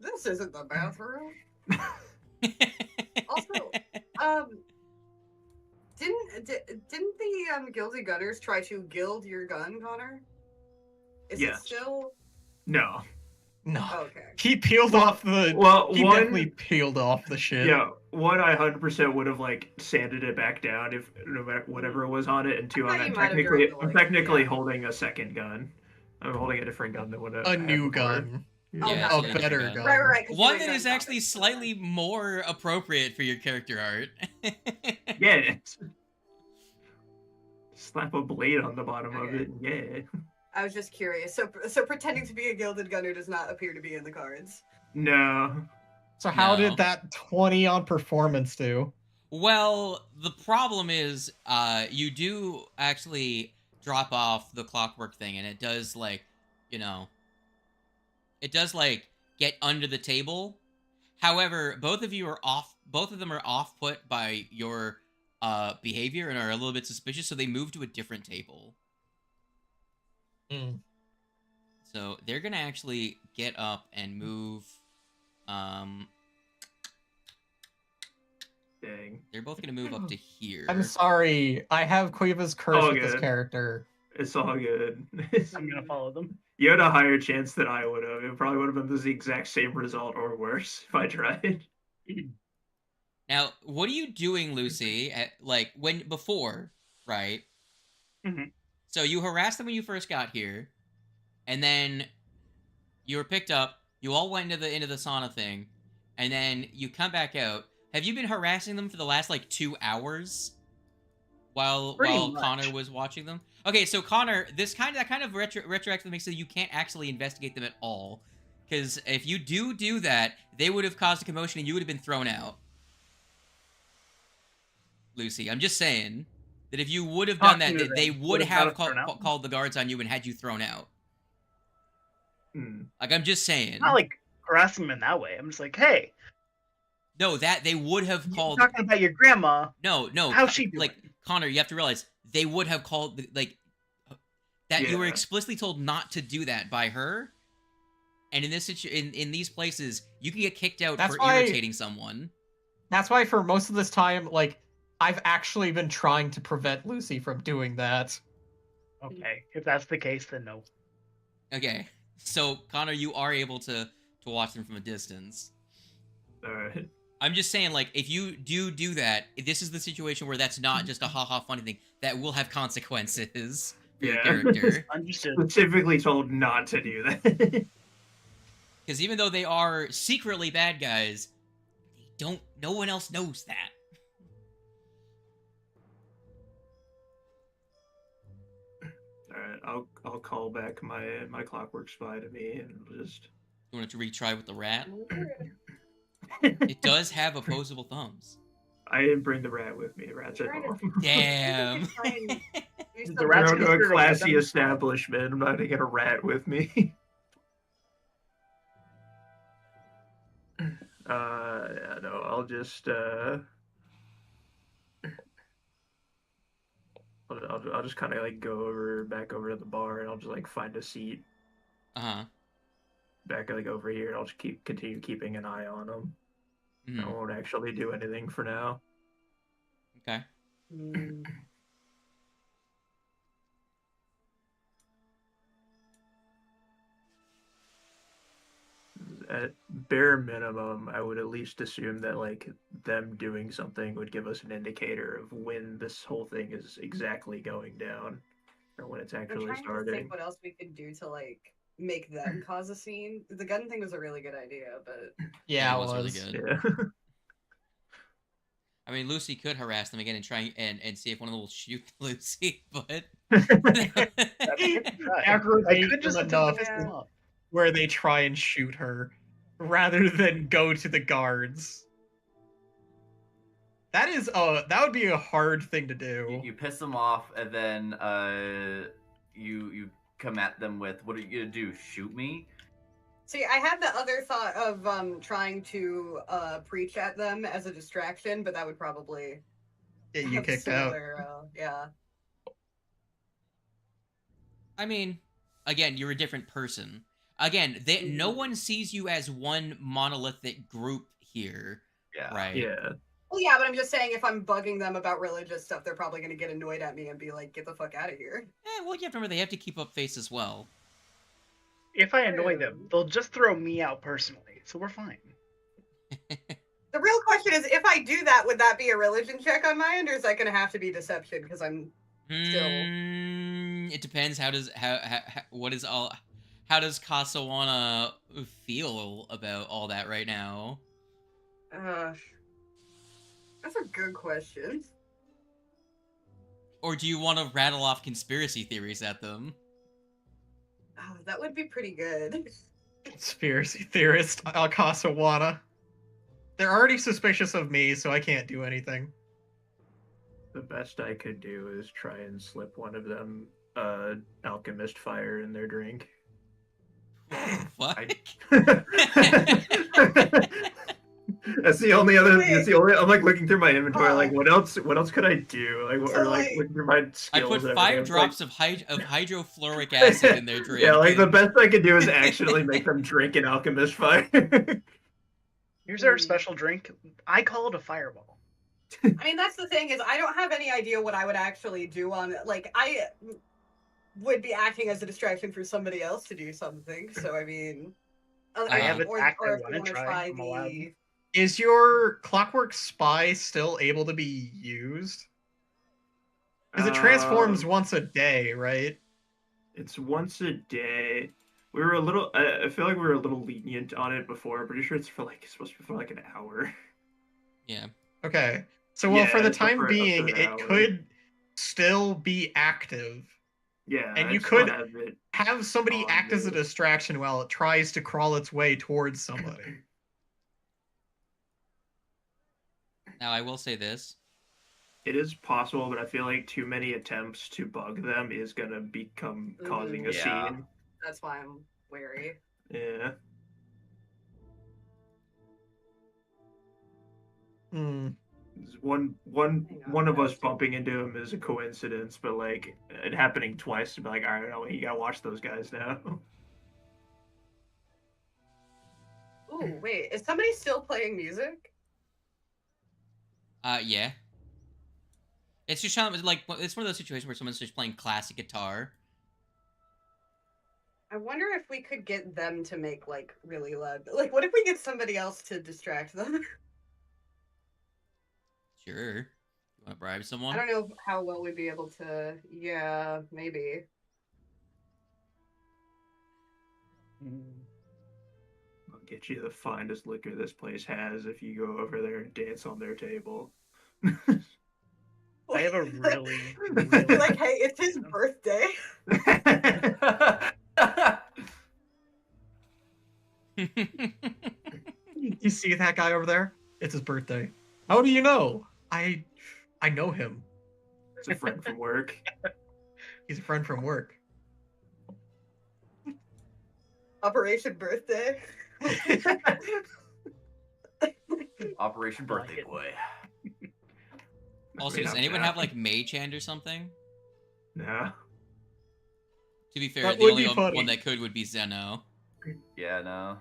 This isn't the bathroom. Also, didn't the Guilty Gunners try to gild your gun, Connor? Is it Yes. still? No. No. Okay. He peeled off the. Well, He one- definitely peeled off the shit. Yeah, one, I 100% would have like sanded it back down if no matter whatever was on it, and two, I thought I'm you might have technically dropped the I'm light, technically yeah. holding a second gun. I'm holding a different gun than what I A had new before. gun. Oh, Yeah, that's A so good. better gun. gun. Right. 'cause you One were that gun is actually topics, slightly more appropriate for your character art. Yeah, it's... slap a blade on the bottom of Okay. it. Yeah. I was just curious. So pretending to be a gilded gunner does not appear to be in the cards. No. So how No. did that 20 on performance do? Well, the problem is, you do actually drop off the clockwork thing, and it does, like, it does, like, get under the table. However, both of them are off-put by your behavior and are a little bit suspicious, so they move to a different table. Mm. So they're gonna actually get up and move. Dang. They're both gonna move up to here. I'm sorry. I have Quiva's curse Oh, with this good. character. It's all good. I'm gonna follow them. You had a higher chance than I would have. It probably would have been the exact same result or worse if I tried. Now, what are you doing, Lucy? Before, right? Mhm. So you harassed them when you first got here, and then you were picked up. You all went into the sauna thing, and then you come back out. Have you been harassing them for the last 2 hours? While Pretty much. Connor was watching them. Okay, so Connor, that kind of retroactively makes it so you can't actually investigate them at all, because if you do that, they would have caused a commotion and you would have been thrown out. Lucy, I'm just saying that if you would have done that, Talking to they them would would have have got us thrown out. called the guards on you and had you thrown out. Hmm. Like, I'm just saying. Not like harassing them in that way. I'm just like, hey, No, that they would have you're called. talking about your grandma. No, How's she doing? like Connor, you have to realize they would have called that. You were Yeah. explicitly told not to do that by her. And in this in these places, you can get kicked out That's for why- irritating someone. That's why for most of this time, I've actually been trying to prevent Lucy from doing that. Okay, if that's the case, then no. Okay, so Connor, you are able to watch them from a distance. All right. I'm just saying, if you do that, this is the situation where that's not just a haha funny thing. That will have consequences for your Yeah. character. Understood. Specifically told not to do that. Because even though they are secretly bad guys, no one else knows that. All right, I'll call back my clockwork spy to me and just. You want to retry with the rat? It does have opposable thumbs. I didn't bring the rat with me. The rat's at Trying to- home. Damn. The We're rat's going to a considered a classy weapon? establishment. I'm not gonna get a rat with me. Yeah, no, I'll just I'll just kind of go back over to the bar and I'll just find a seat Uh-huh. back over here and I'll just continue keeping an eye on them. Mhm. I won't actually do anything for now. Okay. Mm. At bare minimum, I would at least assume that them doing something would give us an indicator of when this whole thing is exactly going down, or when it's I'm actually trying to starting. think what else we could do to make them cause a scene. The gun thing was a really good idea, but Yeah, it it was really was. good. Yeah. I mean, Lucy could harass them again and try and see if one of them will shoot Lucy, but Aggravate I could just them attempt enough to piss them off. where they try and shoot her rather than go to the guards. That would be a hard thing to do. You piss them off, and then you come at them with, "What are you gonna do? Shoot me?" see, I had the other thought of trying to preach at them as a distraction, but that would probably Get you have kicked out. similar, yeah. I mean, again, you're a different person. Again, no one sees you as one monolithic group here, Yeah. right? Yeah. Well, yeah, but I'm just saying if I'm bugging them about religious stuff, they're probably going to get annoyed at me and be like, get the fuck out of here. Well, you have to remember they have to keep up face as well. If I annoy them, True. they'll just throw me out personally, so we're fine. The real question is, if I do that, would that be a religion check on my end, or is that going to have to be deception? Because I'm still. It depends. How does how does Casawana feel about all that right now? That's a good question. Or do you want to rattle off conspiracy theories at them? Oh, that would be pretty good. Conspiracy theorist Akasawana. They're already suspicious of me, so I can't do anything. The best I could do is try and slip one of them alchemist fire in their drink. What? That's the only other. That's the only. I'm like looking through my inventory. Oh. Like, what else? What else could I do? Like, So, or like like- looking through my skills. I put and 5 everything. drops of hydrofluoric acid in their drink. Yeah, like the best I could do is accidentally make them drink an alchemist fire. Here's our special drink. I call it a fireball. I mean, that's the thing is, I don't have any idea what I would actually do on it. Like, I would be acting as a distraction for somebody else to do something. So, I mean, I have a tact I or if wanna you want to try, try I'm allowed. the. Is your clockwork spy still able to be used? Because it transforms once a day, right? It's once a day. We were a little. I feel like we were a little lenient on it before. I'm pretty sure it's supposed to be for like an hour. Yeah. Okay. So, well, Yeah, for the it's up time for being, an it hour. could still be active. Yeah, And I you still could have it. Have somebody on act as a me. distraction while it tries to crawl its way towards somebody. Now I will say this. It is possible, but I feel like too many attempts to bug them is gonna become causing a Yeah. scene. That's why I'm wary. Yeah. Hmm. One of us bumping into him is a coincidence, but like it happening twice to be like, all right, no, you gotta watch those guys now. Ooh, wait, is somebody still playing music? Yeah. It's just like it's one of those situations where someone's just playing classic guitar. I wonder if we could get them to make like really loud. Like, what if we get somebody else to distract them? Sure. You want to bribe I someone? don't know how well we'd be able to. Yeah, maybe. I'll get you the finest liquor this place has if you go over there and dance on their table. I have a really, Be really like, hey, it's his birthday. You see that guy over there? It's his birthday. How do you know? I know him. It's a friend from work. He's a friend from work. Operation Birthday. Operation I like Birthday it. Boy. Also, Wait, does I'm anyone down. have like mage hand or something? No. To be fair, That the would only be funny. one that could would be Zeno. Yeah, no.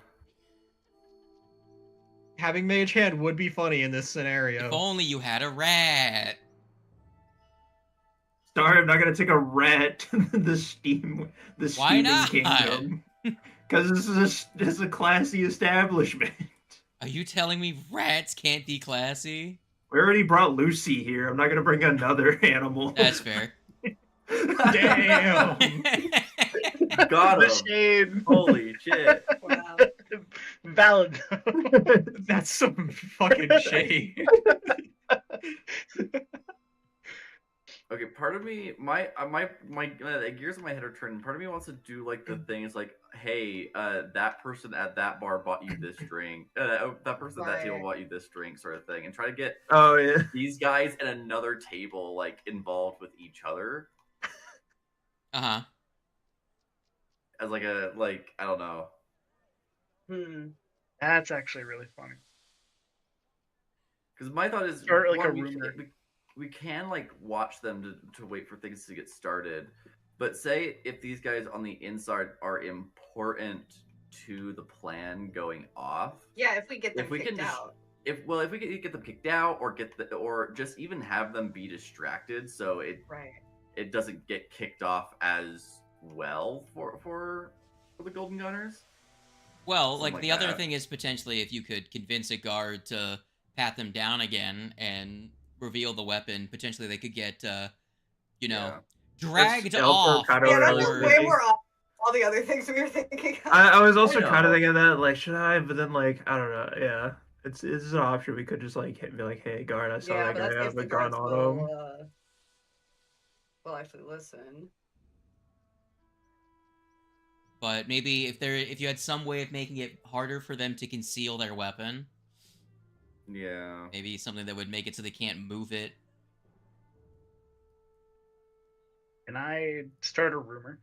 Having mage hand would be funny in this scenario. If only you had a rat. Sorry, I'm not gonna take a rat to the Steam Why Steaming not? Kingdom. Because this is a classy establishment. Are you telling me rats can't be classy? We already brought Lucy here. I'm not gonna bring another animal. That's fair. Damn. Got the him. shade. Holy shit. Wow. Valid. That's some fucking shade. Okay, part of me, my gears in my head are turning. Part of me wants to do like the things like, hey, that person at that bar bought you this drink. That person at that table Right. bought you this drink, sort of thing, and try to get Oh yeah. these guys at another table like involved with each other Uh-huh. as like I don't know. That's actually really funny. Because my thought is, Or, like, one, a we rumor. we can like watch them to wait for things to get started, but say if these guys on the inside are important to the plan going off, Yeah, if we get them If we kicked can just- out. if we could get them kicked out or just even have them be distracted so Right. it doesn't get kicked off as well for the Golden Gunners? Well, Something like like the other that. thing is potentially if you could convince a guard to pat them down again and reveal the weapon, potentially they could get, you know, Yeah. dragged That's also off. kinda Yeah, what I that's was just Or way thinking. more off all the other things we were thinking of. I was also I kind of know. thinking that, like, should I? But then, like, I don't know. Yeah, it's an option. We could just like be like, hey, guard, I saw Yeah, that but guy that's if have a the gun guards on him. will actually listen. but maybe if you had some way of making it harder for them to conceal their weapon, Yeah. maybe something that would make it so they can't move it. Can I start a rumor?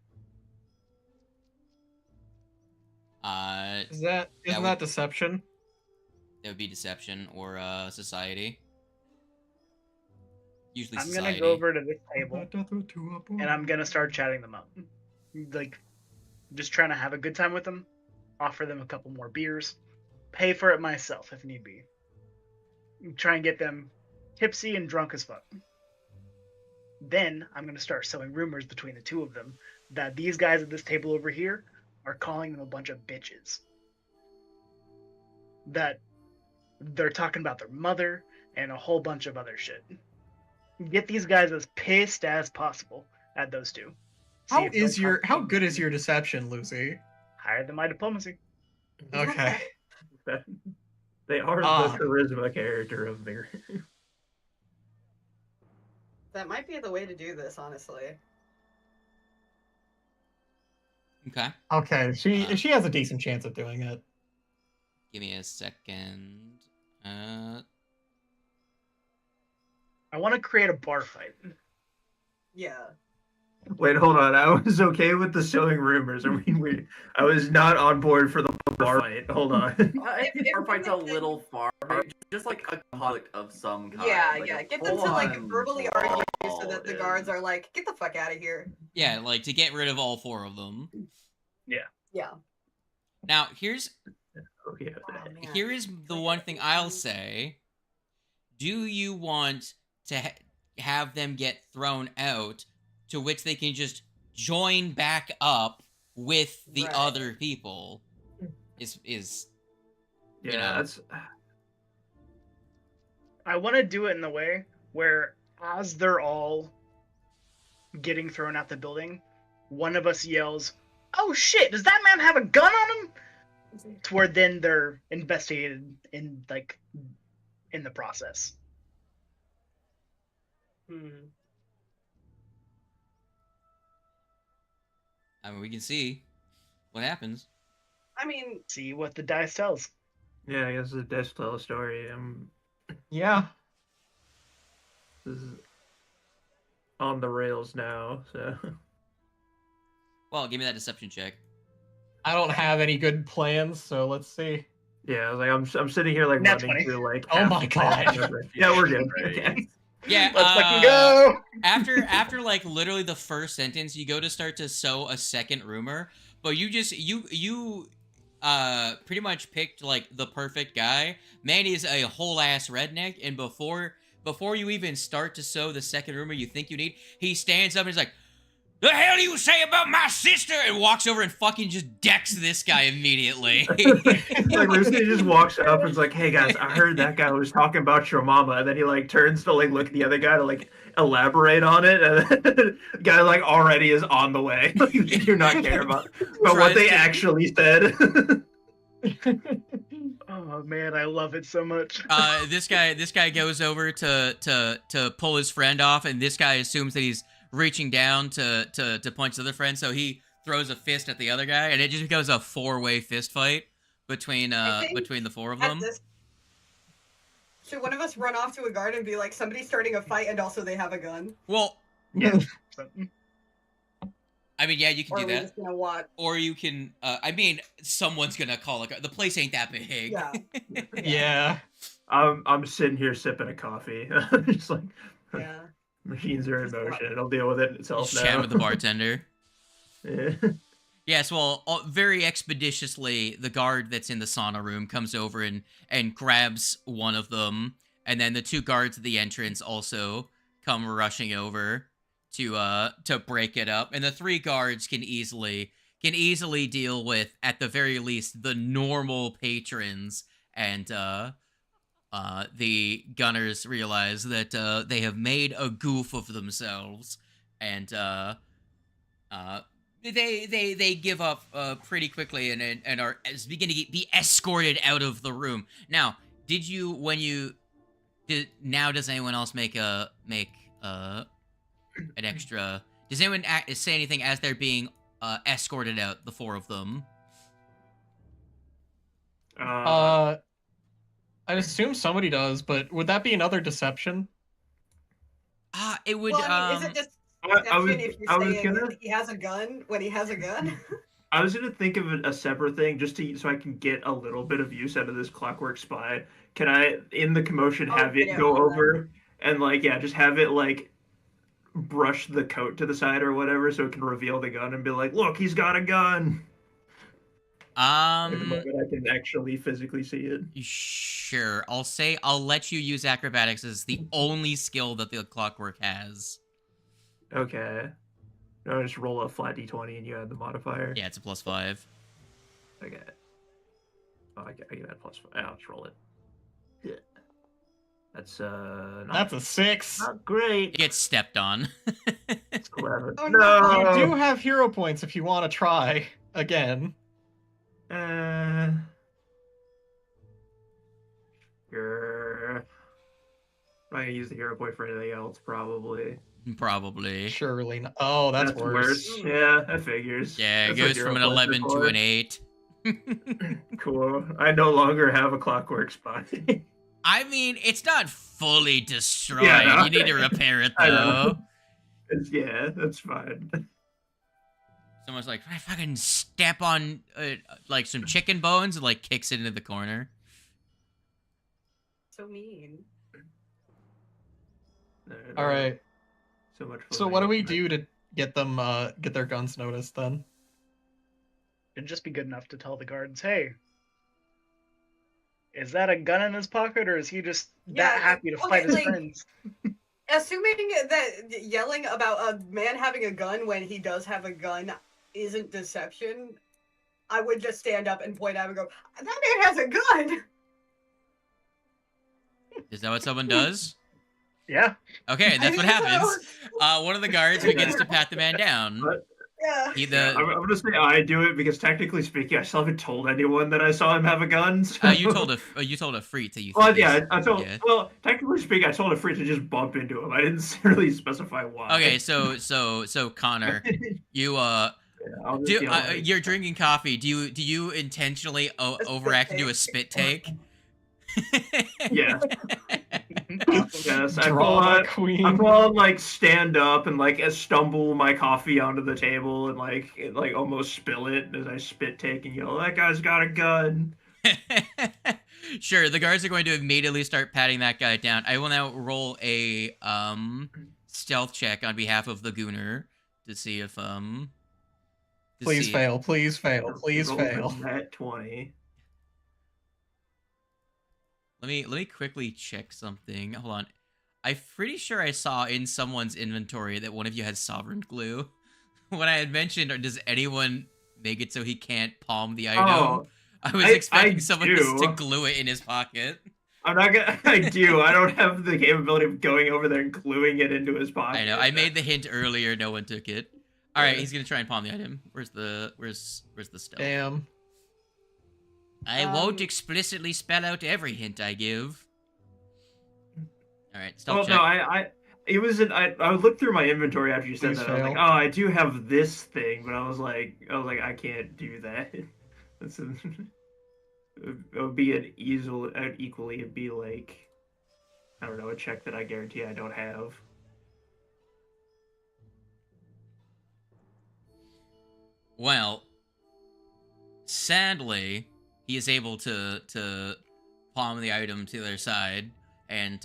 That Isn't would- that deception? would be deception or society. Usually I'm society. gonna go over to this table and I'm gonna start chatting them up. Like, just trying to have a good time with them, offer them a couple more beers, pay for it myself if need be. Try and get them tipsy and drunk as fuck. Then I'm gonna start sowing rumors between the two of them that these guys at this table over here are calling them a bunch of bitches. That they're talking about their mother and a whole bunch of other shit. Get these guys as pissed as possible at those two. See if they'll How good is your deception, Lucy? higher than my diplomacy? Okay. They are Ah. the charisma character of their. That might be the way to do this, honestly. Okay. Okay, she has a decent chance of doing it. Give me a second. I want to create a bar fight. Yeah. Wait, hold on. I was okay with the sowing rumors. I mean, I was not on board for the bar fight. Hold on. I think our fight's a little far. Maybe just like a conflict of some kind. Yeah, like yeah. a Get them to like full-on verbally brawl argue so that the guards are like, get the fuck out of here. Yeah, like to get rid of all four of them. Yeah. Now, here's Oh, yeah. Oh, man. here is the one thing I'll say. Do you want to have them get thrown out, to which they can just join back up with the Right. other people? Is Yeah, you know. that's. I want to do it in the way where, as they're all getting thrown out the building, one of us yells, "Oh shit, does that man have a gun on him?" To where then they're investigated in the process. Hmm. I mean, we can see what happens. I mean, See what the dice tells. Yeah, I guess it does tell a story. Yeah. This is on the rails now. So. Well, give me that deception check. I don't have any good plans, so let's see. Yeah, I was like, I'm sitting here like Nat running 20. through like. Oh half my the plan. God. Yeah, we're good. Right. Okay. Yeah, Let's fucking go! after like literally the first sentence, you go to start to sow a second rumor, but you pretty much picked like the perfect guy. Man is a whole ass redneck, and before you even start to sow the second rumor you think you need, he stands up and is like, "The hell do you say about my sister?" and walks over and fucking just decks this guy immediately. Like Lucy just walks up and is like, "Hey guys, I heard that guy was talking about your mama," and then he like turns to like look at the other guy to like elaborate on it, and then the guy like already is on the way. You do not care about what they actually said. Oh man, I love it so much. This guy goes over to pull his friend off, and this guy assumes that he's reaching down to punch the other friend, so he throws a fist at the other guy, and it just becomes a four-way fist fight between the four of them. Should one of us run off to a guard and be like, somebody's starting a fight and also they have a gun? Well, Yeah. I mean, yeah, you can Or do are we that, just gonna watch? or you can. I mean, someone's gonna call a. The place ain't that big. Yeah. Yeah. I'm sitting here sipping a coffee. Just like Yeah. machines are in motion. It'll deal with it itself Just now. chat with the bartender. Yeah. Yes, well, very expeditiously, the guard that's in the sauna room comes over and grabs one of them, and then the two guards at the entrance also come rushing over to break it up, and the three guards can easily can easily deal with, at the very least, the normal patrons, and the gunners realize that they have made a goof of themselves, and they give up pretty quickly and are beginning to be escorted out of the room. Now, did you when you did now? Does anyone else make an extra? Does anyone say anything as they're being escorted out? The four of them. I'd assume somebody does, but would that be another deception? It would. Well, I mean, is it just I was- deception if I was you're saying gonna- that he has a gun when he has a gun? I was gonna think of a separate thing just to so I can get a little bit of use out of this clockwork spy. Can I, in the commotion, Oh, have it yeah, go well, over and just have it brush the coat to the side or whatever so it can reveal the gun and be like, look, he's got a gun. At the moment, I can actually physically see it. Sure. I'll let you use acrobatics as the only skill that the clockwork has. Okay. No, just roll a flat d20 and you add the modifier. Yeah, it's a +5. Okay. Oh, I can add +5. I'll just roll it. Yeah. That's That's a 6. not great. It gets stepped on. It's 11. Oh, no. You do have hero points if you want to try again. Sure. I'm not gonna use the hero point for anything else, probably. Probably. Surely not. Oh, that's worse. Yeah, that figures. Yeah, it That's what goes hero from an points are 11 to for. an 8. Cool. I no longer have a clockwork spot. I mean, it's not fully destroyed. Yeah, no. You need to repair it, I though. know. Yeah, that's fine. Someone's like, I fucking step on, some chicken bones and, kicks it into the corner. So mean. All right. So much fun. So what do we do to get them get their guns noticed then? It'd just be good enough to tell the guards, hey, is that a gun in his pocket, or is he just that Yeah, happy to okay, fight his like- friends? Assuming that yelling about a man having a gun when he does have a gun isn't deception, I would just stand up and point at him and go, that man has a gun! Is that what someone does? Yeah. Okay, that's I what think so. happens. One of the guards begins to pat the man down. Yeah. I'm gonna say I do it because technically speaking, I still haven't told anyone that I saw him have a gun. So... You told a Freet that you. Well, think yeah, he's- I told. yeah. Well, technically speaking, I told a freak to just bump into him. I didn't really specify why. Okay, so Connor, you Yeah, I'll just yell at him. you're drinking coffee. Do you intentionally overact and do a spit take? Yeah. Yes, I Drama pull queen. on stand up and stumble my coffee onto the table and almost spill it as I spit take and yell, that guy's got a gun. Sure, the guards are going to immediately start patting that guy down. I will now roll a stealth check on behalf of the Gooner to see if Please fail. Please fail. Please Roll fail. That 20. Let me quickly check something. Hold on. I'm pretty sure I saw in someone's inventory that one of you had sovereign glue. When I had mentioned, or does anyone make it so he can't palm the item? Oh, I was I expecting someone do. to glue it in his pocket. I'm not gonna. I do. I don't have the capability of going over there and gluing it into his pocket. I know. I made the hint earlier. No one took it. All right, Yeah. he's gonna try and palm the item. Where's the stealth? Damn. I won't explicitly spell out every hint I give. All right, stealth Well, check. no, it was I looked through my inventory after you said Please that. I was like, fail. oh, I do have this thing, but I was like, I can't do that. That's it would be equally it'd be like, I don't know, a check that I guarantee I don't have. Well, sadly, he is able to palm the item to their side, and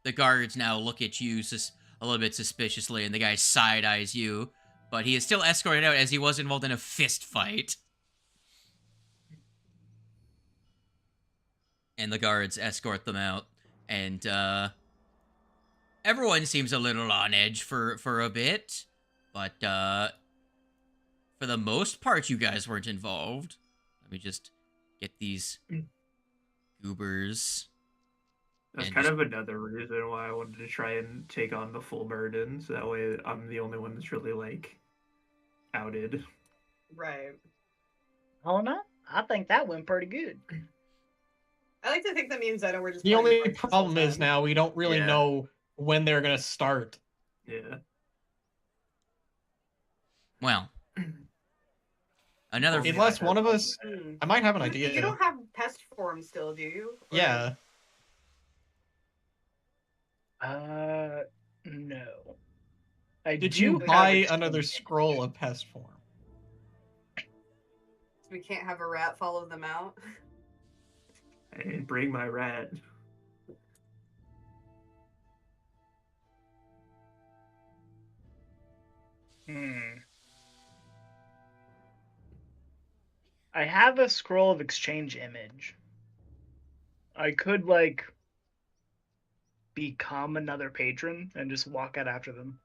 the guards now look at you a little bit suspiciously, and the guy side eyes you, but he is still escorted out as he was involved in a fist fight. And the guards escort them out, and everyone seems a little on edge for a bit, but for the most part, you guys weren't involved. Let me just get these goobers. That's And kind just- of another reason why I wanted to try and take on the full burden, so that way I'm the only one that's really, like, outed. Right. I don't know. I think that went pretty good. I like to think that me and Zeno were just The playing only cards this whole problem is time. now we don't really Yeah. know when they're gonna start. Yeah. well, another. Only Unless I one have of us, Hmm. I might have an You idea. don't have pest form still, do you? Or- Yeah. No. I Did do you have buy exchange another image. scroll of pest form? We can't have a rat follow them out. And bring my rat. I have a scroll of exchange image. I could, like, become another patron and just walk out after them.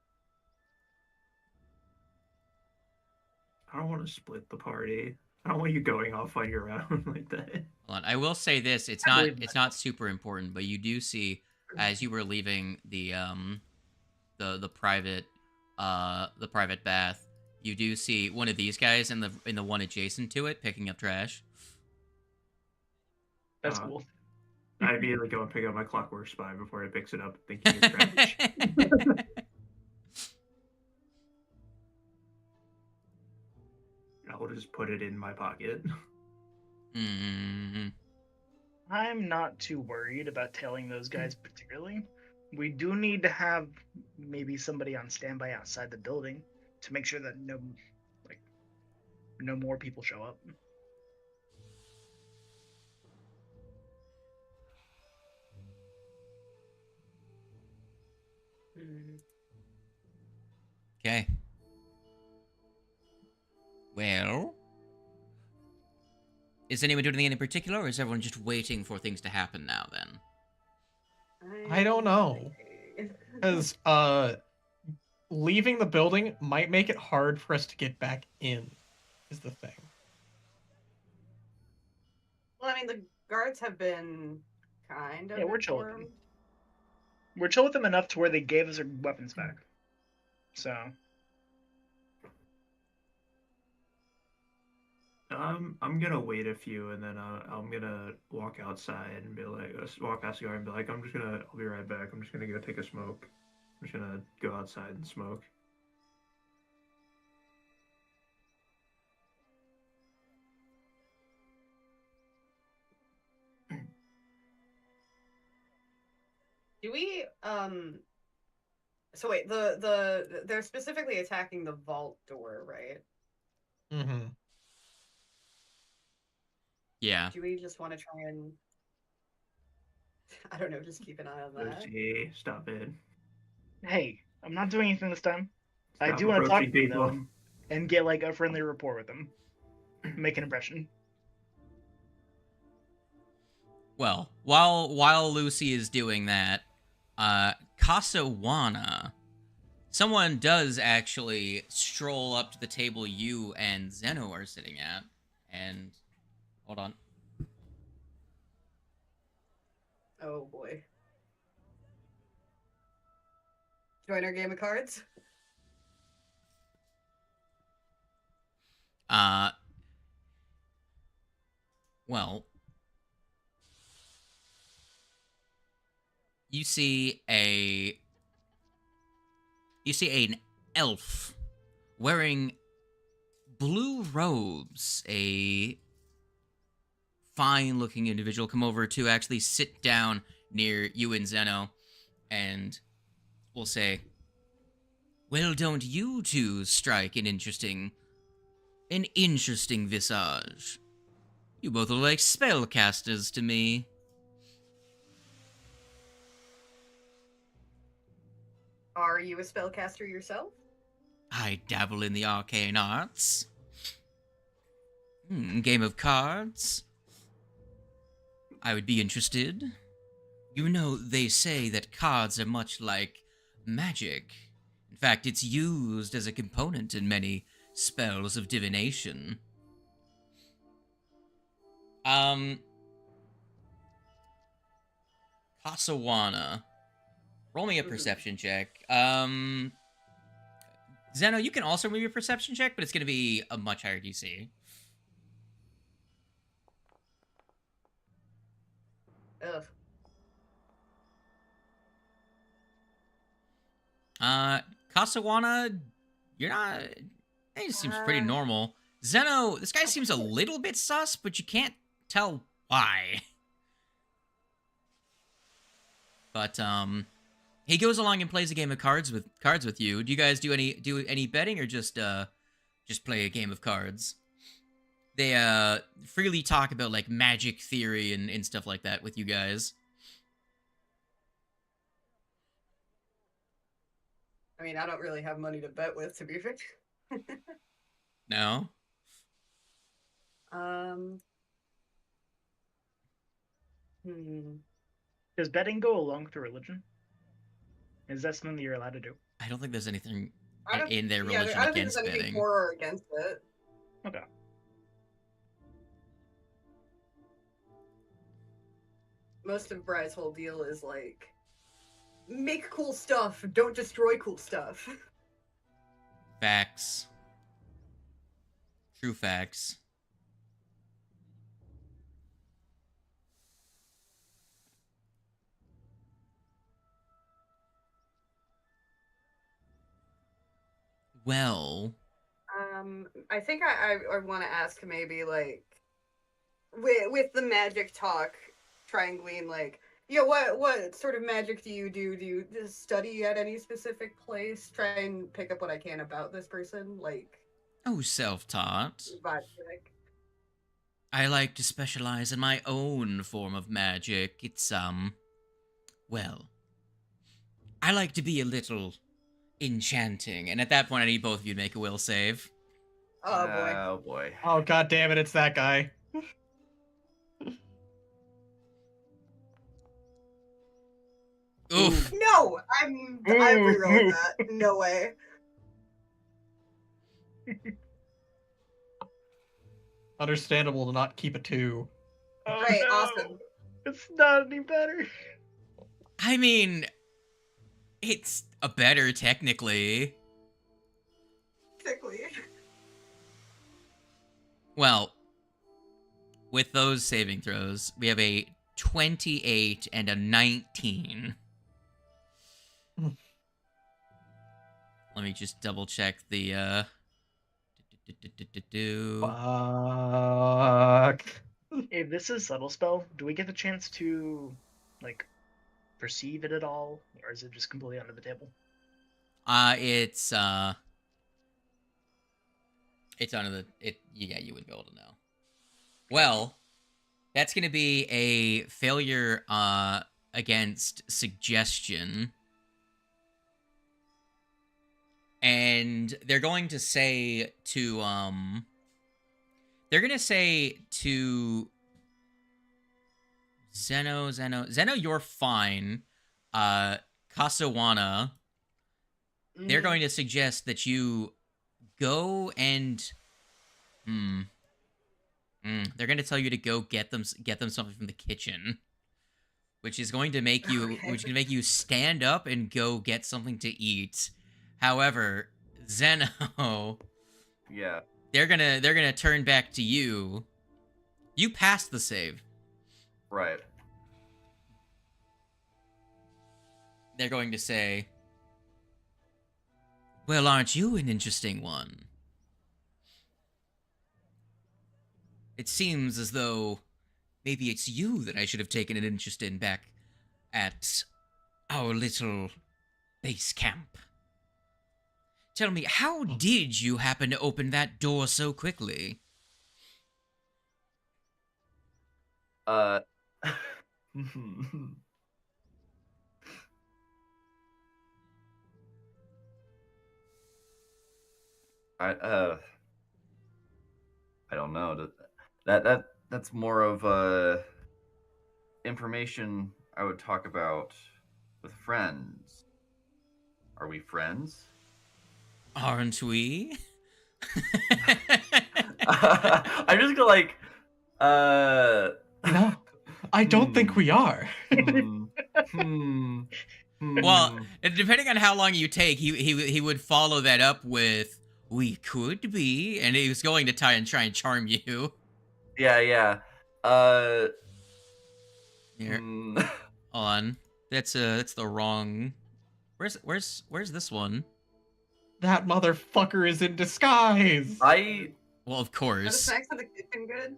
I don't want to split the party. I don't want you going off on your own like that. Hold on. I will say this: it's I not believe it's not super important, but you do see as you were leaving the private bath, you do see one of these guys in the one adjacent to it picking up trash. That's cool. I immediately go and pick up my clockwork spy before it picks it up, thinking it's trash. I will just put it in my pocket. Mm. I'm not too worried about tailing those guys particularly. We do need to have maybe somebody on standby outside the building to make sure that no more people show up. Hmm. Okay. Well, is anyone doing anything in particular, or is everyone just waiting for things to happen now? Then I don't know. Because leaving the building might make it hard for us to get back in, is the thing. Well, I mean, the guards have been kind of Yeah, we're chill with them. informed. We're chill with them enough to where they gave us our weapons back. So I'm gonna wait a few, and then I'm gonna walk outside and be like, walk past the guard and be like, I'll be right back. I'm just gonna go take a smoke. I'm just gonna go outside and smoke. Do we so wait, they're specifically attacking the vault door, right? Mm-hmm. yeah. Do we just want to try and I don't know, just keep an eye on that? Lucy, stop it. hey, I'm not doing anything this time. I Stop do want to talk to approaching them though, and get like a friendly rapport with them, make an impression. Well, while Lucy is doing that, Casawana, someone does actually stroll up to the table you and Zeno are sitting at, and hold on. Oh boy. Join our game of cards? Well, you see an elf wearing blue robes, a fine-looking individual come over to actually sit down near you and Zeno, and will say, "Well, don't you two strike an interesting visage? You both look like spellcasters to me." Are you a spellcaster yourself? I dabble in the arcane arts. Game of cards? I would be interested. You know, they say that cards are much like magic. In fact, it's used as a component in many spells of divination. Kasawana. Roll me a perception check. Zeno, you can also roll your perception check, but it's going to be a much higher DC. Ugh. Kasawana, you're not... It seems pretty normal. Zeno, this guy seems a little bit sus, but you can't tell why. But, he goes along and plays a game of cards with you. Do you guys do any betting or just play a game of cards? They freely talk about like magic theory and stuff like that with you guys. I mean, I don't really have money to bet with, to be fair. No? Does betting go along with religion? Is that something that you're allowed to do? I don't think there's anything I don't- in their yeah, religion I don't think against there's anything betting. for or against it. Okay. Most of Bry's whole deal is like, make cool stuff, don't destroy cool stuff. Facts. True facts. Well, I think I want to ask maybe like, with the magic talk, try and glean like, yeah, what sort of magic do you do? Do you just study at any specific place? Try and pick up what I can about this person, like. oh, self-taught. Vibe check. I like to specialize in my own form of magic. It's, well, I like to be a little enchanting. And at that point, I need both of you to make a will save. Oh boy. Oh boy. Oh god damn it, it's that guy. Oof. No, I'm rerolling that. No way. Understandable to not keep a 2. Oh, Great, no. awesome. It's not any better. I mean, it's a better technically. Sickly. Well, with those saving throws, we have a 28 and a 19. Let me just double check the Fuck. If this is subtle spell, do we get the chance to like perceive it at all, or is it just completely under the table? It's under the yeah, you would be able to know. Well, that's gonna be a failure against suggestion. And they're going to say to Zeno, you're fine. Kasawana, they're going to suggest that you go and they're going to tell you to go get them something from the kitchen, which is going to make you stand up and go get something to eat. However, Zeno, Yeah. they're gonna turn back to you. You passed the save. Right. They're going to say, well, aren't you an interesting one? It seems as though maybe it's you that I should have taken an interest in back at our little base camp. Tell me, how did you happen to open that door so quickly? I don't know. That's more of information I would talk about with friends. Are we friends? Aren't we? I'm just gonna like, No, I don't think we are. Hmm. Hmm. Well, Hmm. depending on how long you take, he would follow that up with "We could be," and he was going to try and charm you. Yeah. Here, Hmm. hold on. That's the wrong. Where's this one? That motherfucker is in disguise. Well, of Are the course. snacks in the kitchen good?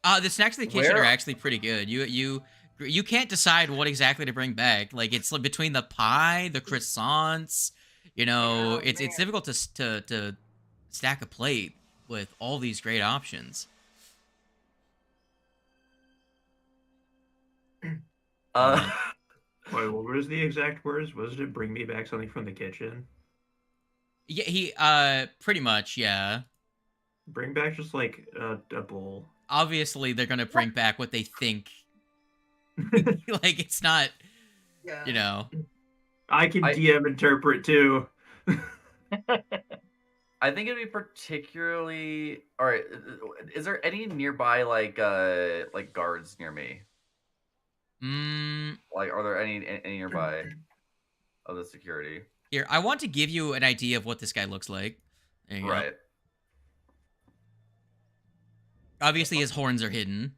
The snacks in the kitchen are Where? actually pretty good. You can't decide what exactly to bring back. Like it's like between the pie, the croissants. You know, Oh, it's man. difficult to stack a plate with all these great options. Uh, Wait, what was the exact words? Was it bring me back something from the kitchen? Yeah, he pretty much, yeah. Bring back just like a bowl. Obviously, they're gonna bring back what they think. Like it's not, Yeah. you know. I can I- DM interpret too. I think it'd be particularly all right. Is there any nearby like guards near me? Mm, Like, are there any nearby of the security? Here, I want to give you an idea of what this guy looks like. There you go. Right. Obviously, his horns are hidden.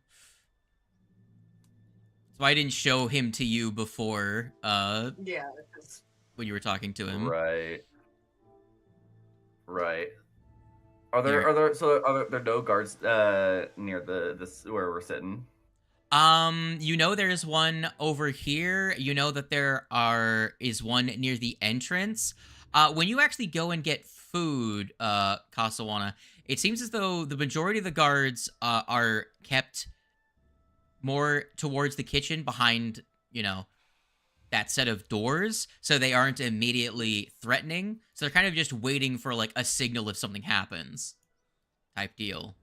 So I didn't show him to you before, Yeah. It's... when you were talking to him. Right. Here. Are there no guards near this where we're sitting? You know there's one over here. You know that there is one near the entrance. When you actually go and get food, Kasawana, it seems as though the majority of the guards are kept more towards the kitchen behind, you know, that set of doors, so they aren't immediately threatening. So they're kind of just waiting for like a signal if something happens, type deal.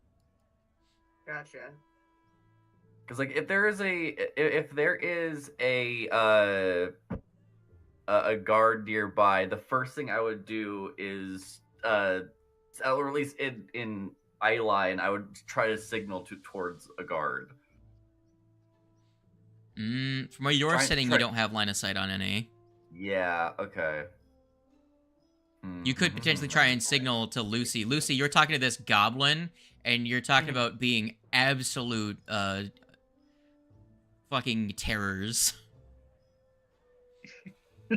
Gotcha. Because like if there is a guard nearby, the first thing I would do is or at least in eye line, I would try to signal towards a guard. From where you're sitting, try- you don't have line of sight on any. Yeah. Okay. You could potentially try and signal to Lucy. Lucy, you're talking to this goblin, and you're talking about being absolute fucking terrors.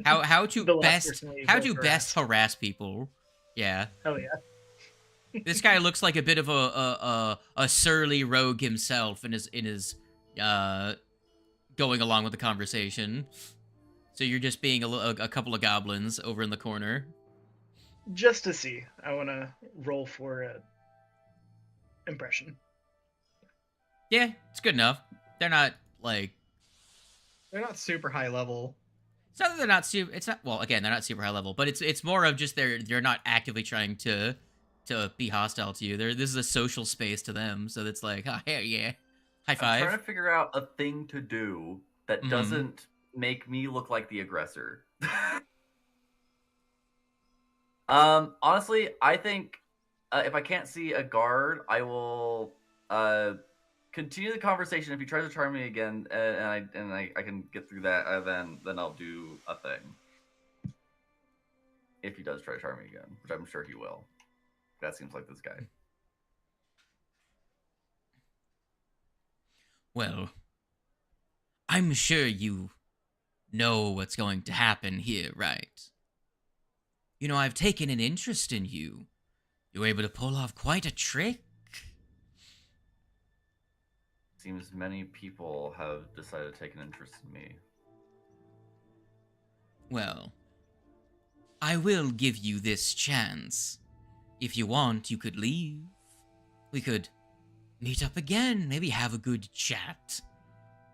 How to The last best person that you how feel to best harass people. Yeah. Hell yeah. This guy looks like a bit of a surly rogue himself in his going along with the conversation. So you're just being a couple of goblins over in the corner. Just to see. I want to roll for a impression. Yeah, it's good enough. They're not like They're not super high level. it's not that they're not super. It's not well. Again, they're not super high level, but it's more of just they're not actively trying to be hostile to you. This is a social space to them, so it's like, oh, hell yeah, high I'm five. trying to figure out a thing to do that Mhm. doesn't make me look like the aggressor. Honestly, I think if I can't see a guard, I will continue the conversation. If he tries to charm me again, and I can get through that, then I'll do a thing. If he does try to charm me again, which I'm sure he will. That seems like this guy. Well, I'm sure you know what's going to happen here, right? You know, I've taken an interest in you. You were able to pull off quite a trick. Seems many people have decided to take an interest in me. Well, I will give you this chance. If you want, you could leave. We could meet up again, maybe have a good chat.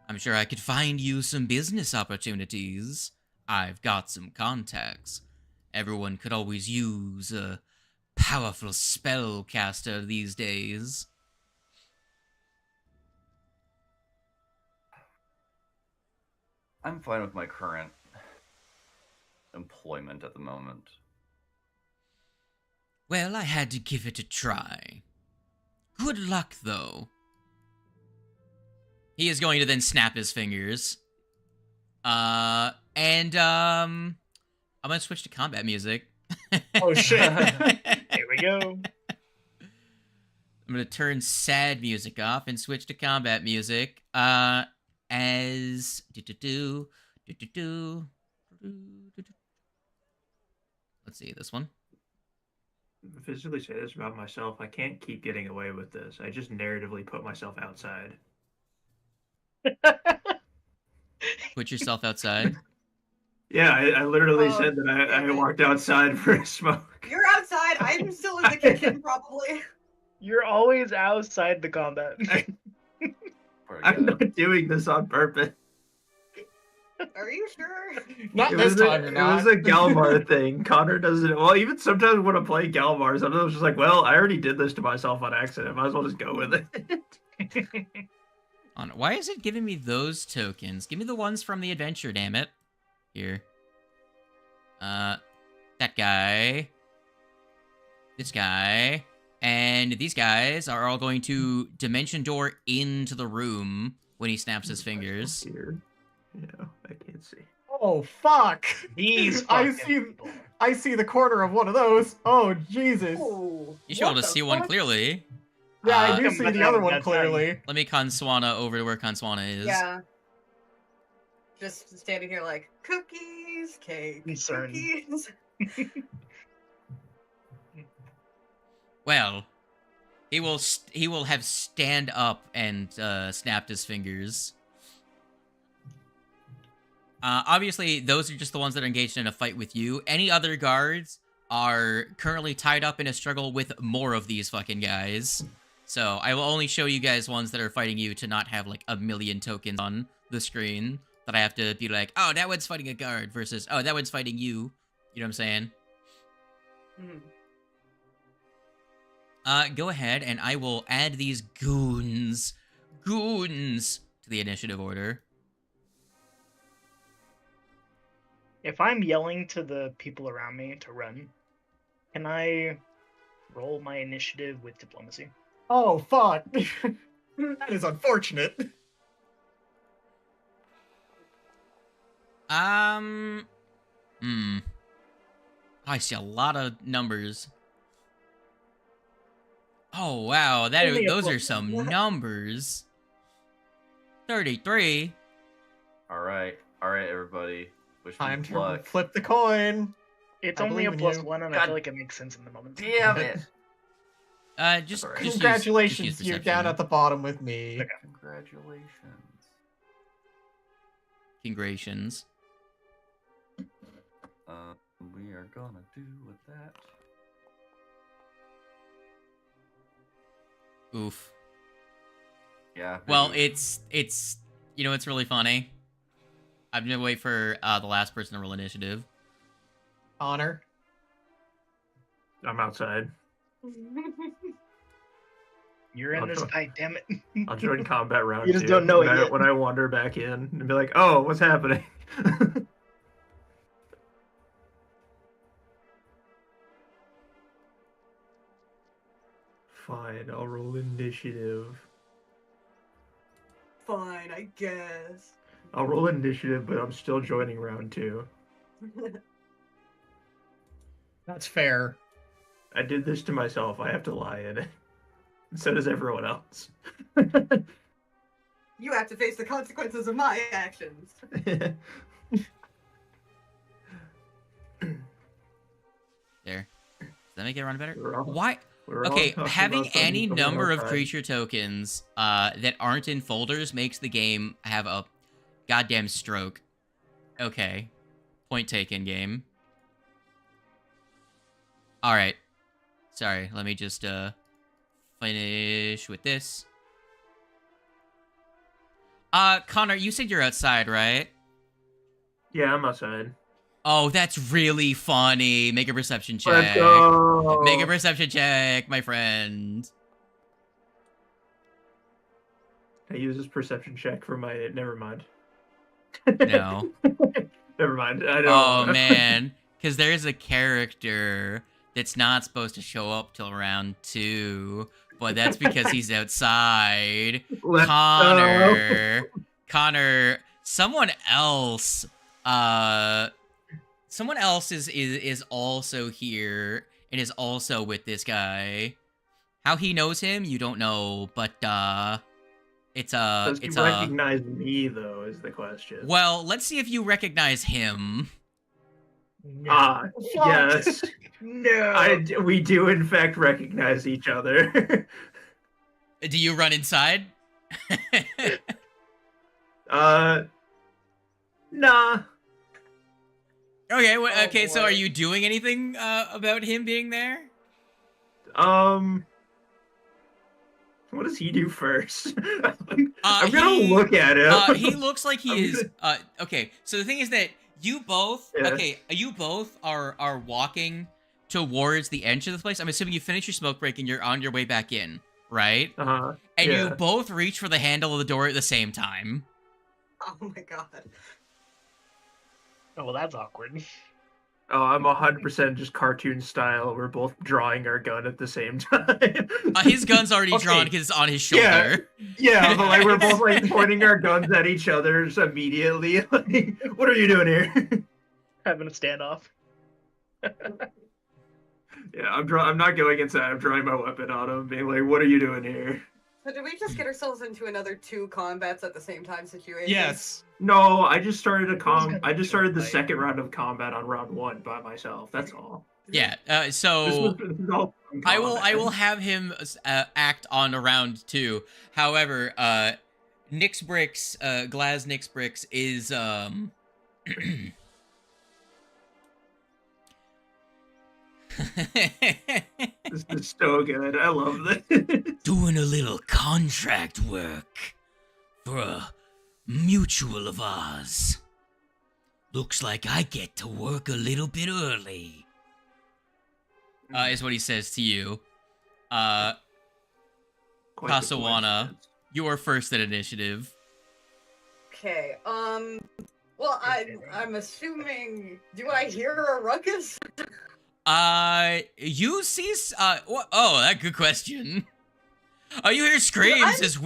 I'm sure I could find you some business opportunities. I've got some contacts. Everyone could always use a powerful spellcaster these days. I'm fine with my current employment at the moment. Well, I had to give it a try. Good luck, though. He is going to then snap his fingers. I'm gonna switch to combat music. Oh shit! Here we go. I'm gonna turn sad music off and switch to combat music. As let's see this one. Physically say this about myself. I can't keep getting away with this. I just narratively put myself outside. Put yourself outside. Yeah, I literally Oh, said that I damn it. walked outside for a smoke. You're outside. I'm still in the kitchen, probably. You're always outside the combat. Pretty I'm good. not doing this on purpose. Are you sure? Not It this was a- time, you're It not. was a Galmar thing. Connor doesn't. Well, even sometimes when I play Galmar, sometimes I'm just like, well, I already did this to myself on accident. Might as well just go with it. Why is it giving me those tokens? Give me the ones from the adventure, damn it. Here. That guy. This guy. And these guys are all going to dimension door into the room when he snaps his fingers. Here. Yeah, I can't see. Oh fuck! These I fucking see. people. I see the corner of one of those. Oh Jesus! Oh, You should be able to see one clearly. Yeah, I do Come see back the other down one that clearly. Let me Conswana over to where Conswana is. Yeah. Just standing here like, cookies, cake, Concerned. cookies. Well, he will have stand up and snapped his fingers. Obviously, those are just the ones that are engaged in a fight with you. Any other guards are currently tied up in a struggle with more of these fucking guys. So I will only show you guys ones that are fighting you to not have like a million tokens on the screen that I have to be like, oh, that one's fighting a guard versus, oh, that one's fighting you. You know what I'm saying? Go ahead and I will add these goons to the initiative order. If I'm yelling to the people around me to run, can I roll my initiative with diplomacy? Oh fuck! That is unfortunate. I see a lot of numbers. Oh wow, Only a those are plus some one. numbers. 33. All right, everybody. Wish me Time to luck. flip the coin. It's I only a believe in you. +1, and I God feel like it makes sense in the moment. Damn it! Just Alright. use Congratulations, you're perception. down at the bottom with me. Okay. Congratulations. Congratulations. We are gonna do with that. Oof. Yeah. Well, maybe. it's you know, it's really funny. I'm gonna wait for the last person to roll initiative. Honor. I'm outside. You're in I'll this try- fight, damn it. I'll join combat round You just 2 don't know when it yet. when I wander back in and be like, oh, what's happening? Fine, I'll roll initiative. Fine, I guess. I'll roll initiative, but I'm still joining round 2. That's fair. I did this to myself. I have to lie in it. So does everyone else. You have to face the consequences of my actions. There. Does that make it run better? We're all- Why? we're all Okay, talking having about something any going number of outside. creature tokens that aren't in folders makes the game have a goddamn stroke. Okay. Point taken, game. Alright. Sorry, let me just finish with this. Connor, you said you're outside, right? Yeah, I'm outside. Oh, that's really funny. Make a perception Let's check. go. Make a perception check, my friend. I use this perception check for my. Never mind. No. Never mind. I Oh don't. man, because there's a character that's not supposed to show up till round 2, but that's because he's outside. Let's go. Connor, someone else is also here and is also with this guy. How he knows him, you don't know, but Does he recognize me though? Is the question. well, let's see if you recognize him. Ah, yes. No. We do in fact recognize each other. Do you run inside? Nah. Okay, Oh, okay, so boy. are you doing anything about him being there? What does he do first? I'm gonna look at him. He looks like he is. Okay, so the thing is that you both. Yes. Okay, you both are walking towards the edge of the place. I'm assuming you finish your smoke break and you're on your way back in, right? Uh-huh. And yeah. you both reach for the handle of the door at the same time. Oh my god. Oh, well, that's awkward. Oh, I'm 100% just cartoon style. We're both drawing our gun at the same time. His gun's already Okay. drawn because it's on his shoulder. Yeah, but like we're both like pointing our guns at each other just immediately. Like, what are you doing here? Having a standoff. Yeah, I'm not going inside. I'm drawing my weapon on him, being like, "What are you doing here?" So did we just get ourselves into another 2 combats at the same time situation? Yes. No, I just started I just started the Like- second round of combat on round 1 by myself. That's all. Yeah. This So is all I will combat. have him act on a round 2. However, Nyx Bricks, Glaz Nyx Bricks is This is so good. I love this. doing a little contract work for a mutual of ours. Looks like I get to work a little bit early. Is what he says to you. Quite the Casawana, coincidence. you are first at initiative. Okay, well, I'm assuming, do I hear a ruckus? You see, oh, that's a good question. Oh, you hear screams I'm as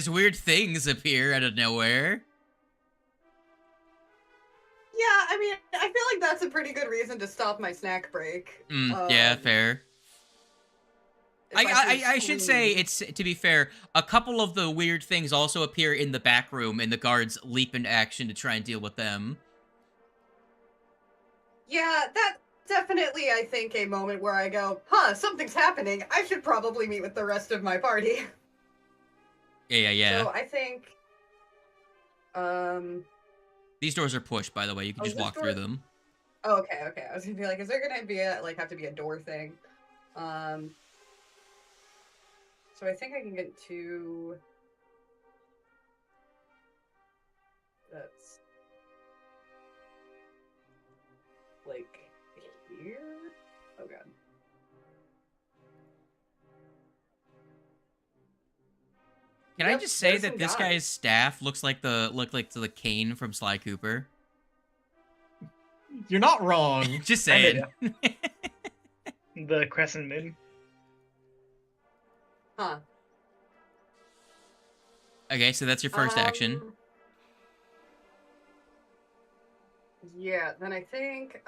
weird things appear out of nowhere. Yeah, I mean, I feel like that's a pretty good reason to stop my snack break. Yeah, fair. if hear I should say, screams. it's, to be fair, a couple of the weird things also appear in the back room, and the guards leap into action to try and deal with them. Yeah, that's definitely, I think, a moment where I go, huh, something's happening. I should probably meet with the rest of my party. Yeah. So I think, These doors are pushed, by the way. You can Oh, just this walk door- through them. oh, okay. I was gonna be like, is there gonna be have to be a door thing? So I think I can get to. That's like here. Oh god. Can I Yep, just say there's that some this guys. guy's staff looks like the cane from Sly Cooper? You're not wrong. Just saying. The crescent moon. Huh. Okay, so that's your first action. Yeah, then I think,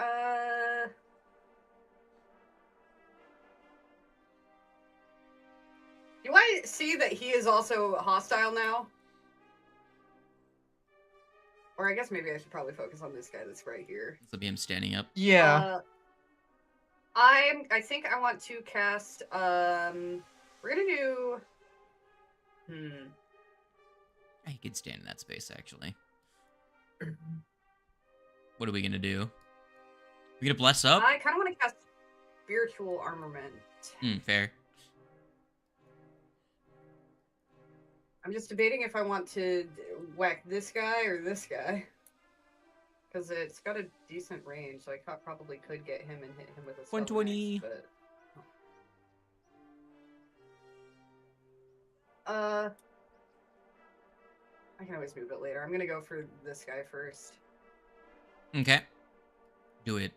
do I see that he is also hostile now? Or I guess maybe I should probably focus on this guy that's right here. This will be him standing up. Yeah. I think I want to cast, we're gonna do, He could stand in that space, actually. What are we gonna do? We gonna bless up? I kind of want to cast Spiritual Armament. Fair. I'm just debating if I want to whack this guy or this guy. Because it's got a decent range, so I probably could get him and hit him with a spell 120. next, but... I can always move it later. I'm gonna go for this guy first. Okay. Do it.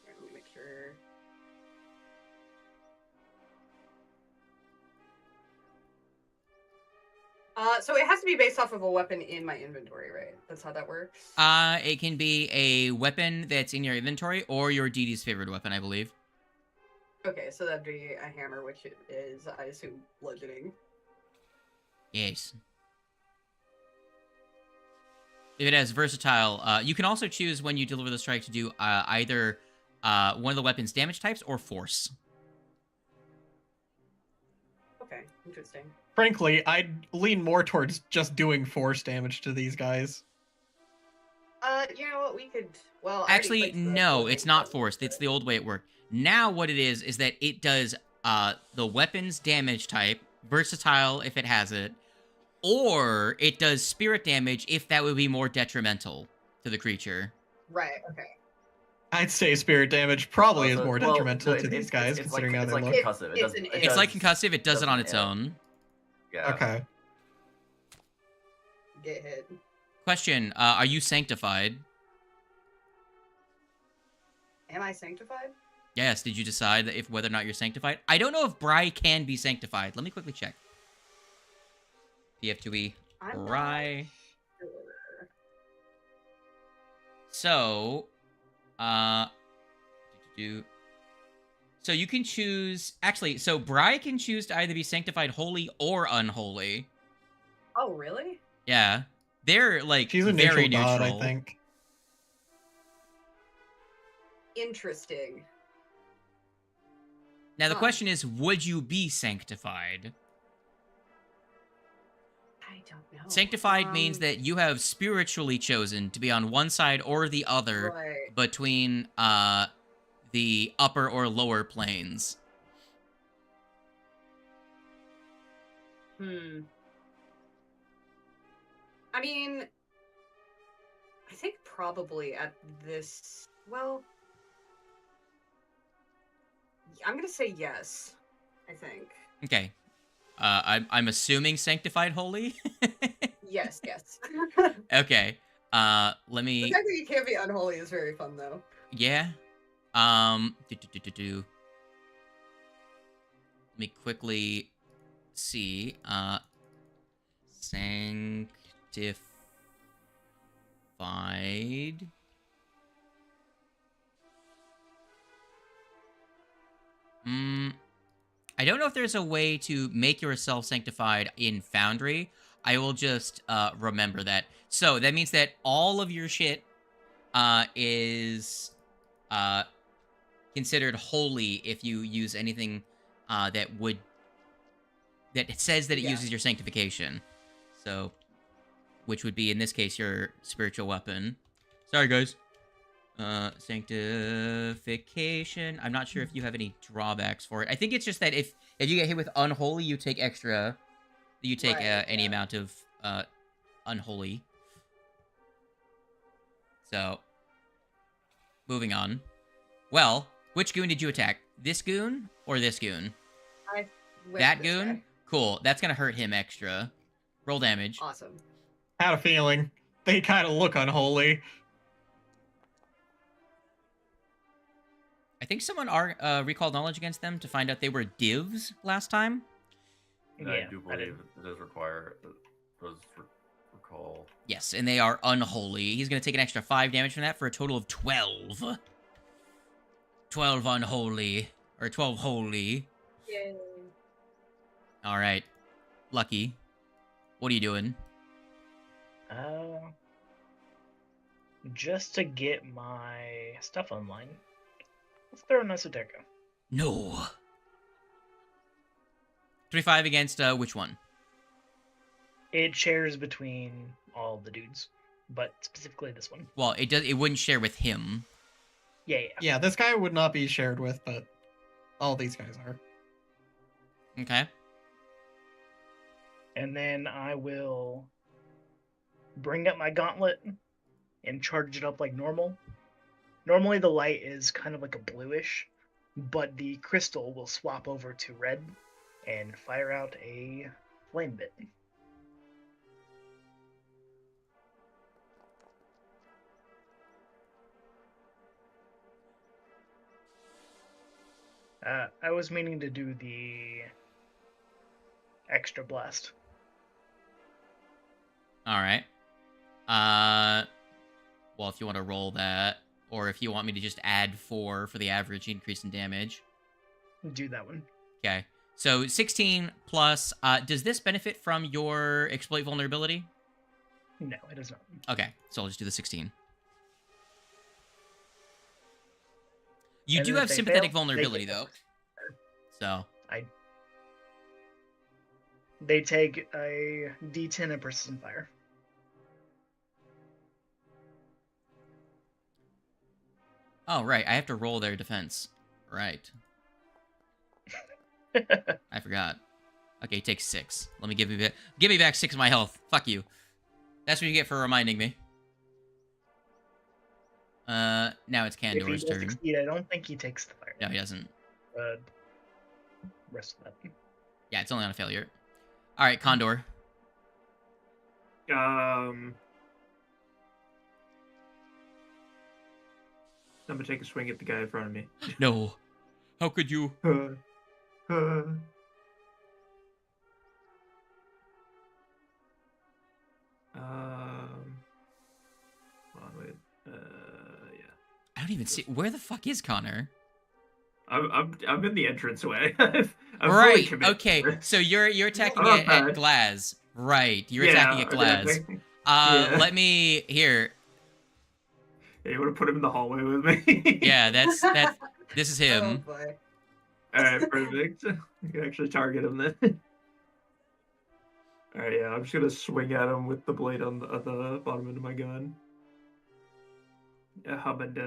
Let me make sure. So it has to be based off of a weapon in my inventory, right? That's how that works? It can be a weapon that's in your inventory or your DD's favorite weapon, I believe. Okay, so that'd be a hammer, which is, I assume, bludgeoning. Yes. If it has versatile, you can also choose when you deliver the strike to do either one of the weapon's damage types or force. Okay, interesting. Frankly, I'd lean more towards just doing force damage to these guys. You know what, we could, well, I already Actually, clicked the no, bludgeoning it's not button, forced. It's but- the old way it worked. Now what it is that it does the weapon's damage type, versatile if it has it, or it does spirit damage if that would be more detrimental to the creature. Right, okay. I'd say spirit damage probably is So- more well, detrimental no, to these guys, it's considering like, how it's they like look. concussive. It It's does, an- it It's does, like concussive, it does it on doesn't- its yeah. own. Yeah. Okay. Get hit. Question, are you sanctified? Am I sanctified? Yes, did you decide if whether or not you're sanctified? I don't know if Bry can be sanctified. Let me quickly check. PF2E. I'm Bry. not sure. So, so you can choose. Actually, so Bry can choose to either be sanctified holy or unholy. Oh, really? Yeah, they're like She's a very neutral god, I neutral. think. Interesting. Now the Huh. question is, would you be sanctified? I don't know. Sanctified means that you have spiritually chosen to be on one side or the other Right. between the upper or lower planes. I mean, I think probably at this, well, I'm gonna say yes, I think. Okay. I'm assuming sanctified holy. Yes, yes. Okay. Let The me. fact that you can't be unholy is very fun, though. Yeah. Let me quickly see. Sanctified. I don't know if there's a way to make yourself sanctified in Foundry. I will just remember that. So that means that all of your shit is considered holy if you use anything that it says that it Yeah. uses your sanctification. So, which would be in this case your spiritual weapon. Sorry, guys. Sanctification. I'm not sure if you have any drawbacks for it. I think it's just that if you get hit with unholy, you take extra. You take Right, any yeah. amount of unholy. So, moving on. Well, which goon did you attack? This goon or this goon? I went That this goon? guy. Cool. That's gonna hurt him extra. Roll damage. Awesome. Had a feeling. They kind of look unholy. I think someone recalled knowledge against them to find out they were divs last time. I do I did. believe it does require recall. Yes, and they are unholy. He's gonna take an extra 5 damage from that for a total of 12. 12 unholy. Or 12 holy. Yay. Alright. Lucky. What are you doing? Just to get my stuff online, let's throw in Esoterica. No. 25 against which one? It shares between all the dudes, but specifically this one. Well, it wouldn't share with him. Yeah. Yeah, this guy would not be shared with, but all these guys are. Okay. And then I will bring up my gauntlet and charge it up like normal. Normally the light is kind of like a bluish, but the crystal will swap over to red and fire out a flame bit. I was meaning to do the extra blast. All right. Well, if you want to roll that, or if you want me to just add 4 for the average increase in damage. Do that one. Okay. So 16 plus. Does this benefit from your exploit vulnerability? No, it does not. Okay, so I'll just do the 16. You And do then have if they sympathetic fail, vulnerability, though. So. They take a D10 of persistent fire. Oh, right. I have to roll their defense. Right. I forgot. Okay, take 6. Let me give me back 6 of my health. Fuck you. That's what you get for reminding me. Now it's If he Candor's does turn. succeed, I don't think he takes the fire. No, he doesn't. Rest of that. Yeah, it's only on a failure. All right, Condor. I'm gonna take a swing at the guy in front of me. No. How could you? Hold on, wait. Yeah. I don't even see. Where the fuck is Connor? I'm in the entranceway. I'm fully Right. committed. Okay. So you're attacking Oh, at bad. Glaz. Right. You're Yeah, attacking at Glaz. Yeah. Let me here. Yeah, you want to put him in the hallway with me? Yeah, that's this is Oh him. boy. All right, perfect. You can actually target him then. All right, yeah, I'm just gonna swing at him with the blade on the bottom end of my gun. Yeah, how about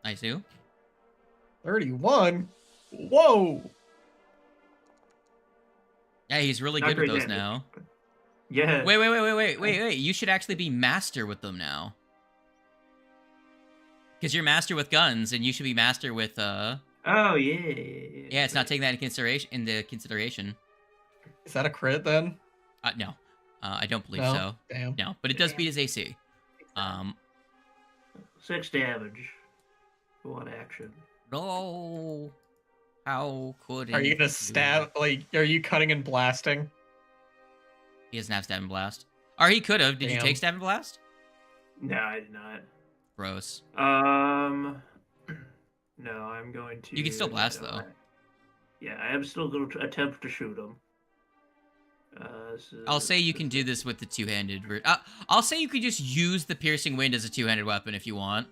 I do. 31? Whoa! Yeah, he's really Not good with great those damage. now. Yeah. Wait. You should actually be master with them now. Because you're master with guns, and you should be master with Oh yeah. Yeah, it's not taking that into consideration. Is that a crit then? No. I don't believe No? so. Damn. No, but it does beat his AC. 6 damage. One action. No. How could Are you anything gonna do stab, like, are you cutting and blasting? He doesn't have Stab and Blast. Or he could have. Did you Damn. take Stab and Blast? No, I did not. Gross. No, I'm going to. You can still blast, though. Yeah, I am still going to attempt to shoot him. I'll say you can do this with the two-handed. I'll say you could just use the Piercing Wind as a two-handed weapon if you want.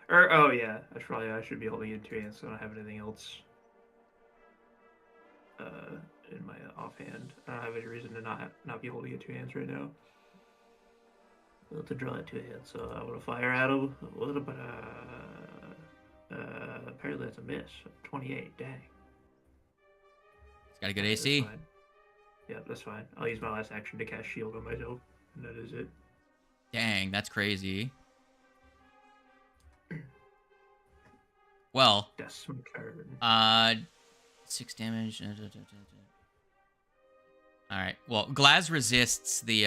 Oh yeah, I should be holding it in 2 hands, so I don't have anything else. In my offhand, I don't have any reason to not be holding it 2 hands right now. Well, to draw it 2 hands, so I want to fire at him. What about apparently that's a miss. 28. Dang. It's got a good That's AC. fine. Yeah, that's fine. I'll use my last action to cast shield on myself, and that is it. Dang, that's crazy. Well, That's my turn. 6 damage. All right. Well, Glaz resists the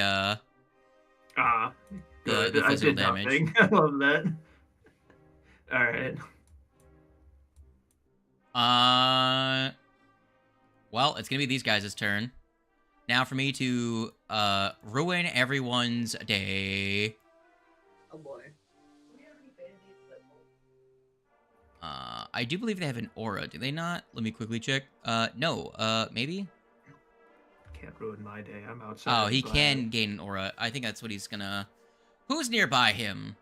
Good. the I physical did damage. nothing. I love that. All right. Well, it's gonna be these guys' turn. Now for me to ruin everyone's day. Oh boy. I do believe they have an aura. Do they not? Let me quickly check. No. Maybe. Can't ruin my day. I'm outside. Oh, he Glad. can gain an aura. I think that's what he's gonna. Who's nearby him?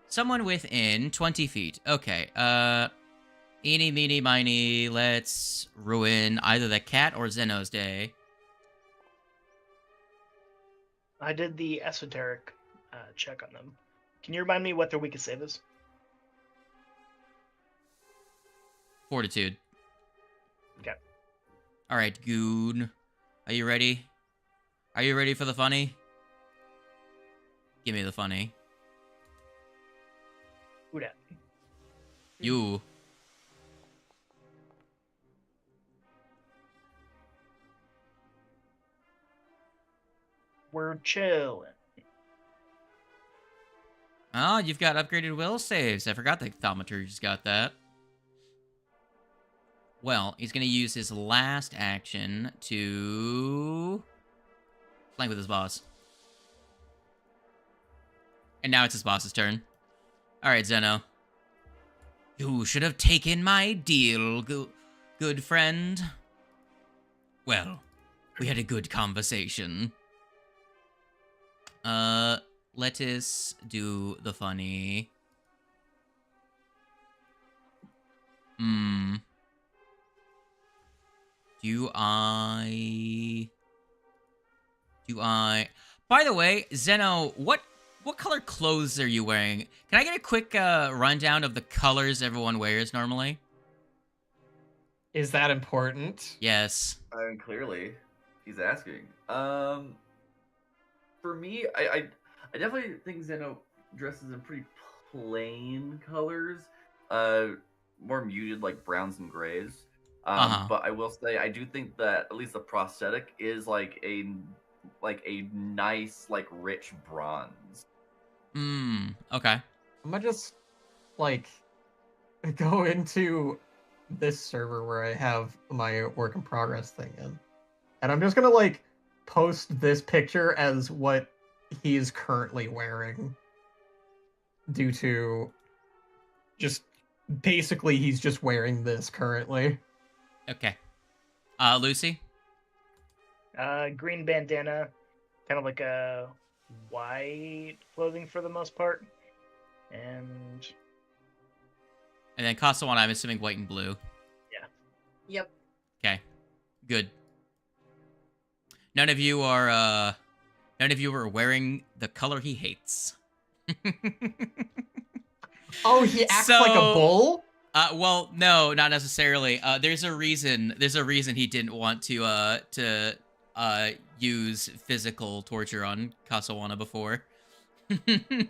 Someone within 20 feet. Okay. Eeny, meeny, miny. Let's ruin either the cat or Zeno's day. I did the esoteric check on them. Can you remind me what their weakest save is? Fortitude. Okay. All right, Goon. Are you ready? Are you ready for the funny? Give me the funny. Who dat? You. We're chilling. Oh, you've got upgraded will saves. I forgot the thaumaturge's got that. Well, he's going to use his last action to flank with his boss. And now it's his boss's turn. All right, Zeno. You should have taken my deal, good friend. Well, we had a good conversation. Let us do the funny. Do I... By the way, Zeno, what color clothes are you wearing? Can I get a quick rundown of the colors everyone wears normally? Is that important? Yes. I mean, clearly, he's asking. For me, I definitely think Zeno dresses in pretty plain colors, more muted like browns and grays. But I will say I do think that at least the prosthetic is like a nice like rich bronze. Okay. I'm gonna just like go into this server where I have my work in progress thing in, and I'm just gonna like post this picture as what he is currently wearing, due to just basically he's just wearing this currently. Okay. Lucy? Green bandana, kind of like a white clothing for the most part. And then Kasawan, I'm assuming white and blue. yeah. Yep. Okay. Good. None of you are wearing the color he hates. Oh, he acts like a bull? Well, no, not necessarily. There's a reason he didn't want to use physical torture on Kasawana before.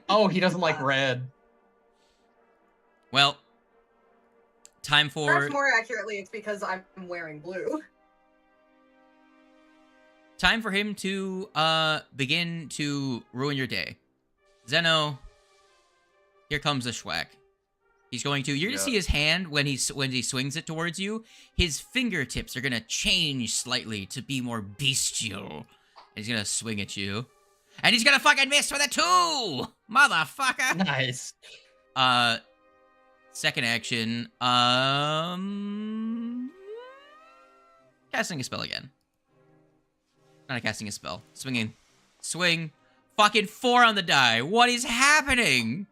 Oh, he doesn't like red. Well, time for... Perhaps more accurately, it's because I'm wearing blue. Time for him to begin to ruin your day. Zeno, here comes the Schwack. He's going to... You're going to see his hand when he swings it towards you. His fingertips are going to change slightly to be more bestial. And he's going to swing at you. And he's going to fucking miss with a 2! Motherfucker! Nice. Second action. Casting a spell again. Not casting a spell. Swinging. Swing. Fucking 4 on the die. What is happening?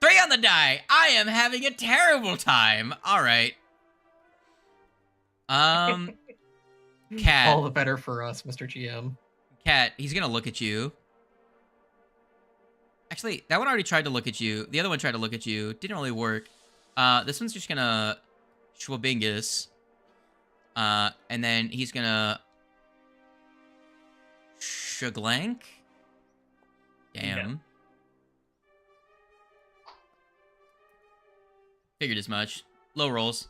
3 on the die. I am having a terrible time. All right. Cat. All the better for us, Mr. GM. Cat, he's gonna look at you. Actually, that one already tried to look at you. The other one tried to look at you. Didn't really work. This one's just gonna Schwabingus. And then he's gonna Shaglank. Damn. Yeah. Figured as much. Low rolls.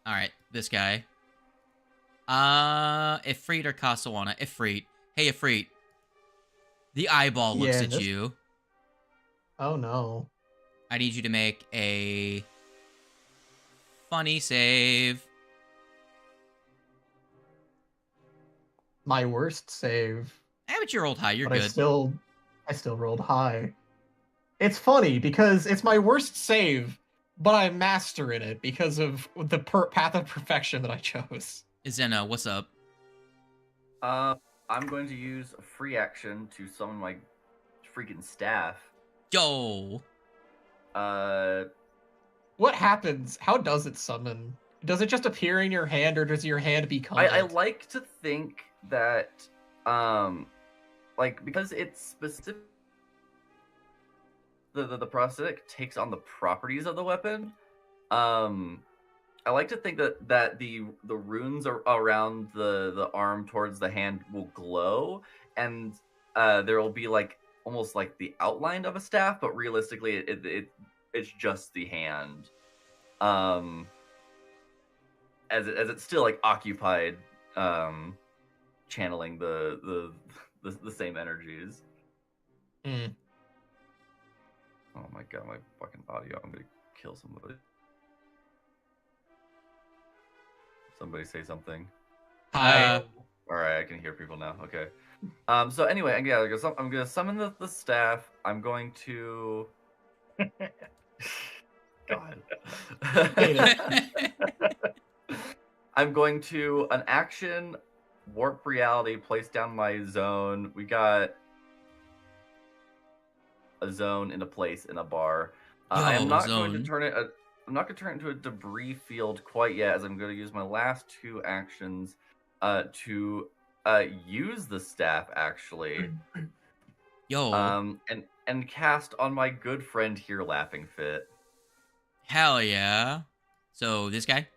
Alright, this guy. Ifrit or Kasawana? Ifrit. Hey, Ifrit. The eyeball looks at you. Oh, no. I need you to make a funny save. My worst save. But you rolled high. You're but good. I still rolled high. It's funny because it's my worst save, but I master in it because of the path of perfection that I chose. Zeno, what's up? I'm going to use a free action to summon my freaking staff. Yo. What happens? How does it summon? Does it just appear in your hand, or does your hand become I it? like to think that, like, because it's specific, the prosthetic takes on the properties of the weapon. I like to think that the runes around the arm towards the hand will glow, and there will be like almost like the outline of a staff, but realistically, it's just the hand. As it's still like occupied, channeling the same energies. Mm. Oh my god, my fucking audio. I'm gonna kill somebody. Somebody say something. Hi. Alright, I can hear people now. Okay. So anyway, yeah, I'm gonna summon the staff. I'm going to. God. I'm going to an action warp reality, place down my zone. We got a zone in a place in a bar. I am not going to turn it. I'm not going to turn it into a debris field quite yet, as I'm going to use my last 2 actions to use the staff actually. Yo. And cast on my good friend here, Laughing Fit. Hell yeah. So this guy?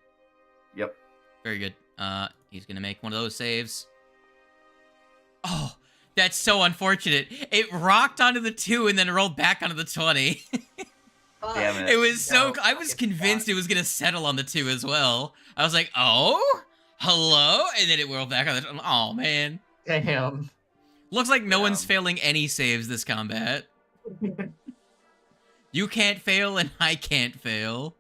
Yep. Very good. He's gonna make one of those saves. Oh, that's so unfortunate. It rocked onto the 2 and then rolled back onto the 20. Damn it. It was so. No, I was convinced it was gonna settle on the 2 as well. I was like, oh, hello, and then it rolled back on the. Oh man. Damn. Looks like no Yeah. one's failing any saves this combat. You can't fail, and I can't fail.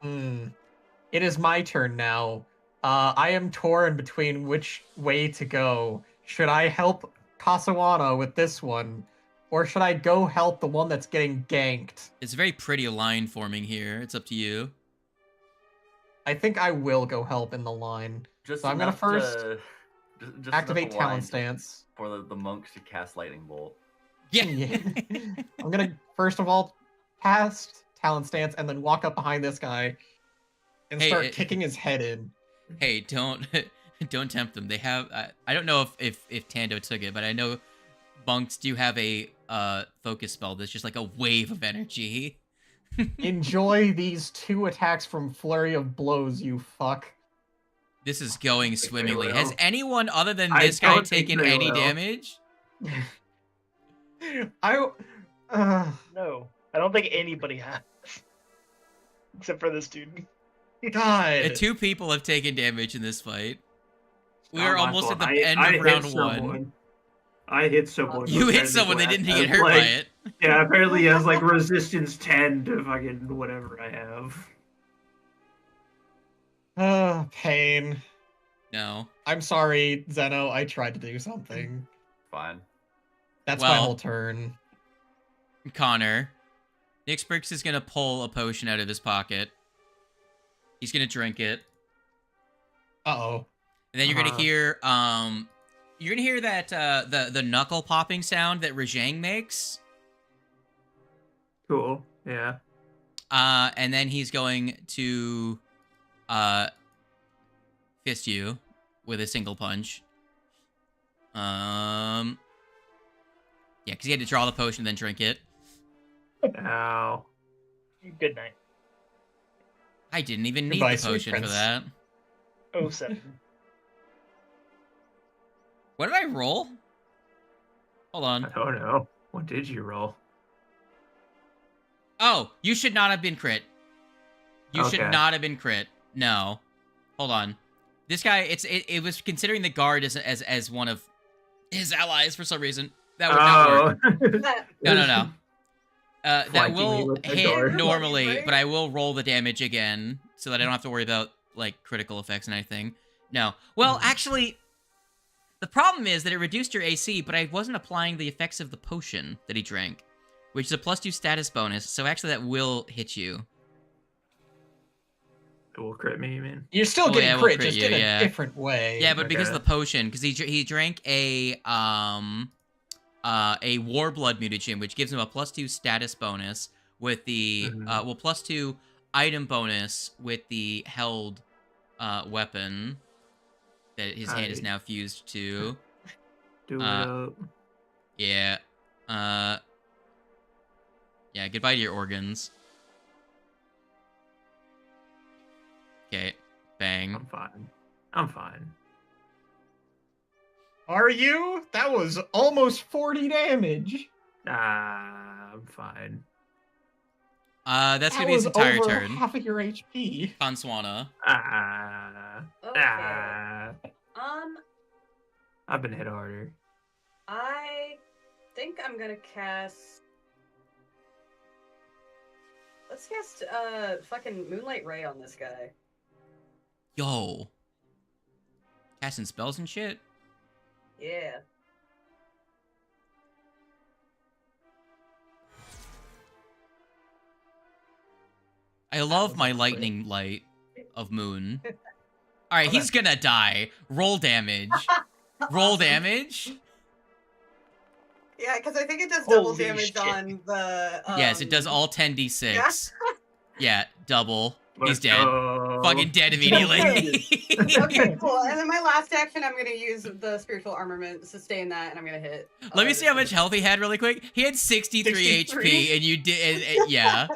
It is my turn now. I am torn between which way to go. Should I help Kasawana with this one? Or should I go help the one that's getting ganked? It's a very pretty line forming here. It's up to you. I think I will go help in the line. Just So I'm gonna enough first just activate enough of a line Talent Stance. for the monks to cast Lightning Bolt. Yeah. I'm gonna first of all cast Talent Stance and then walk up behind this guy and Hey, start kicking his head in. Hey, don't tempt them. They have. I don't know if Tando took it, but I know monks do have a focus spell that's just like a wave of energy. Enjoy these 2 attacks from Flurry of Blows, you fuck. This is going think they swimmingly. will. Has anyone other than I this guy don't think taken they any will. damage? I No, I don't think anybody has, except for this dude. God. 2 people have taken damage in this fight. We Not are my almost fault. at the end of hit round 1. someone. I hit someone. You hit apparently someone, they didn't get and, hurt by it. Yeah, apparently he has like resistance 10 to fucking whatever I have. Pain. No. I'm sorry, Zeno. I tried to do something. Fine. That's my Well- whole turn. Connor. Nixbrix is gonna pull a potion out of his pocket. He's gonna drink it. Uh-oh. And then you're gonna hear that the knuckle popping sound that Rajang makes. Cool. Yeah. And then he's going to fist you with a single punch. Yeah, because he had to draw the potion and then drink it. Ow. Good night. I didn't even need Goodbye, the sweet potion for prince. that. 07. What did I roll? Hold on. I don't know. What did you roll? Oh, you should not have been crit. You should Okay. not have been crit. No. Hold on. This guy, it was considering the guard as one of his allies for some reason. That would not work. No. That Flanking me will with the hit guard. normally, but I will roll the damage again so that I don't have to worry about like critical effects and anything. No. Well, actually, the problem is that it reduced your AC, but I wasn't applying the effects of the potion that he drank, which is a +2 status bonus. So actually, that will hit you. It will crit me, you mean? You're still Oh, getting yeah, we'll crit, crit just you, in a yeah. different way. Yeah, but because of Okay. the potion, because he drank a Warblood mutagen, which gives him a +2 status bonus with the +2 item bonus with the held weapon that his hand is Aye. now fused to. Do it Uh, up. Yeah. Yeah, goodbye to your organs. Okay. Bang. I'm fine. I'm fine. Are you? That was almost 40 damage. I'm fine. That's That gonna be his was entire over turn. half of your HP. Kanswana. Okay. I've been hit harder. I think think I'm gonna cast. Let's cast fucking Moonlight Ray on this guy. Yo. Casting spells and shit? Yeah. I love was my actually- lightning light of moon. Alright, he's gonna die. Roll damage. Roll Awesome. damage. Yeah, because I think it does double Holy damage shit. on the. Yes, it does all 10d6. Yeah, double. He's Let's dead. go. Fucking dead immediately. Okay, cool. And then my last action, I'm gonna use the spiritual armament, sustain that, and I'm gonna hit. Let me see how much this- health he had really quick. He had 63 63. HP, and you did. Yeah.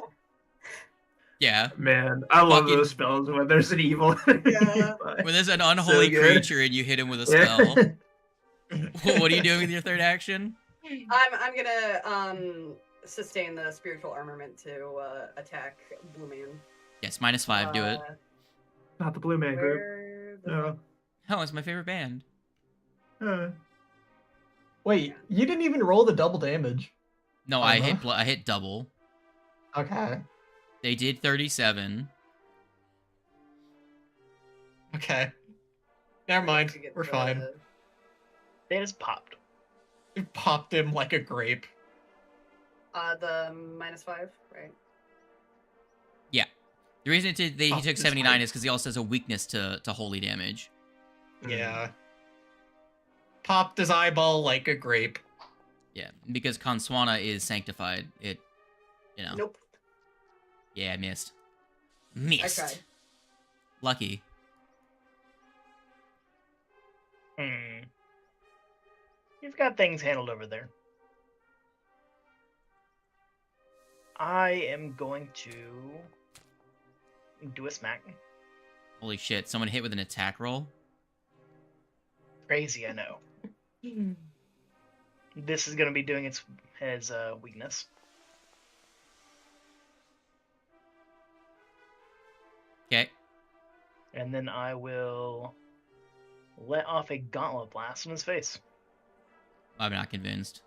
Yeah. Man, I love Fucking- those spells when there's an evil. Yeah. When there's an unholy good. creature and you hit him with a spell. What are you doing with your third action? I'm gonna sustain the spiritual armament to attack Blue Man. Yes, -5, do it. Not the Blue Man group. Where the No. Oh, it's my favorite band. Wait, you didn't even roll the double damage. No, I hit double. Okay. They did 37. Okay. Never mind. to get We're the- fine. They just popped. You popped him like a grape. The -5, right? The reason he Oh, took it's 79 fine. is because he also has a weakness to holy damage. Yeah. Popped his eyeball like a grape. Yeah, because Conswana is sanctified. It, you know. Nope. Yeah, I missed. I Missed. tried. Lucky. You've got things handled over there. I am going to do a smack. Holy shit! Someone hit with an attack roll. Crazy, I know. This is going to be doing his weakness. Okay. And then I will let off a gauntlet blast in his face. I'm not convinced.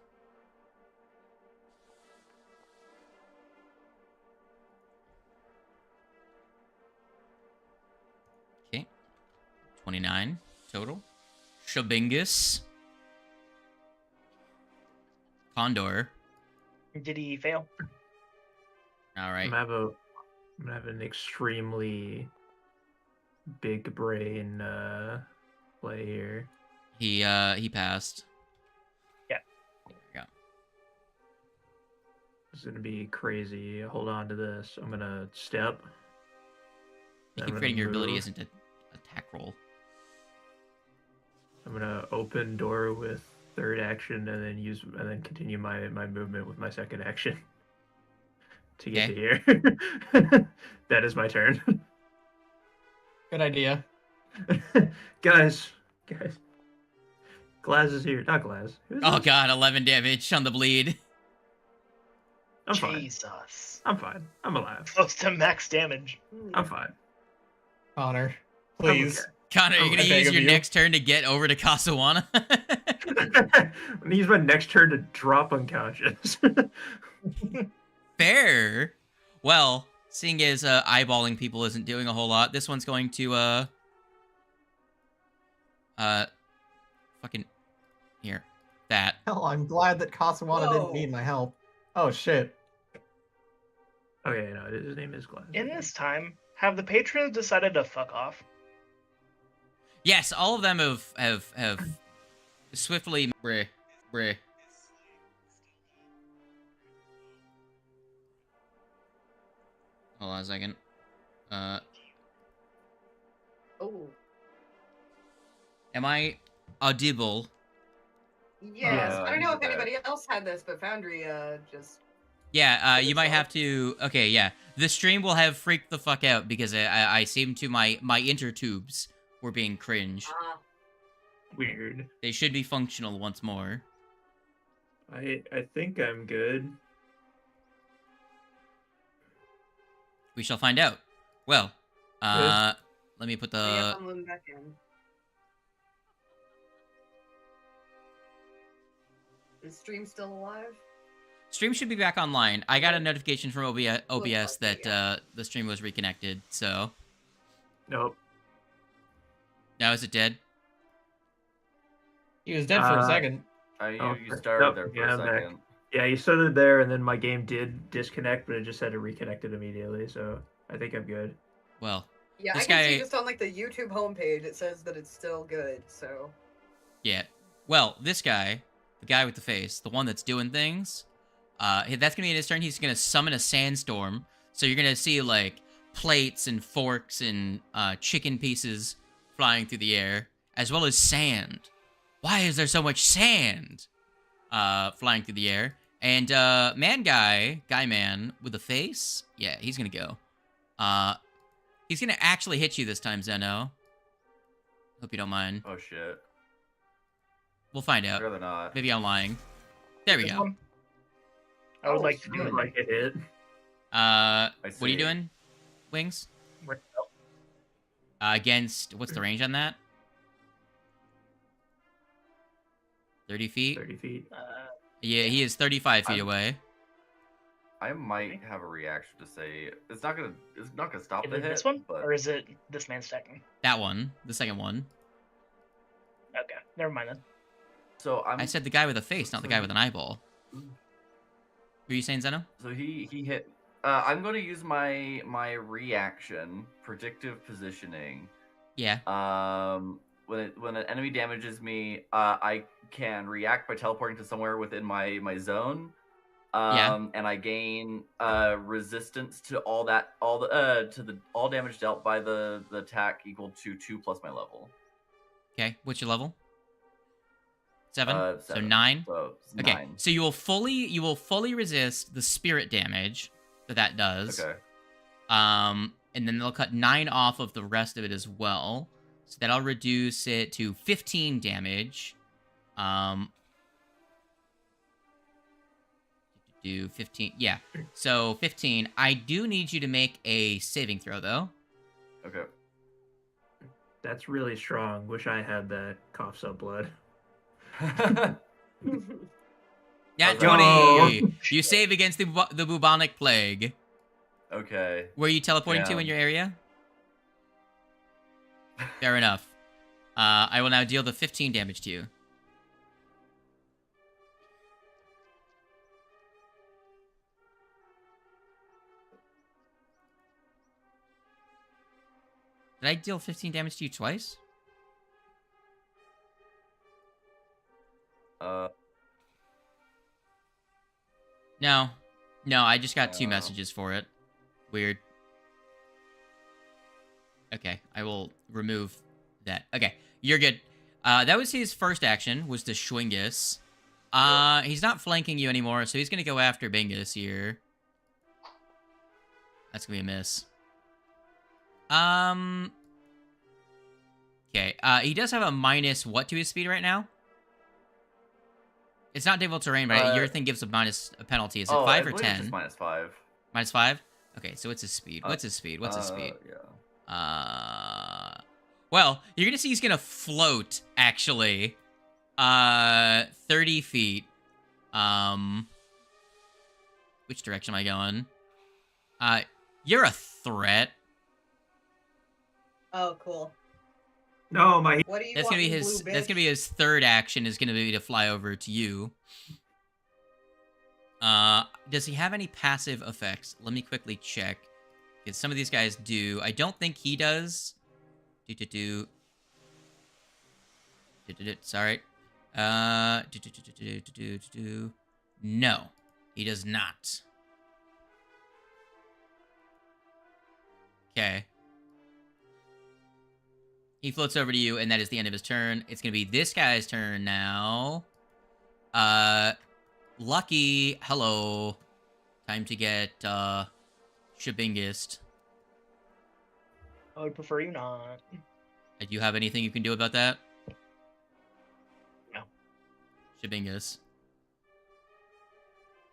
Okay. 29 total. Shabingus. Condor. Did he fail? All right. I'm gonna have an extremely big brain play here. He passed. Yeah. There we go. This is gonna be crazy. Hold on to this. I'm gonna step. You I'm keep gonna forgetting your ability move. isn't an attack roll. I'm gonna open door with third action and then continue my movement with my second action to get to here. That is my turn. Good idea. guys. Glaz is here. Not Glaz. Who's Oh this? god, 11 damage on the bleed. I'm fine. Jesus. I'm fine. I'm alive. Close to max damage. I'm fine. Connor, I'm please. okay. Connor, you're I gonna beg use of your you. next turn to get over to Casawana? I'm gonna use my next turn to drop unconscious. Fair. Well, seeing as eyeballing people isn't doing a whole lot, this one's going to fucking here. That. Hell, I'm glad that Casawana Whoa. didn't need my help. Oh shit. Okay, no, his name is Glaz. In this time, have the patrons decided to fuck off? Yes, all of them have swiftly breh. Hold on a second. Oh. Am I audible? Yes. Yeah, I don't know if okay. anybody else had this, but Foundry just. Yeah, you might Yourself? have to. Okay, yeah. The stream will have freaked the fuck out because I seem to my intertubes were being cringe. Weird. They should be functional once more. I think I'm good. We shall find out. Well, let me put Yeah, the. I'm loading back in. Is stream still alive? Stream should be back online. I got a notification from OBS okay, that the stream was reconnected, so... Nope. Now is it dead? He was dead for a Uh, second. You started Nope, there for yeah, a I'm back. second. Yeah, you started there, and then my game did disconnect, but it just had to reconnect it immediately. So I think I'm good. Well, Yeah, This I can see guy- just on like the YouTube homepage it says that it's still good. So yeah. Well, this guy, the guy with the face, the one that's doing things, that's gonna be in his turn. He's gonna summon a sandstorm. So you're gonna see, like, plates and forks and chicken pieces flying through the air, as well as sand. Why is there so much sand flying through the air? And guy man with a face, yeah, he's gonna go. He's gonna actually hit you this time, Zeno. Hope you don't mind. Oh shit. We'll find I'd out. rather not. Maybe I'm lying. There we This go. one? I would like to do Seems it. like it hit. What are you see. doing, Wings? Where- Against, what's the range on that? 30 feet? 30 feet. Yeah, he is 35 feet I'm- away. I might have a reaction to say it's not gonna stop Is the it hit. this one, but or is it this man stacking? That one, the second one. Okay, never mind then. so I said the guy with a face, not the guy with an eyeball. Mm. What are you saying, Zeno? So he hit. I'm going to use my reaction, predictive positioning. Yeah. When an enemy damages me, I can react by teleporting to somewhere within my zone. Yeah. And I gain resistance to all damage dealt by the attack equal to 2 plus my level. Okay, what's your level? 7? So 7. 9? So it's Okay, 9. so you will fully resist the spirit damage that does. Okay. And then they'll cut 9 off of the rest of it as well. So that'll reduce it to 15 damage. Do 15. Yeah. So 15. I do need you to make a saving throw though. Okay. That's really strong. Wish I had that. Coughs up blood. Nat How's that? 20. No. You save against the bubonic plague. Okay. Where are you teleporting to Yeah. in your area? Fair enough. I will now deal the 15 damage to you. Did I deal 15 damage to you twice? No. No, I just got 2 Oh. messages for it. Weird. Okay, I will remove that. Okay, you're good. That was his first action, was to Schwingus. He's not flanking you anymore, so he's gonna go after Bingus here. That's gonna be a miss. Okay, he does have a minus what to his speed right now? It's not difficult terrain, but your thing gives a penalty. Is it 5 I or believe it's 10? just -5. Minus 5? Okay, so what's his speed? What's his speed? What's his speed? Yeah. Well, you're gonna see he's gonna float, actually. 30 feet. Which direction am I going? You're a threat. Oh, cool. No, my What do you That's want, gonna be you his. blue That's bitch? gonna be his third action. Is gonna be to fly over to you. Does he have any passive effects? Let me quickly check. Because some of these guys do. I don't think he does. Sorry. No, he does not. Okay. He floats over to you, and that is the end of his turn. It's gonna be this guy's turn now. Lucky, hello. Time to get, Shabingist. I would prefer you not. Do you have anything you can do about that? No. Shabingus.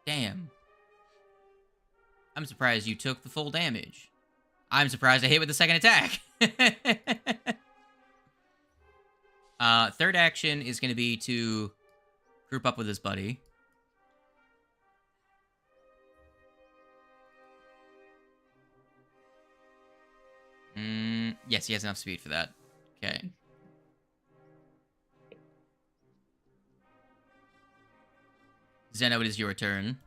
Damn. I'm surprised you took the full damage. I'm surprised I hit with the second attack. Third action is going to be to group up with his buddy. Yes, he has enough speed for that. Okay. Zeno, it is your turn.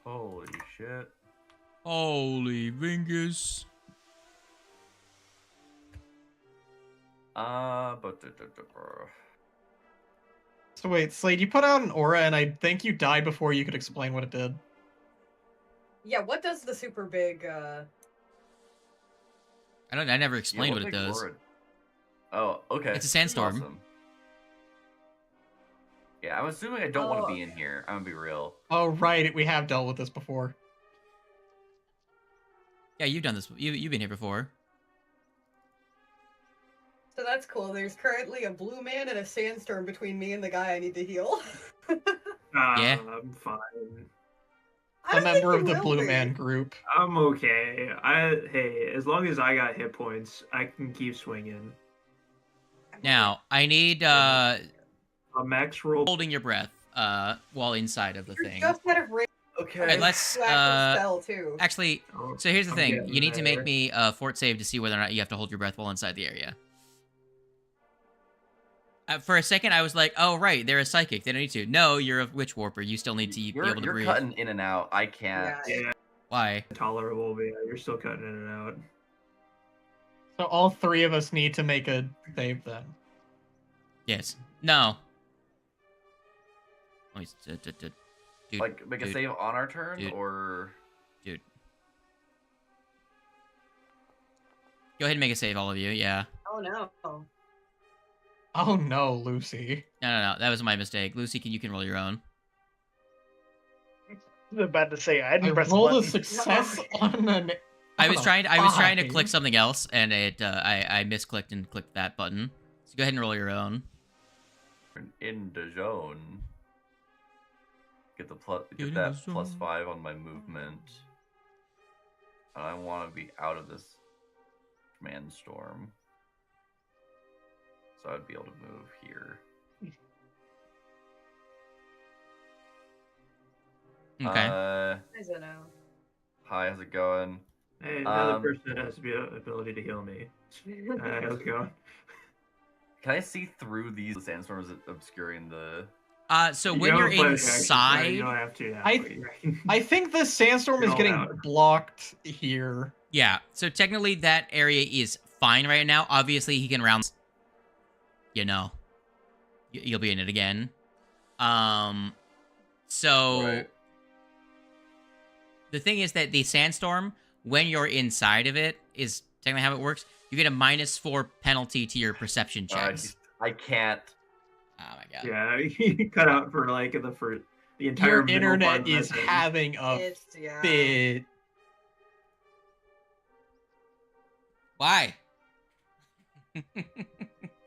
Holy shit. Holy Vingus. So wait, Slade, you put out an aura, and I think you died before you could explain what it did. Yeah, what does the super big I never explained what it does. Word. Oh, okay. It's a sandstorm. Awesome. Yeah, I'm assuming I don't want to be in here. I'm gonna be real. Oh, right, we have dealt with this before. Yeah, you've done this. You've been here before. So that's cool. There's currently a blue man and a sandstorm between me and the guy I need to heal. Yeah. I'm fine. I A don't think member of you the will Blue be. Man group. I'm okay. Hey, as long as I got hit points, I can keep swinging. Now, I need A max roll. holding your breath while inside of the You're thing. just out of range Okay. Alright, let's to active spell too. actually. Oh, So here's the I'm thing: getting you need to there. make me a fort save to see whether or not you have to hold your breath while inside the area. For a second, I was like, "Oh, right, they're a psychic. They don't need to." No, you're a witch warper. You still need to be able to You're breathe. cutting in and out. I can't. Yeah. Yeah, Why? tolerable, but yeah, you're still cutting in and out. So all three of us need to make a save then. Yes. No. Let me dude, Like, make a dude, save on our turn, dude. or... dude. Go ahead and make a save, all of you. Yeah. Oh no. Oh no, Lucy. No. That was my mistake. Lucy, you can roll your own. I was about to say I I didn't press the rolled a button. success on an... I was trying to five. click something else, and I misclicked and clicked that button. So go ahead and roll your own. in the zone. Get In that the plus zone. 5 on my movement. And I want to be out of this command storm. So I'd be able to move here. Okay. I don't know. Hi, how's it going? Hey, another Um, person has the ability to heal me. How's it going? Can I see through these sandstorms obscuring the... So You when don't you're play the action, inside, right? You don't have to now. I think the sandstorm You're is all getting out. blocked here. yeah. So technically, that area is fine right now. Obviously, he can round. You know, you'll be in it again. So Right. the thing is that the sandstorm, when you're inside of it, is technically how it works. You get a -4 penalty to your perception checks. I can't... Oh my god. Yeah, you cut out for like the entire Your middle part internet of is that thing. having a It's yeah. fit. Why?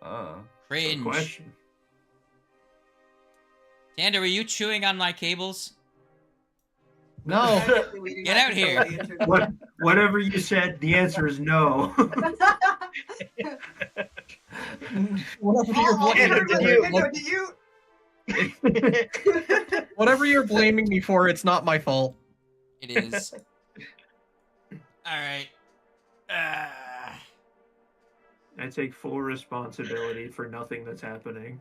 Oh. Good Cringe. question. Tander, were you chewing on my cables? No. Get out here. Whatever you said, the answer is no. Whatever you're whatever you're blaming me for, it's not my fault. It is. All right. I take full responsibility for nothing that's happening.